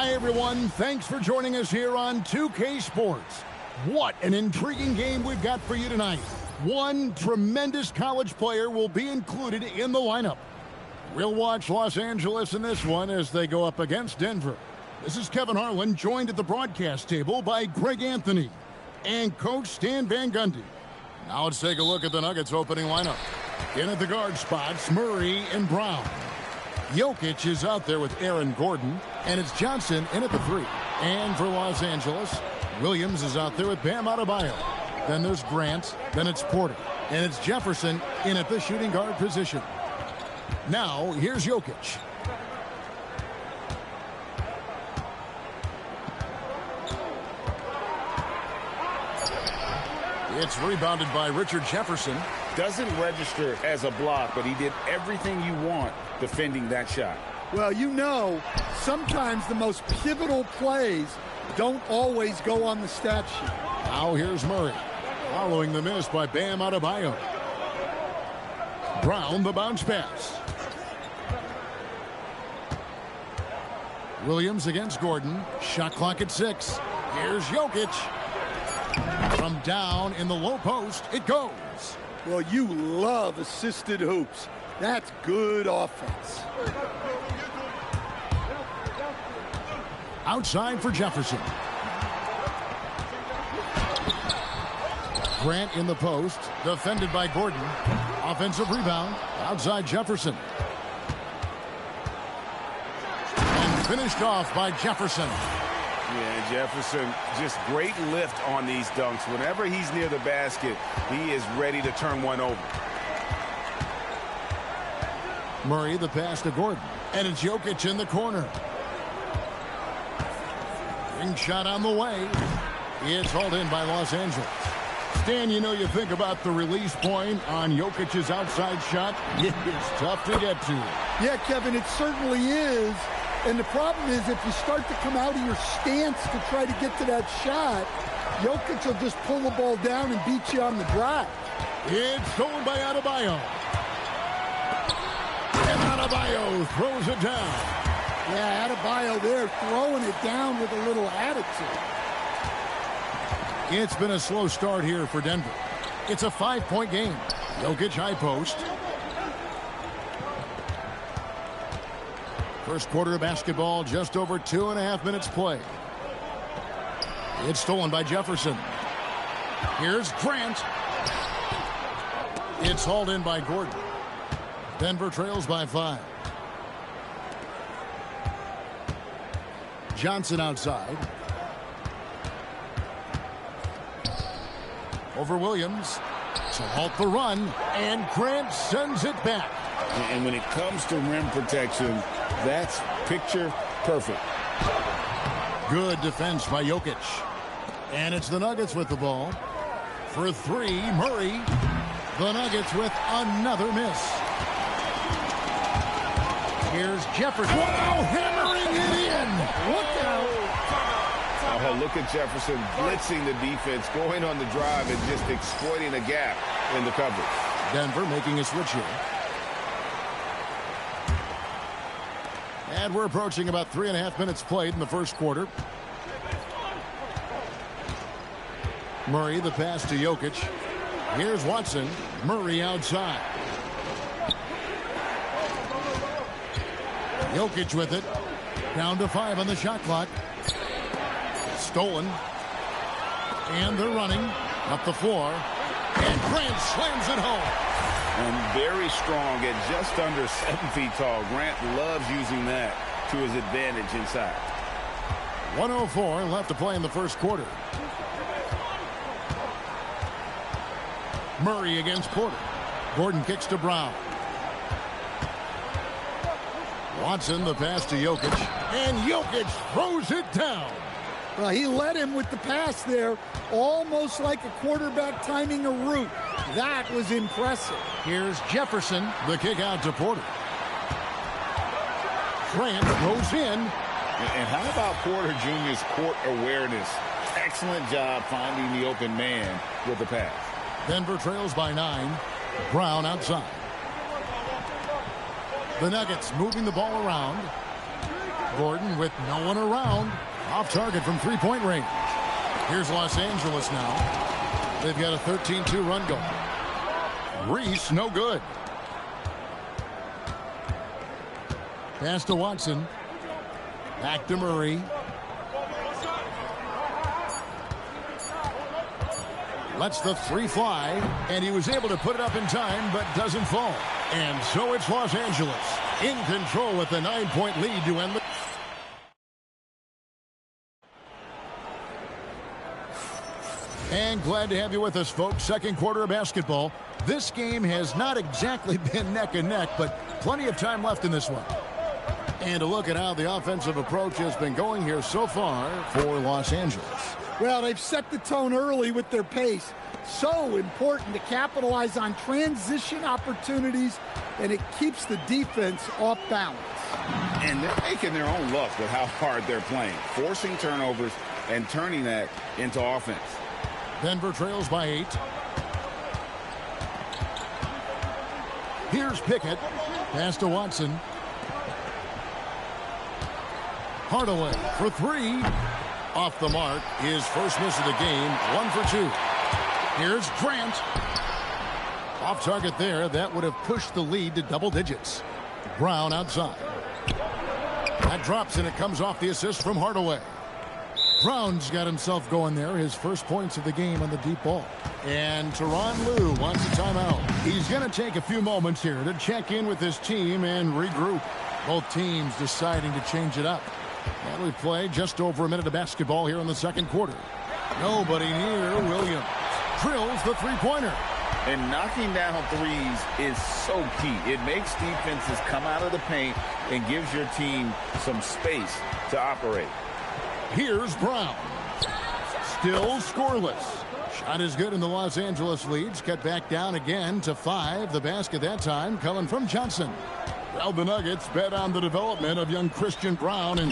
Hi, everyone. Thanks for joining us here on 2K Sports. What an intriguing game we've got for you tonight. One tremendous college player will be included in the lineup. We'll watch Los Angeles in this one as they go up against Denver. This is Kevin Harlan, joined at the broadcast table by Greg Anthony and Coach Stan Van Gundy. Now let's take a look at the Nuggets opening lineup. In at the guard spots, Murray and Brown. Jokic is out there with Aaron Gordon, and it's Johnson in at the 3. And for Los Angeles, Williams is out there with Bam Adebayo. Then there's Grant, then it's Porter, and it's Jefferson in at the shooting guard position. Now, here's Jokic. It's rebounded by Richard Jefferson. Doesn't register as a block, but he did everything you want defending that shot. Well, you know, sometimes the most pivotal plays don't always go on the stat sheet. Now here's Murray, following the miss by Bam Adebayo. Brown, the bounce pass. Williams against Gordon. Shot clock at 6. Here's Jokic. From down in the low post, it goes. Well, you love assisted hoops. That's good offense. Outside for Jefferson. Grant in the post, defended by Gordon. Offensive rebound, outside Jefferson. And finished off by Jefferson. Yeah, Jefferson, just great lift on these dunks. Whenever he's near the basket, he is ready to turn one over. Murray, the pass to Gordon. And it's Jokic in the corner. Ring shot on the way. It's hauled in by Los Angeles. Stan, you know, you think about the release point on Jokic's outside shot. It's tough to get to. Yeah, Kevin, it certainly is. And the problem is if you start to come out of your stance to try to get to that shot, Jokic will just pull the ball down and beat you on the drive. It's stolen by Adebayo. And Adebayo throws it down. Yeah, Adebayo there throwing it down with a little attitude. It's been a slow start here for Denver. It's a 5-point game. Jokic high post. First quarter of basketball, just over 2.5 minutes play. It's stolen by Jefferson. Here's Grant. It's hauled in by Gordon. Denver trails by 5. Johnson outside. Over Williams to halt the run, and Grant sends it back. And when it comes to rim protection, that's picture perfect. Good defense by Jokic. And it's the Nuggets with the ball. For 3, Murray. The Nuggets with another miss. Here's Jefferson. Wow, hammering it in. Look out. Oh, look at Jefferson blitzing the defense, going on the drive and just exploiting a gap in the coverage. Denver making a switch here. And we're approaching about 3.5 minutes played in the first quarter. Murray, the pass to Jokic. Here's Watson. Murray outside. Jokic with it. Down to 5 on the shot clock. Stolen. And they're running up the floor. And Grant slams it home. And very strong at just under 7 feet tall. Grant loves using that to his advantage inside. 1:04 left to play in the first quarter. Murray against Porter. Gordon kicks to Brown. Watson, the pass to Jokic. And Jokic throws it down. Well, he led him with the pass there, almost like a quarterback timing a route. That was impressive. Here's Jefferson, the kick out to Porter. Grant goes in. And how about Porter Jr.'s court awareness? Excellent job finding the open man with the pass. Denver trails by 9. Brown outside. The Nuggets moving the ball around. Gordon with no one around. Off target from three-point range. Here's Los Angeles now. They've got a 13-2 run going. Reese, no good. Pass to Watson. Back to Murray. Lets the three fly, and he was able to put it up in time, but doesn't fall. And so it's Los Angeles in control with a 9-point lead to end the... And glad to have you with us, folks. Second quarter of basketball. This game has not exactly been neck and neck, but plenty of time left in this one. And a look at how the offensive approach has been going here so far for Los Angeles. Well, they've set the tone early with their pace. So important to capitalize on transition opportunities, and it keeps the defense off balance. And they're making their own luck with how hard they're playing, forcing turnovers and turning that into offense. Denver trails by 8. Here's Pickett. Pass to Watson. Hardaway for 3. Off the mark. His first miss of the game. 1 for 2. Here's Grant. Off target there. That would have pushed the lead to double digits. Brown outside. That drops, and it comes off the assist from Hardaway. Brown's got himself going there. His first points of the game on the deep ball. And Tyronn Lue wants a timeout. He's going to take a few moments here to check in with his team and regroup. Both teams deciding to change it up. And we play just over a minute of basketball here in the second quarter. Nobody near Williams. Drills the three-pointer. And knocking down threes is so key. It makes defenses come out of the paint and gives your team some space to operate. Here's Brown. Still scoreless. Shot is good, and the Los Angeles leads. Cut back down again to 5. The basket that time coming from Johnson. Well, the Nuggets bet on the development of young Christian Brown, and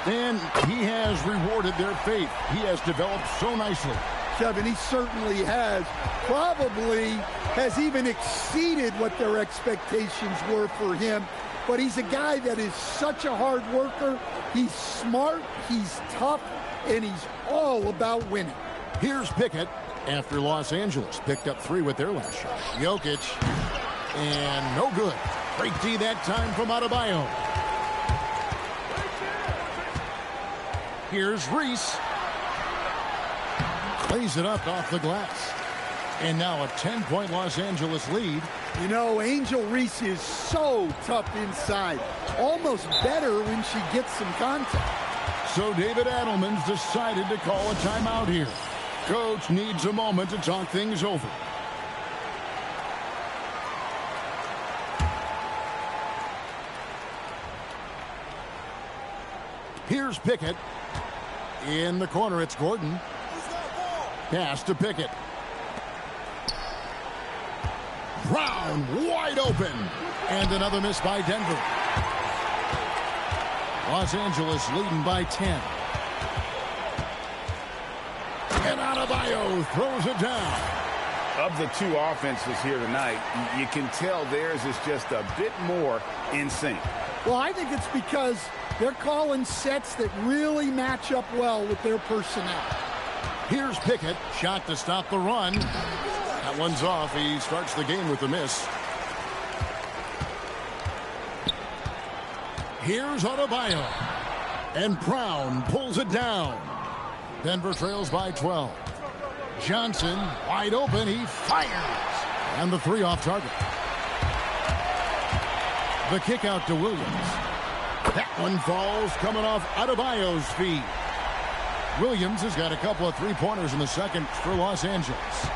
Stan, he has rewarded their faith. He has developed so nicely. Kevin, he certainly has. Probably has even exceeded what their expectations were for him. But he's a guy that is such a hard worker. He's smart, he's tough, and he's all about winning. Here's Pickett after Los Angeles picked up 3 with their last shot. Jokic, and no good. Great D that time from Adebayo. Here's Reese. Plays it up off the glass. And now a 10-point Los Angeles lead. You know, Angel Reese is so tough inside. Almost better when she gets some contact. So David Adelman's decided to call a timeout here. Coach needs a moment to talk things over. Here's Pickett. In the corner, it's Gordon. Pass to Pickett. Brown wide open. And another miss by Denver. Los Angeles leading by 10. And Adebayo throws it down. Of the two offenses here tonight, you can tell theirs is just a bit more in sync. Well, I think it's because they're calling sets that really match up well with their personnel. Here's Pickett. Shot to stop the run. That one's off. He starts the game with a miss. Here's Adebayo. And Brown pulls it down. Denver trails by 12. Johnson wide open. He fires. And the 3 off target. The kick out to Williams. That one falls coming off Adebayo's feet. Williams has got a couple of 3-pointers in the second for Los Angeles.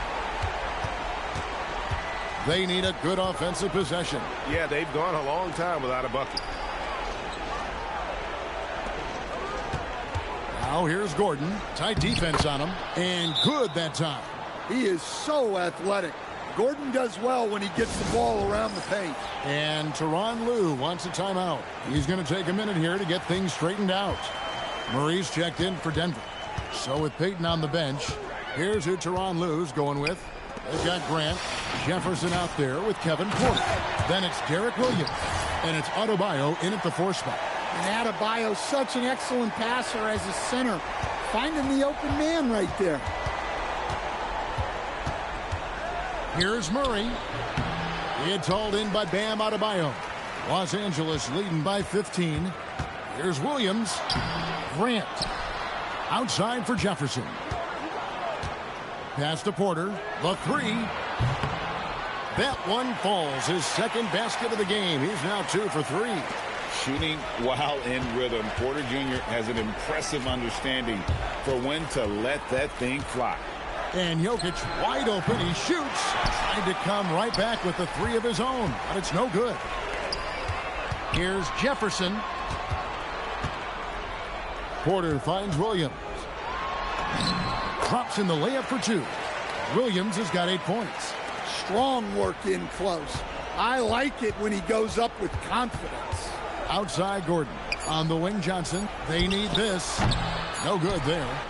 They need a good offensive possession. Yeah, they've gone a long time without a bucket. Now here's Gordon. Tight defense on him. And good that time. He is so athletic. Gordon does well when he gets the ball around the paint. And Tyronn Lue wants a timeout. He's going to take a minute here to get things straightened out. Murray's checked in for Denver. So with Peyton on the bench, here's who Tyronn Lue's going with. They've got Grant, Jefferson out there with Kevin Porter. Then it's Derek Williams. And it's Adebayo in at the 4 spot. And Adebayo's such an excellent passer as a center, finding the open man right there. Here's Murray. It's hauled in by Bam Adebayo. Los Angeles leading by 15. Here's Williams. Grant. Outside for Jefferson. Pass to Porter. The three. That one falls. His second basket of the game. He's now 2 for 3. Shooting while in rhythm. Porter Jr. has an impressive understanding for when to let that thing fly. And Jokic wide open. He shoots. Trying to come right back with the 3 of his own. But it's no good. Here's Jefferson. Porter finds Williams. Drops in the layup for 2. Williams has got 8 points. Strong work in close. I like it when he goes up with confidence. Outside Gordon. On the wing, Johnson. They need this. No good there.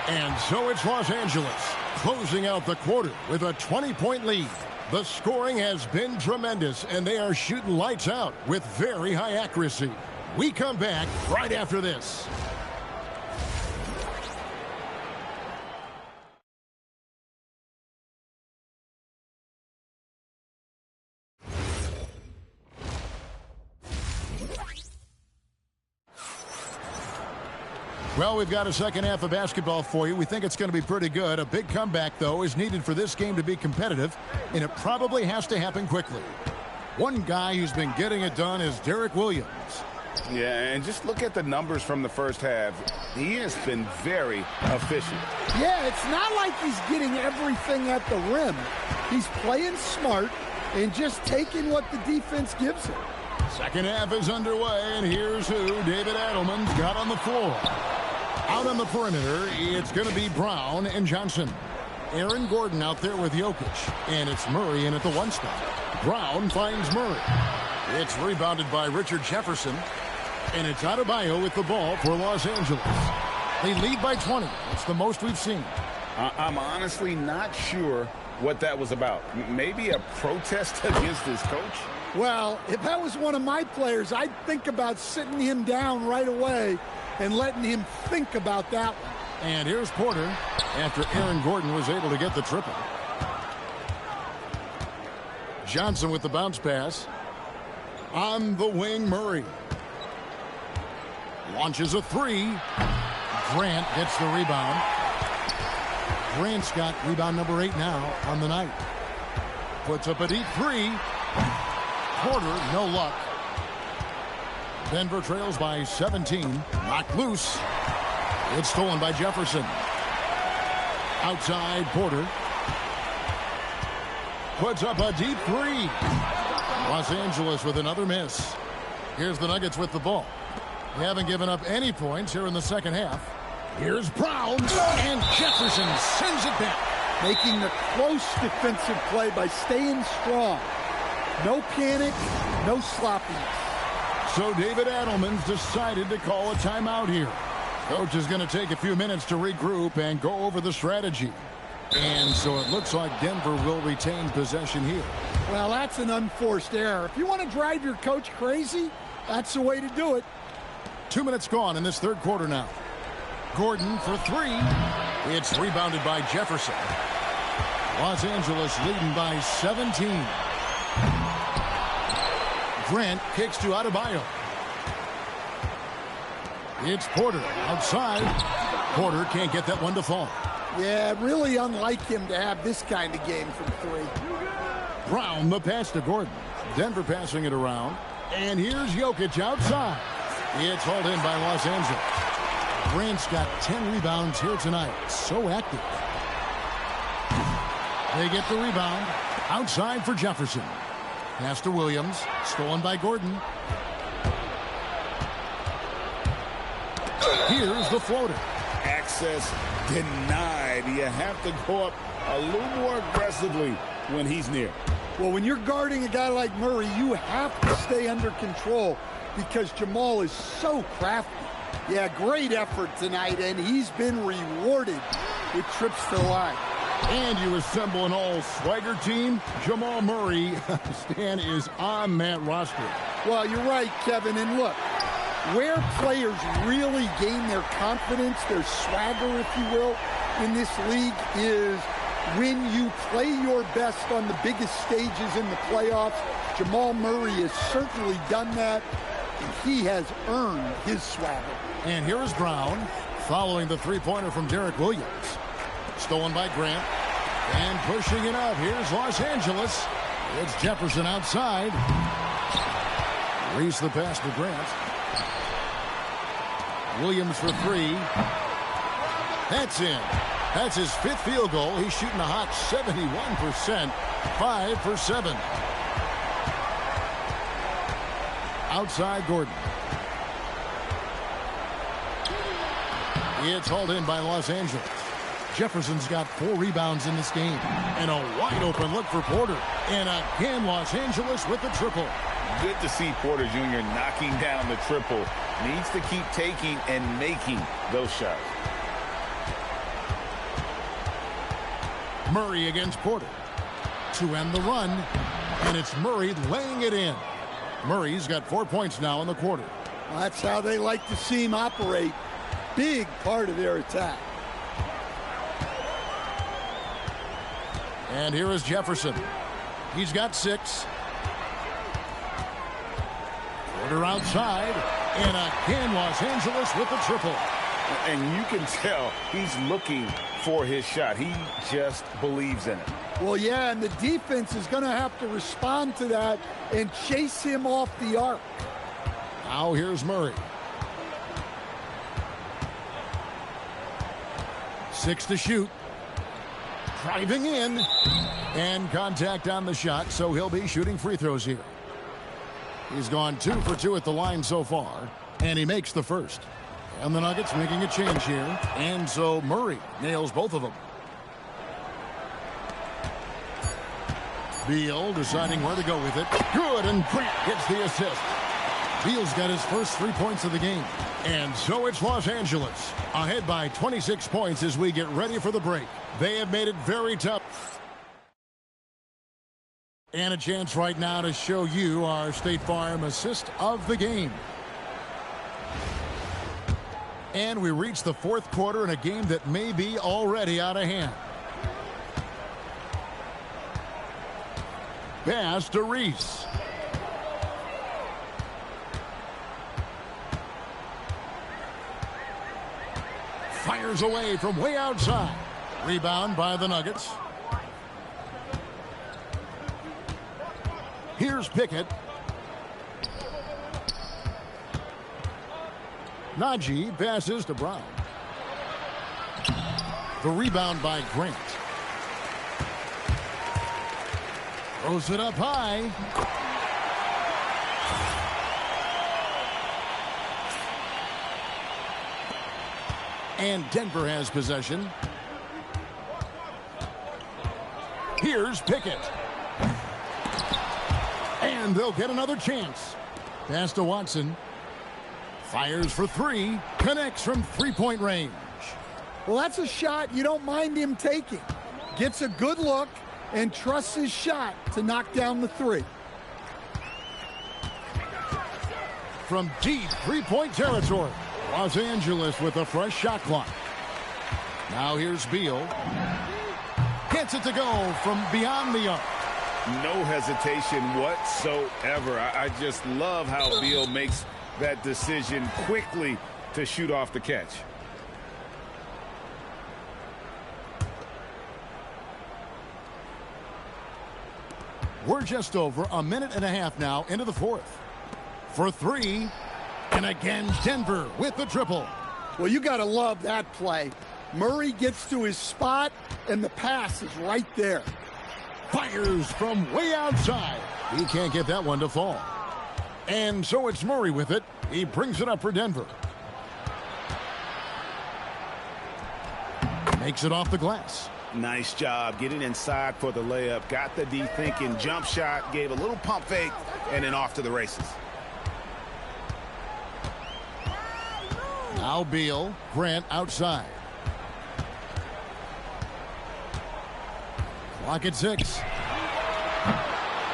And so it's Los Angeles closing out the quarter with a 20-point lead. The scoring has been tremendous, and they are shooting lights out with very high accuracy. We come back right after this. Well, we've got a second half of basketball for you. We think it's going to be pretty good. A big comeback, though, is needed for this game to be competitive, and it probably has to happen quickly. One guy who's been getting it done is Derek Williams. Yeah, and just look at the numbers from the first half. He has been very efficient. Yeah, it's not like he's getting everything at the rim. He's playing smart and just taking what the defense gives him. Second half is underway, and here's who David Adelman's got on the floor. Out on the perimeter, it's going to be Brown and Johnson. Aaron Gordon out there with Jokic, and it's Murray in at the 1 spot. Brown finds Murray. It's rebounded by Richard Jefferson, and it's Adebayo with the ball for Los Angeles. They lead by 20. It's the most we've seen. I'm honestly not sure what that was about. Maybe a protest against his coach? Well, if that was one of my players, I'd think about sitting him down right away and letting him think about that one. And here's Porter after Aaron Gordon was able to get the triple. Johnson with the bounce pass. On the wing, Murray. Launches a 3. Grant gets the rebound. Grant's got rebound number 8 now on the night. Puts up a deep 3. Porter, no luck. Denver trails by 17. Knocked loose. It's stolen by Jefferson. Outside, Porter. Puts up a deep 3. Los Angeles with another miss. Here's the Nuggets with the ball. They haven't given up any points here in the second half. Here's Brown, and Jefferson sends it back. Making the close defensive play by staying strong. No panic, no sloppiness. So David Adelman's decided to call a timeout here. Coach is going to take a few minutes to regroup and go over the strategy. And so it looks like Denver will retain possession here. Well, that's an unforced error. If you want to drive your coach crazy, that's the way to do it. 2 minutes gone in this third quarter now. Gordon for 3. It's rebounded by Jefferson. Los Angeles leading by 17. Grant kicks to Adebayo. It's Porter outside. Porter can't get that one to fall. Yeah, really unlike him to have this kind of game from 3. Brown, the pass to Gordon. Denver passing it around. And here's Jokic outside. It's hauled in by Los Angeles. Grant's got 10 rebounds here tonight. So active. They get the rebound. Outside for Jefferson. Pass to Williams. Stolen by Gordon. Here's the floater. Access denied. You have to go up a little more aggressively when he's near. Well, when you're guarding a guy like Murray, you have to stay under control because Jamal is so crafty. Yeah, great effort tonight, and he's been rewarded with trips to the line. And you assemble an all-swagger team. Jamal Murray, Stan, is on that roster. Well, you're right, Kevin. And look, where players really gain their confidence, their swagger, if you will, in this league is when you play your best on the biggest stages in the playoffs. Jamal Murray has certainly done that, and he has earned his swagger. And here is Brown following the three-pointer from Derek Williams. Stolen by Grant. And pushing it up. Here's Los Angeles. It's Jefferson outside. Reese the pass to Grant. Williams for three. That's in. That's his fifth field goal. He's shooting a hot 71%. 5 for 7. Outside Gordon. It's hauled in by Los Angeles. Jefferson's got 4 rebounds in this game. And a wide open look for Porter. And again, Los Angeles with the triple. Good to see Porter Jr. knocking down the triple. Needs to keep taking and making those shots. Murray against Porter. To end the run. And it's Murray laying it in. Murray's got 4 points now in the quarter. Well, that's how they like to see him operate. Big part of their attack. And here is Jefferson. He's got 6. Porter outside. And again, Los Angeles with the triple. And you can tell he's looking for his shot. He just believes in it. Well, yeah, and the defense is going to have to respond to that and chase him off the arc. Now here's Murray. 6 to shoot. Driving in. And contact on the shot, so he'll be shooting free throws here. He's gone 2 for 2 at the line so far, and he makes the first. And the Nuggets making a change here, and so Murray nails both of them. Beal deciding where to go with it. Good, and Grant gets the assist. Beal's got his first 3 points of the game. And so it's Los Angeles, ahead by 26 points as we get ready for the break. They have made it very tough. And a chance right now to show you our State Farm assist of the game. And we reach the fourth quarter in a game that may be already out of hand. Pass to Reese. Fires away from way outside. Rebound by the Nuggets. Here's Pickett. Najee passes to Brown. The rebound by Grant. Throws it up high. And Denver has possession. Here's Pickett. And they'll get another chance. Pass to Watson. Fires for 3. Connects from three-point range. Well, that's a shot you don't mind him taking. Gets a good look and trusts his shot to knock down the 3. From deep three-point territory, Los Angeles with a fresh shot clock. Now here's Beal. Gets it to go from beyond the arc. No hesitation whatsoever. I just love how Beal makes that decision quickly to shoot off the catch. We're just over a minute and a half now into the fourth. For 3. And again, Denver with the triple. Well, you got to love that play. Murray gets to his spot, and the pass is right there. Fires from way outside. He can't get that one to fall. And so it's Murray with it. He brings it up for Denver. Makes it off the glass. Nice job getting inside for the layup. Got the thinking jump shot, gave a little pump fake, and then off to the races. Now Beal. Grant outside. Clock at 6.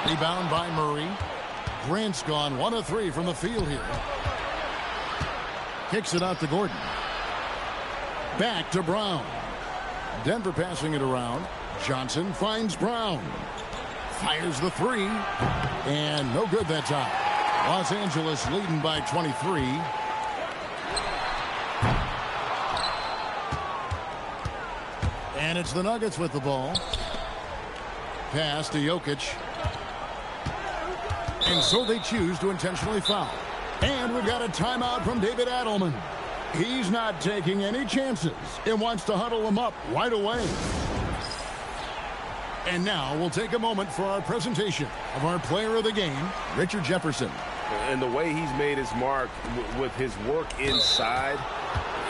Rebound by Murray. Grant's gone 1 of 3 from the field here. Kicks it out to Gordon. Back to Brown. Denver passing it around. Johnson finds Brown. Fires the 3. And no good that time. Los Angeles leading by 23. And it's the Nuggets with the ball. Pass to Jokic. And so they choose to intentionally foul. And we've got a timeout from David Adelman. He's not taking any chances and wants to huddle them up right away. And now we'll take a moment for our presentation of our player of the game, Richard Jefferson. And the way he's made his mark with his work inside,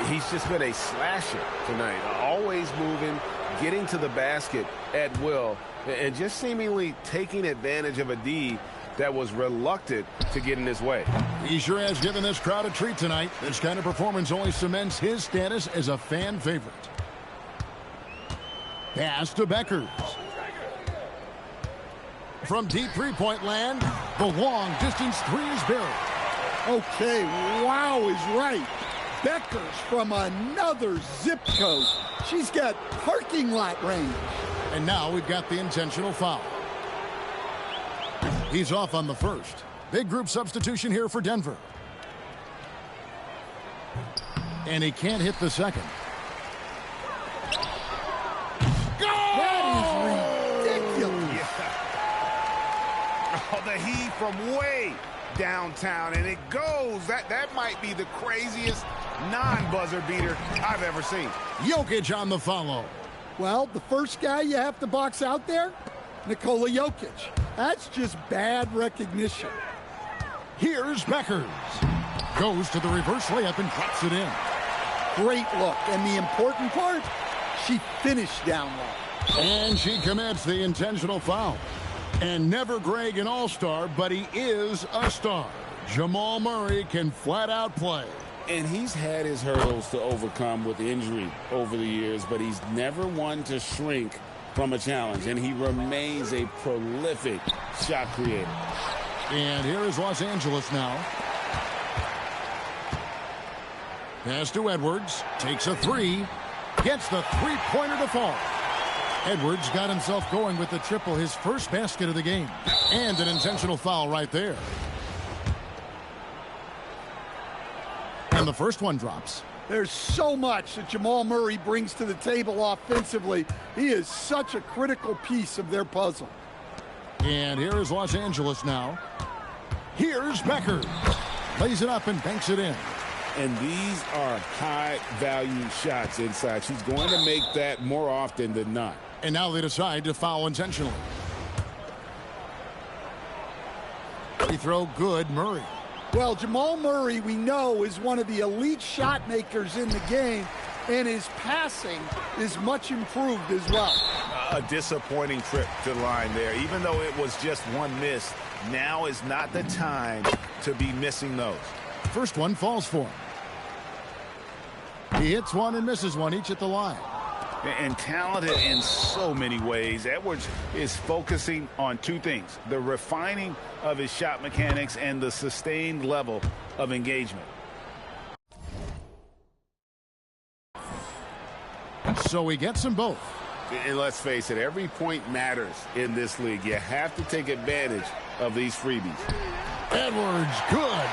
he's just been a slasher tonight. Always moving, getting to the basket at will, and just seemingly taking advantage of a D that was reluctant to get in his way. He sure has given this crowd a treat tonight. This kind of performance only cements his status as a fan favorite. Pass to Beckers. From deep three-point land, the long-distance 3 is buried. Okay, wow is right. Beckers from another zip code. She's got parking lot range. And now we've got the intentional foul. He's off on the first. Big group substitution here for Denver. And he can't hit the second. That is ridiculous. Yeah. Oh, the heat from way downtown, and it goes. That might be the craziest non-buzzer beater I've ever seen. Jokic on the follow. Well, the first guy you have to box out there, Nikola Jokic. That's just bad recognition. Here's Beckers. Goes to the reverse layup and drops it in. Great look. And the important part, she finished down low. And she commits the intentional foul. And never Greg an all-star, but he is a star. Jamal Murray can flat out play. And he's had his hurdles to overcome with injury over the years, but he's never one to shrink from a challenge, and he remains a prolific shot creator. And here is Los Angeles now. Pass to Edwards. Takes a 3. Gets the three-pointer to fall. Edwards got himself going with the triple, his first basket of the game. And an intentional foul right there. And the first one drops. There's so much that Jamal Murray brings to the table offensively. He is such a critical piece of their puzzle. And here is Los Angeles now. Here's Becker. Lays it up and banks it in. And these are high-value shots inside. She's going to make that more often than not. And now they decide to foul intentionally. Free throw good, Murray. Well, Jamal Murray, we know, is one of the elite shot makers in the game, and his passing is much improved as well. A disappointing trip to the line there. Even though it was just one miss, now is not the time to be missing those. First one falls for him. He hits one and misses one, each at the line. And talented in so many ways. Edwards is focusing on two things: the refining of his shot mechanics and the sustained level of engagement. So he gets them both. And let's face it, every point matters in this league. You have to take advantage of these freebies. Edwards, good.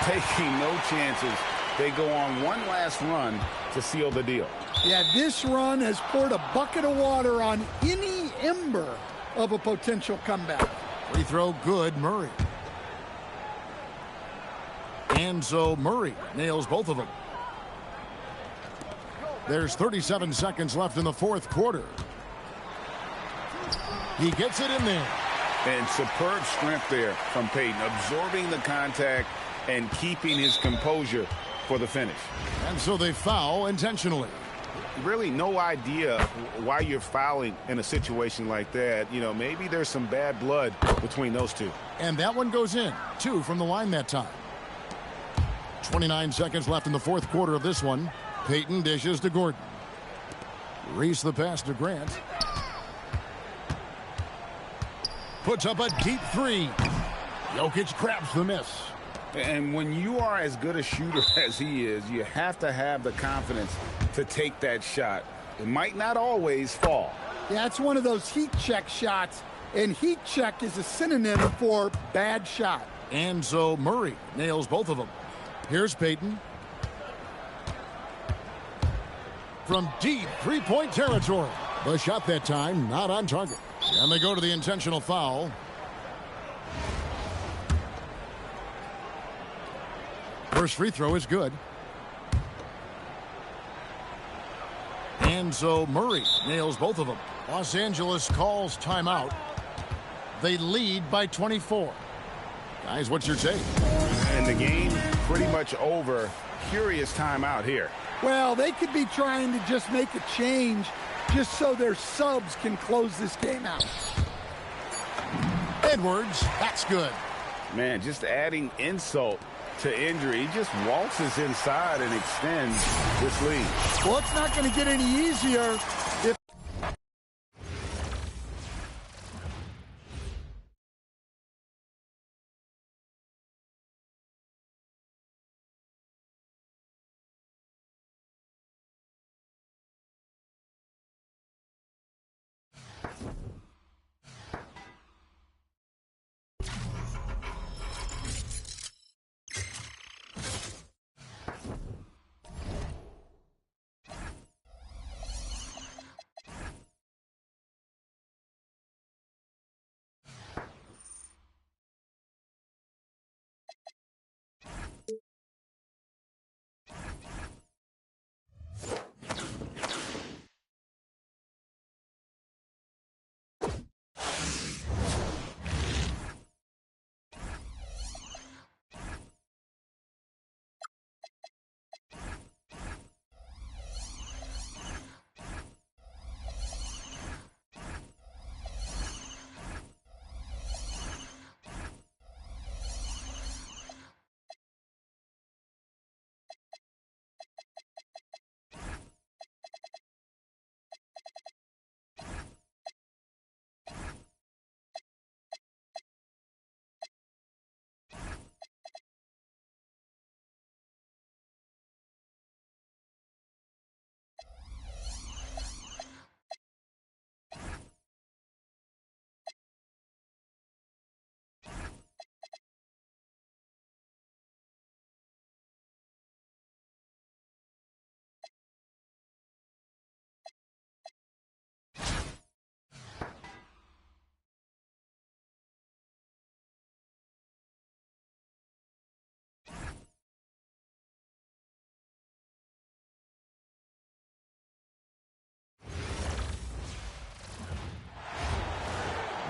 Taking no chances. They go on one last run to seal the deal. Yeah, this run has poured a bucket of water on any ember of a potential comeback. Free throw good, Murray. And so Murray nails both of them. There's 37 seconds left in the fourth quarter. He gets it in there. And superb strength there from Payton, absorbing the contact and keeping his composure for the finish. And so they foul intentionally. Really no idea why you're fouling in a situation like that. You know, maybe there's some bad blood between those two. And that one goes in. 2 from the line that time. 29 seconds left in the fourth quarter of this one. Payton dishes to Gordon. Reese the pass to Grant. Puts up a deep 3. Jokic grabs the miss. And when you are as good a shooter as he is, you have to have the confidence to take that shot. It might not always fall. Yeah, it's one of those heat check shots, and heat check is a synonym for bad shot. And so Murray nails both of them. Here's Peyton. From deep three-point territory. The shot that time not on target. And they go to the intentional foul. First free throw is good. And so Murray nails both of them. Los Angeles calls timeout. They lead by 24. Guys, what's your take? And the game pretty much over. Curious timeout here. Well, they could be trying to just make a change just so their subs can close this game out. Edwards, that's good. Man, just adding insult to injury. He just waltzes inside and extends this lead. Well, it's not going to get any easier if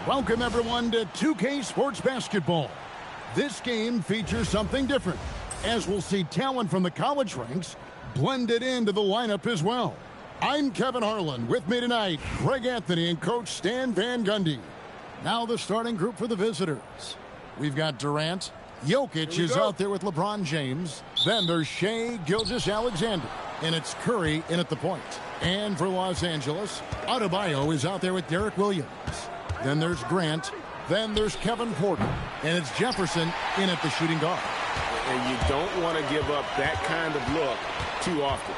Welcome, everyone, to 2K Sports Basketball. This game features something different, as we'll see talent from the college ranks blended into the lineup as well. I'm Kevin Harlan. With me tonight, Greg Anthony and Coach Stan Van Gundy. Now the starting group for the visitors. We've got Durant. Jokic is out there with LeBron James. Then there's Shai Gilgeous-Alexander. And it's Curry in at the point. And for Los Angeles, Adebayo is out there with Derek Williams. Then there's Grant. Then there's Kevin Porter. And it's Jefferson in at the shooting guard. And you don't want to give up that kind of look too often.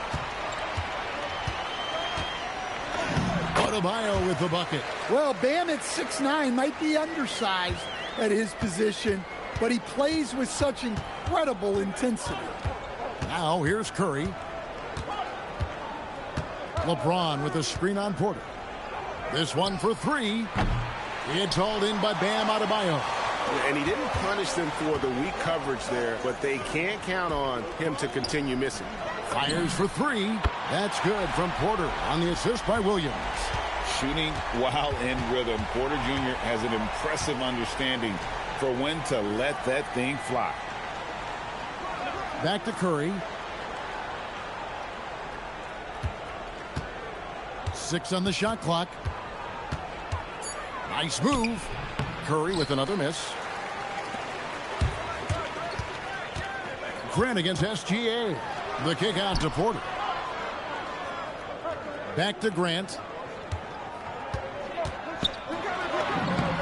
Adebayo with the bucket. Well, Bam at 6'9" might be undersized at his position, but he plays with such incredible intensity. Now here's Curry. LeBron with a screen on Porter. This one for three. It's hauled in by Bam Adebayo. And he didn't punish them for the weak coverage there, but they can't count on him to continue missing. Fires for three. That's good from Porter on the assist by Williams. Shooting while in rhythm. Porter Jr. has an impressive understanding for when to let that thing fly. Back to Curry. 6 on the shot clock. Nice move. Curry with another miss. Grant against SGA. The kick out to Porter. Back to Grant.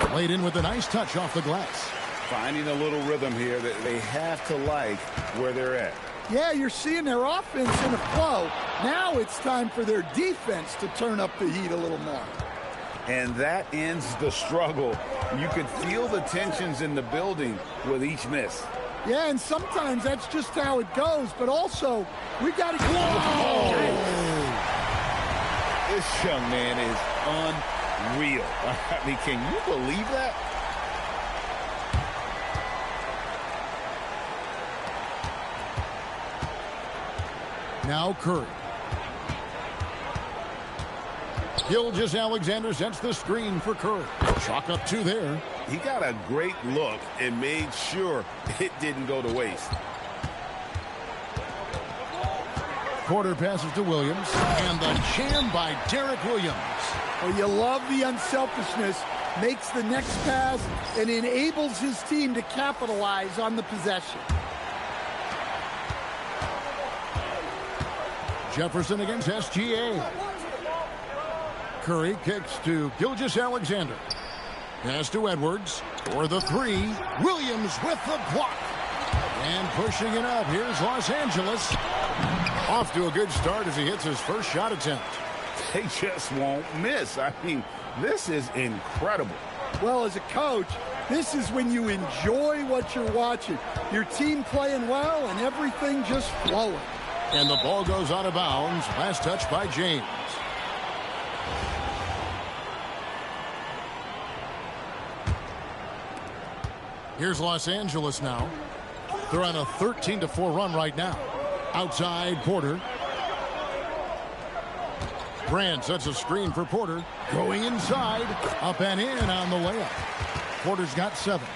Played in with a nice touch off the glass. Finding a little rhythm here that they have to like where they're at. Yeah, you're seeing their offense in a flow. Now it's time for their defense to turn up the heat a little more. And that ends the struggle. You can feel the tensions in the building with each miss. Yeah, and sometimes that's just how it goes. But also, we got to... Whoa! This young man is unreal. I mean, can you believe that? Now Curry. Gilgeous-Alexander sets the screen for Curry. Chalk up 2 there. He got a great look and made sure it didn't go to waste. Porter passes to Williams. And the jam by Derek Williams. Well, you love the unselfishness. Makes the next pass and enables his team to capitalize on the possession. Jefferson against SGA. Curry kicks to Gilgeous-Alexander. Pass to Edwards for the 3. Williams with the block. And pushing it up. Here's Los Angeles. Off to a good start as he hits his first shot attempt. They just won't miss. I mean, this is incredible. Well, as a coach, this is when you enjoy what you're watching. Your team playing well and everything just flowing. And the ball goes out of bounds. Last touch by James. Here's Los Angeles now. They're on a 13-4 run right now. Outside Porter. Grant sets a screen for Porter. Going inside. Up and in on the layup. Porter's got 7.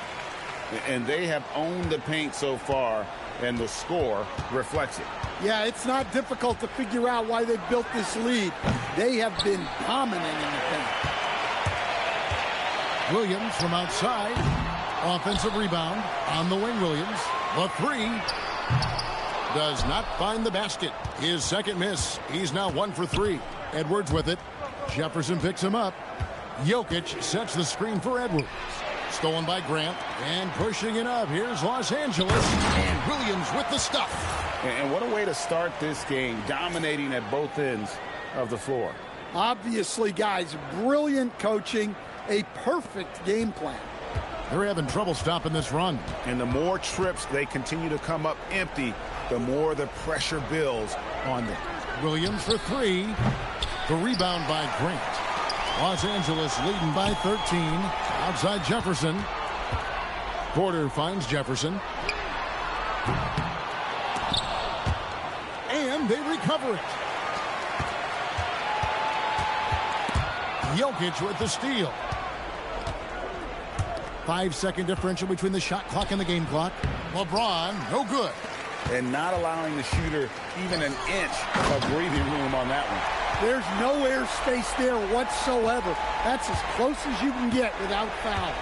And they have owned the paint so far, and the score reflects it. Yeah, it's not difficult to figure out why they've built this lead. They have been dominant in the paint. Williams from outside. Offensive rebound on the wing. Williams. The 3 does not find the basket. His second miss. He's now 1 for 3. Edwards with it. Jefferson picks him up. Jokic sets the screen for Edwards. Stolen by Grant. And pushing it up. Here's Los Angeles. And Williams with the stuff. And what a way to start this game, dominating at both ends of the floor. Obviously, guys, brilliant coaching, a perfect game plan. They're having trouble stopping this run. And the more trips they continue to come up empty, the more the pressure builds on them. Williams for 3. The rebound by Grant. Los Angeles leading by 13. Outside Jefferson. Porter finds Jefferson. And they recover it. Jokic with the steal. 5-second differential between the shot clock and the game clock. LeBron, no good. And not allowing the shooter even an inch of breathing room on that one. There's no air space there whatsoever. That's as close as you can get without foul.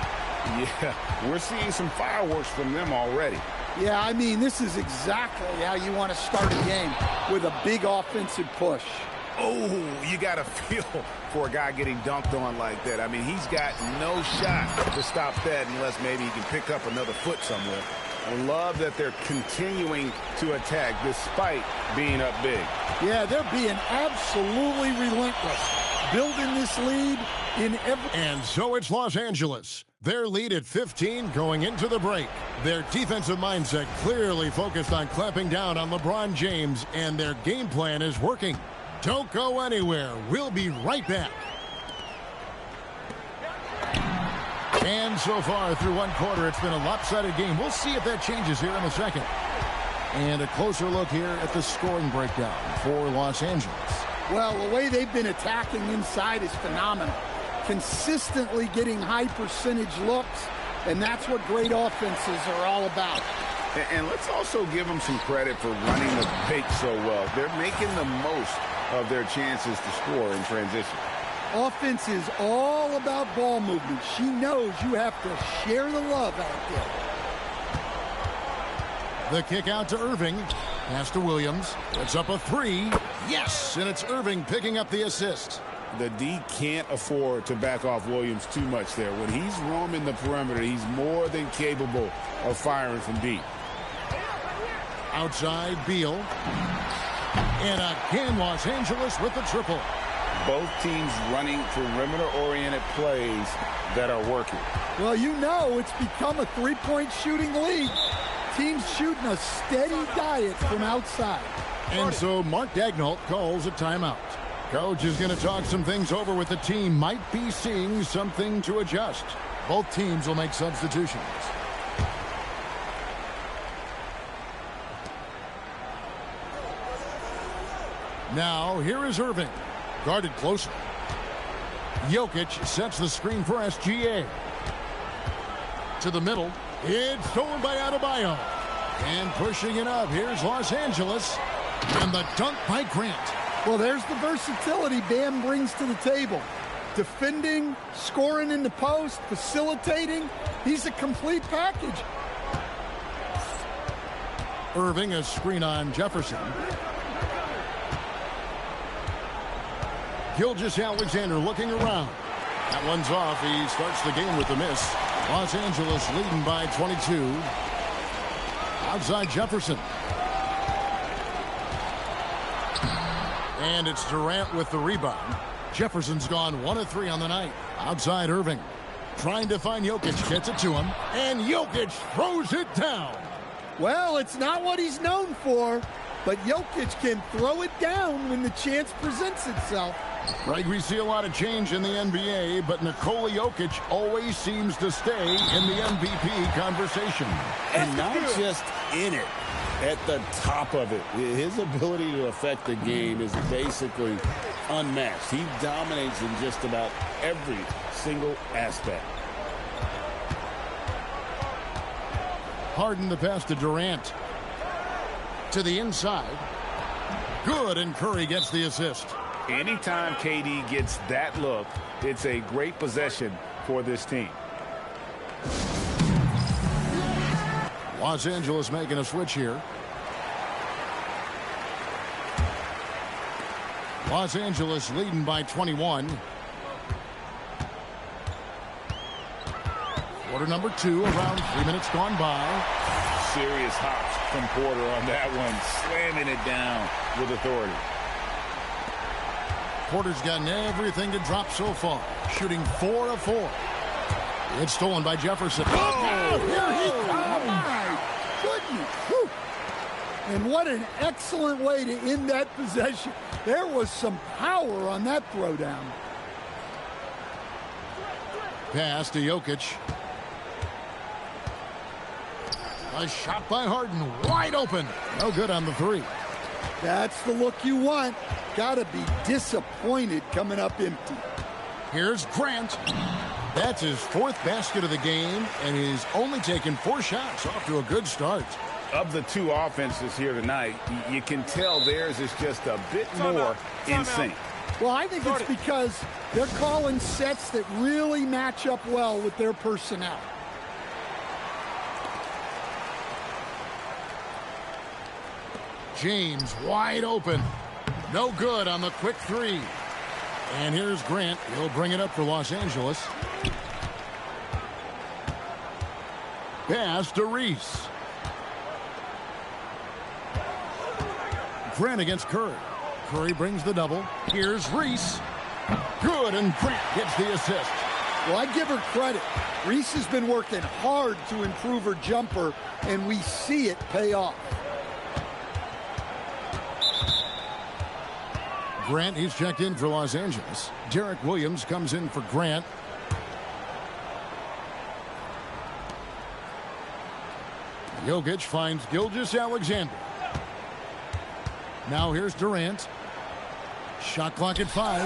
Yeah, we're seeing some fireworks from them already. Yeah, I mean, this is exactly how you want to start a game, with a big offensive push. Oh, you got to feel for a guy getting dunked on like that. I mean, he's got no shot to stop that unless maybe he can pick up another foot somewhere. I love that they're continuing to attack despite being up big. Yeah, they're being absolutely relentless, building this lead in every... And so it's Los Angeles. Their lead at 15 going into the break. Their defensive mindset clearly focused on clamping down on LeBron James, and their game plan is working. Don't go anywhere. We'll be right back. And so far through one quarter, it's been a lopsided game. We'll see if that changes here in a second. And a closer look here at the scoring breakdown for Los Angeles. Well, the way they've been attacking inside is phenomenal. Consistently getting high percentage looks, and that's what great offenses are all about. And let's also give them some credit for running the paint so well. They're making the most of their chances to score in transition. Offense is all about ball movement. She knows you have to share the love out there. The kick out to Irving. Pass to Williams. Puts up a 3. Yes, and it's Irving picking up the assist. The D can't afford to back off Williams too much there. When he's roaming the perimeter, he's more than capable of firing from deep. Outside, Beal. And again, Los Angeles with the triple. Both teams running perimeter-oriented plays that are working. Well, you know it's become a three-point shooting league. Teams shooting a steady diet from outside. And so Mark Daigneault calls a timeout. Coach is going to talk some things over with the team. Might be seeing something to adjust. Both teams will make substitutions. Now, here is Irving. Guarded closer. Jokic sets the screen for SGA. To the middle. It's stolen by Adebayo. And pushing it up. Here's Los Angeles. And the dunk by Grant. Well, there's the versatility Bam brings to the table. Defending, scoring in the post, facilitating. He's a complete package. Irving, a screen on Jefferson. Gilgeous-Alexander looking around. That one's off. He starts the game with the miss. Los Angeles leading by 22. Outside Jefferson. And it's Durant with the rebound. Jefferson's gone 1 of 3 on the night. Outside Irving. Trying to find Jokic. Gets it to him. And Jokic throws it down. Well, it's not what he's known for, but Jokic can throw it down when the chance presents itself. Right, we see a lot of change in the NBA, but Nikola Jokic always seems to stay in the MVP conversation. And not just in it, at the top of it. His ability to affect the game is basically unmatched. He dominates in just about every single aspect. Harden the pass to Durant. To the inside. Good, and Curry gets the assist. Anytime KD gets that look, it's a great possession for this team. Los Angeles making a switch here. Los Angeles leading by 21. Quarter number 2, around 3 minutes gone by. Serious hops from Porter on that one, slamming it down with authority. Porter's gotten everything to drop so far, shooting 4 of 4. It's stolen by Jefferson. Oh, here he comes. My goodness. Whew. And what an excellent way to end that possession. There was some power on that throwdown. Pass to Jokic. A shot by Harden, wide open. No good on the 3. That's the look you want. Gotta be disappointed coming up empty. Here's Grant. That's his 4th basket of the game, and he's only taken 4 shots. Off to a good start. Of the 2 offenses here tonight, you can tell theirs is just a bit more in sync. Well, I think it's because they're calling sets that really match up well with their personnel. James wide open. No good on the quick 3. And here's Grant. He'll bring it up for Los Angeles. Pass to Reese. Grant against Curry. Curry brings the double. Here's Reese. Good, and Grant gets the assist. Well, I give her credit. Reese has been working hard to improve her jumper, and we see it pay off. Grant, he's checked in for Los Angeles. Derek Williams comes in for Grant. Jokic finds Gilgeous-Alexander. Now here's Durant. Shot clock at 5.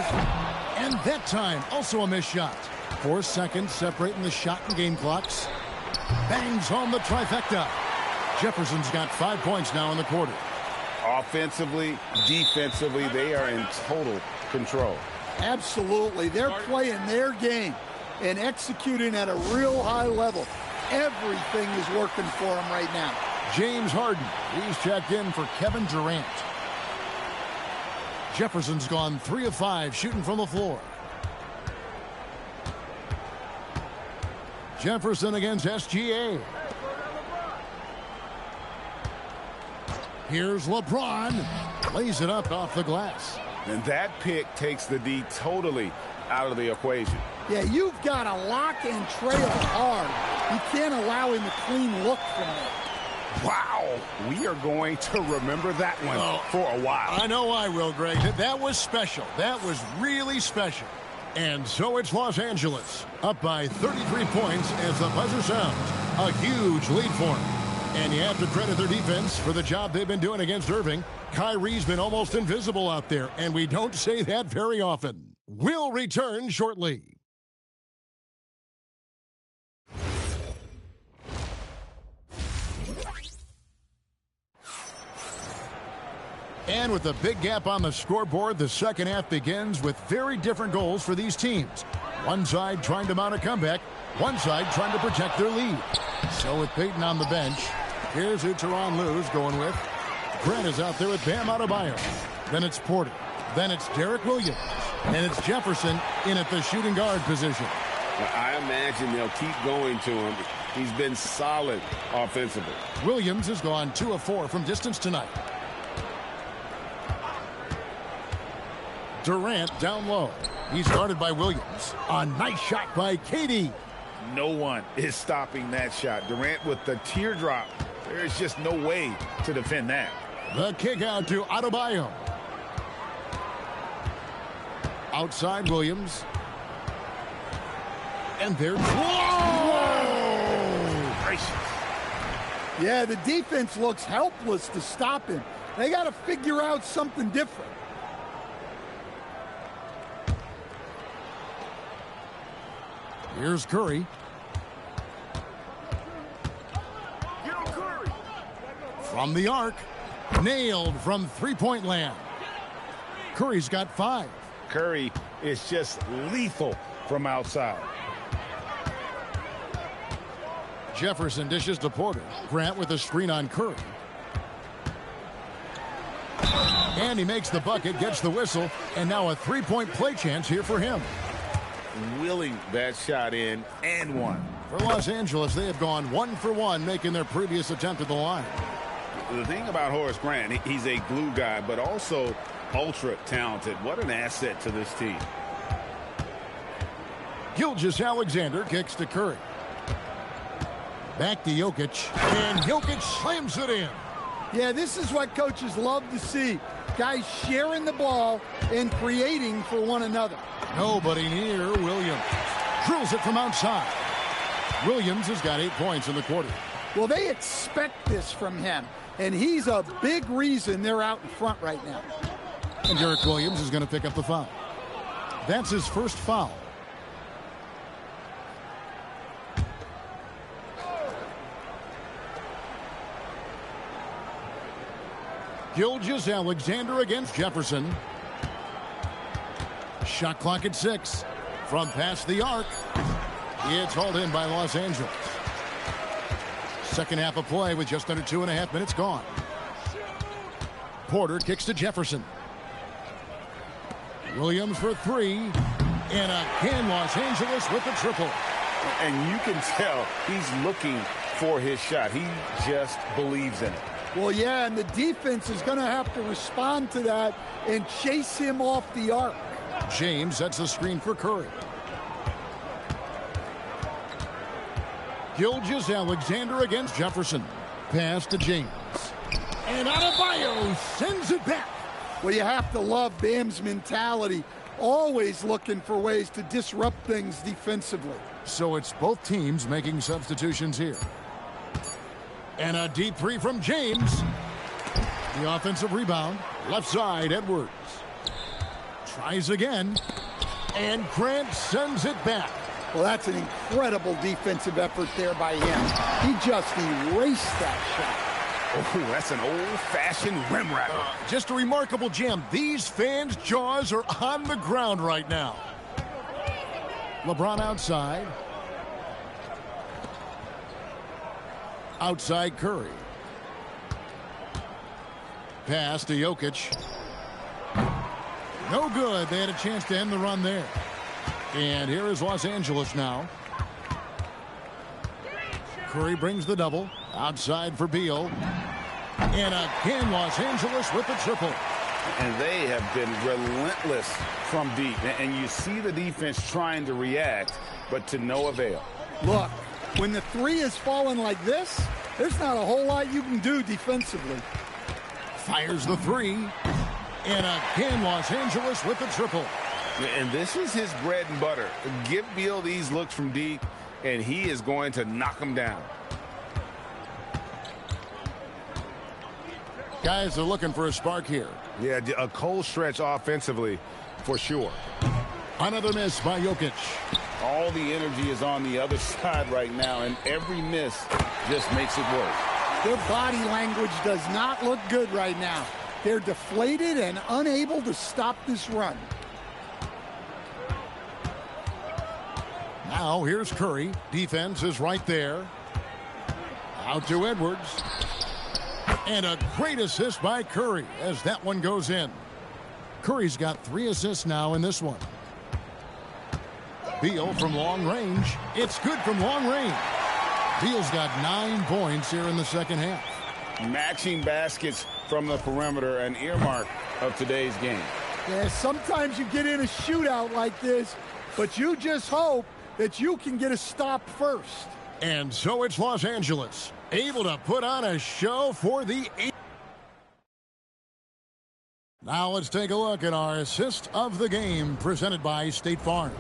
And that time, also a missed shot. 4 seconds separating the shot and game clocks. Bangs home the trifecta. Jefferson's got 5 points now in the quarter. Offensively, defensively, they are in total control. Absolutely. They're playing their game and executing at a real high level. Everything is working for them right now. James Harden, he's checked in for Kevin Durant. Jefferson's gone 3 of 5 shooting from the floor. Jefferson against SGA. Here's LeBron. Lays it up off the glass. And that pick takes the D totally out of the equation. Yeah, you've got to lock and trail hard. You can't allow him a clean look from there. Wow, we are going to remember that one for a while. I know I will, Greg. That was special. That was really special. And so it's Los Angeles, up by 33 points as the buzzer sounds. A huge lead for them. And you have to credit their defense for the job they've been doing against Irving. Kyrie's been almost invisible out there, and we don't say that very often. We'll return shortly. And with a big gap on the scoreboard, the second half begins with very different goals for these teams. One side trying to mount a comeback, one side trying to protect their lead. So with Peyton on the bench, here's who Tyronn Lue's going with. Grant is out there with Bam Adebayo. Then it's Porter. Then it's Derek Williams. And it's Jefferson in at the shooting guard position. Well, I imagine they'll keep going to him. He's been solid offensively. Williams has gone 2 of 4 from distance tonight. Durant down low. He's guarded by Williams. A nice shot by KD. No one is stopping that shot. Durant with the teardrop. There's just no way to defend that. The kick out to Adebayo. Outside Williams. And there's... Whoa! Gracious. Yeah, the defense looks helpless to stop him. They got to figure out something different. Here's Curry. From the arc. Nailed from three-point land. Curry's got 5. Curry is just lethal from outside. Jefferson dishes to Porter. Grant with a screen on Curry. And he makes the bucket, gets the whistle, and now a three-point play chance here for him. Willing that shot in and one. For Los Angeles, they have gone 1 for 1, making their previous attempt at the line. The thing about Horace Grant, he's a glue guy, but also ultra talented. What an asset to this team. Gilgeous-Alexander kicks to Curry. Back to Jokic, and Jokic slams it in. Yeah, this is what coaches love to see. Guys sharing the ball and creating for one another. Nobody near Williams. Drills it from outside. Williams has got 8 points in the quarter. Well, they expect this from him, and he's a big reason they're out in front right now. And Derek Williams is going to pick up the foul. That's his first foul. Gilgeous-Alexander against Jefferson. Shot clock at 6. From past the arc. It's hauled in by Los Angeles. Second half of play with just under 2.5 minutes gone. Porter kicks to Jefferson. Williams for 3. And again, Los Angeles with the triple. And you can tell he's looking for his shot. He just believes in it. Well, yeah, and the defense is going to have to respond to that and chase him off the arc. James sets the screen for Curry. Gilgeous-Alexander against Jefferson. Pass to James. And Adebayo sends it back. Well, you have to love Bam's mentality. Always looking for ways to disrupt things defensively. So it's both teams making substitutions here. And a deep 3 from James. The offensive rebound. Left side, Edwards. Tries again. And Grant sends it back. Well, that's an incredible defensive effort there by him. He just erased that shot. Oh, that's an old-fashioned rim wrapper. Just a remarkable jam. These fans' jaws are on the ground right now. LeBron outside. Outside Curry. Pass to Jokic. No good. They had a chance to end the run there. And here is Los Angeles now. Curry brings the double. Outside for Beal. And again, Los Angeles with the triple. And they have been relentless from deep. And you see the defense trying to react, but to no avail. Look, when the three is falling like this, there's not a whole lot you can do defensively. Fires the three. And again, Los Angeles with the triple. And this is his bread and butter. Give Beal these looks from deep, and he is going to knock them down. Guys are looking for a spark here. Yeah, a cold stretch offensively for sure. Another miss by Jokic. All the energy is on the other side right now, and every miss just makes it worse. Their body language does not look good right now. They're deflated and unable to stop this run. Now here's Curry. Defense is right there. Out to Edwards. And a great assist by Curry as that one goes in. Curry's got 3 assists now in this one. Beal from long range. It's good from long range. Beal's got 9 points here in the second half. Matching baskets from the perimeter, an earmark of today's game. Yeah, sometimes you get in a shootout like this, but you just hope that you can get a stop first. And so it's Los Angeles, able to put on a show for the 8. Now let's take a look at our assist of the game presented by State Farm.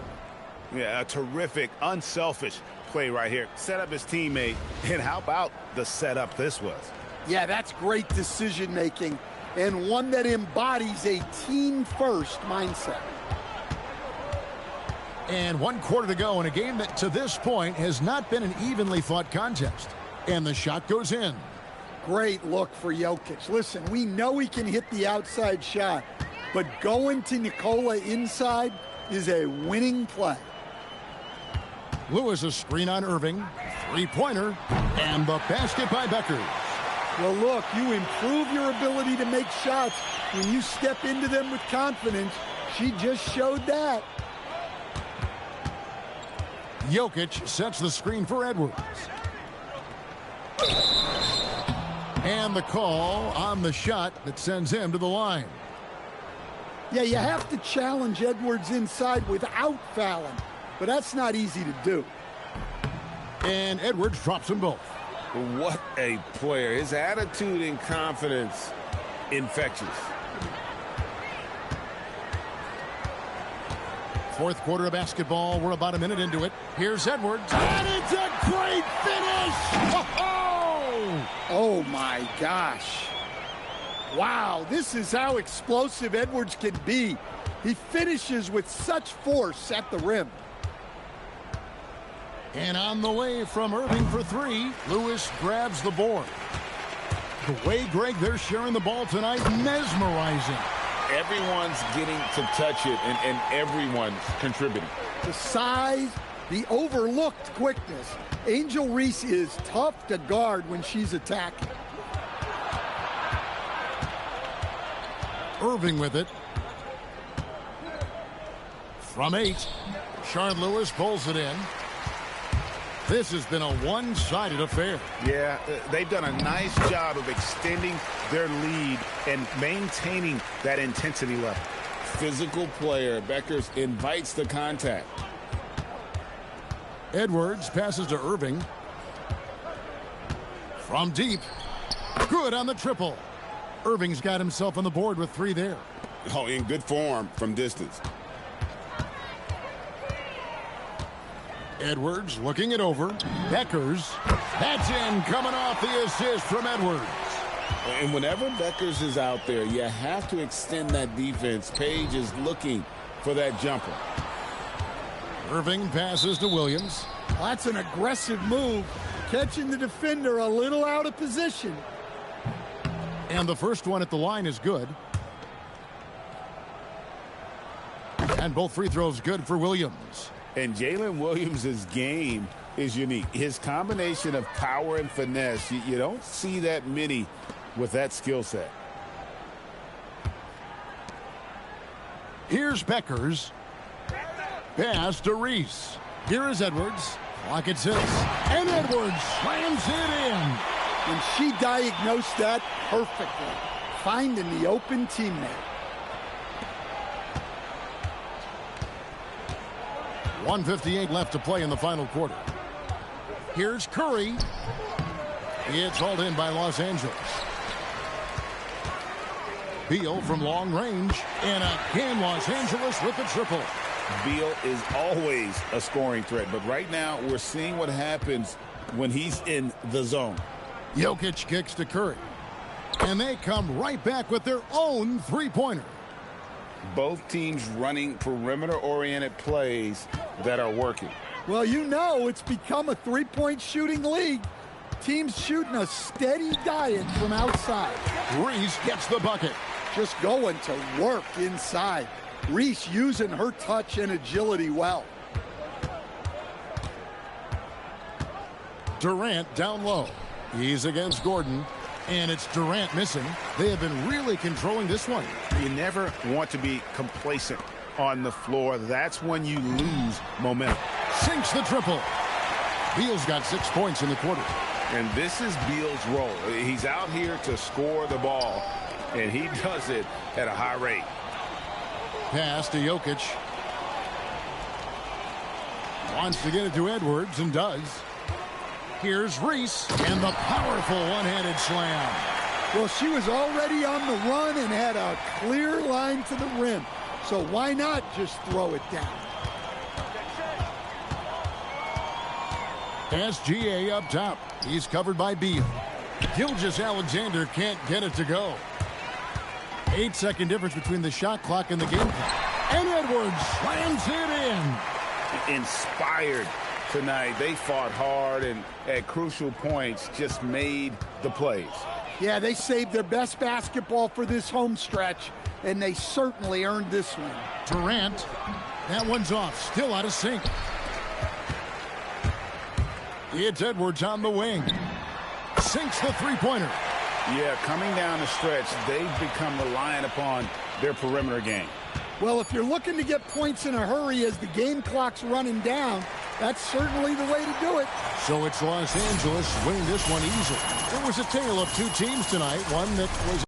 Yeah, a terrific, unselfish play right here. Set up his teammate, and how about the setup this was? Yeah, that's great decision-making and one that embodies a team-first mindset. And 1 quarter to go in a game that to this point has not been an evenly fought contest. And the shot goes in. Great look for Jokic. Listen, we know he can hit the outside shot, but going to Nikola inside is a winning play. Lewis a screen on Irving. 3-pointer. And the basket by Beckers. Well, look, you improve your ability to make shots when you step into them with confidence. She just showed that. Jokic sets the screen for Edwards. And the call on the shot that sends him to the line. Yeah, you have to challenge Edwards inside without fouling, but that's not easy to do. And Edwards drops them both. What a player. His attitude and confidence, infectious. Fourth quarter of basketball. We're about a minute into it. Here's Edwards. And it's a great finish! Oh, my gosh. Wow, this is how explosive Edwards can be. He finishes with such force at the rim. And on the way from Irving for 3, Lewis grabs the board. The way, Greg, they're sharing the ball tonight, mesmerizing. Everyone's getting to touch it, and everyone's contributing. The size, the overlooked quickness. Angel Reese is tough to guard when she's attacking. Irving with it. From 8, Shard Lewis pulls it in. This has been a one-sided affair. Yeah, they've done a nice job of extending their lead and maintaining that intensity level. Physical player. Beckers invites the contact. Edwards passes to Irving. From deep. Good on the triple. Irving's got himself on the board with 3 there. Oh, in good form from distance. Edwards looking it over. Beckers. That's in, coming off the assist from Edwards. And whenever Beckers is out there, you have to extend that defense. Page is looking for that jumper. Irving passes to Williams. Well, that's an aggressive move, catching the defender a little out of position. And the first one at the line is good. And both free throws good for Williams. And Jalen Williams' game is unique. His combination of power and finesse, you don't see that many with that skill set. Here's Beckers. Pass to Reese. Here is Edwards. Clock at 6. And Edwards slams it in. And she diagnosed that perfectly, finding the open teammate. 1:58 left to play in the final quarter. Here's Curry. It's hauled in by Los Angeles. Beal from long range. And again, Los Angeles with the triple. Beal is always a scoring threat, but right now we're seeing what happens when he's in the zone. Jokic kicks to Curry. And they come right back with their own three-pointer. Both teams running perimeter-oriented plays that are working. Well, you know it's become a three-point shooting league. Teams shooting a steady diet from outside. Reese gets the bucket. Just going to work inside. Reese using her touch and agility well. Durant down low. He's against Gordon. And it's Durant missing. They have been really controlling this one. You never want to be complacent on the floor. That's when you lose momentum. Sinks the triple. Beal's got 6 points in the quarter. And this is Beal's role. He's out here to score the ball, and he does it at a high rate. Pass to Jokic. Wants to get it to Edwards and does. Here's Reese and the powerful one-handed slam. Well, she was already on the run and had a clear line to the rim. So why not just throw it down? SGA up top. He's covered by Beal. Gilgeous-Alexander can't get it to go. 8-second difference between the shot clock and the game clock. And Edwards slams it in. Inspired tonight. They fought hard and at crucial points just made the plays. Yeah, they saved their best basketball for this home stretch, and they certainly earned this one. Durant. That one's off. Still out of sync. It's Edwards on the wing. Sinks the three-pointer. Yeah, coming down the stretch, they've become reliant upon their perimeter game. Well, if you're looking to get points in a hurry as the game clock's running down, that's certainly the way to do it. So it's Los Angeles winning this one easily. It was a tale of two teams tonight, one that was...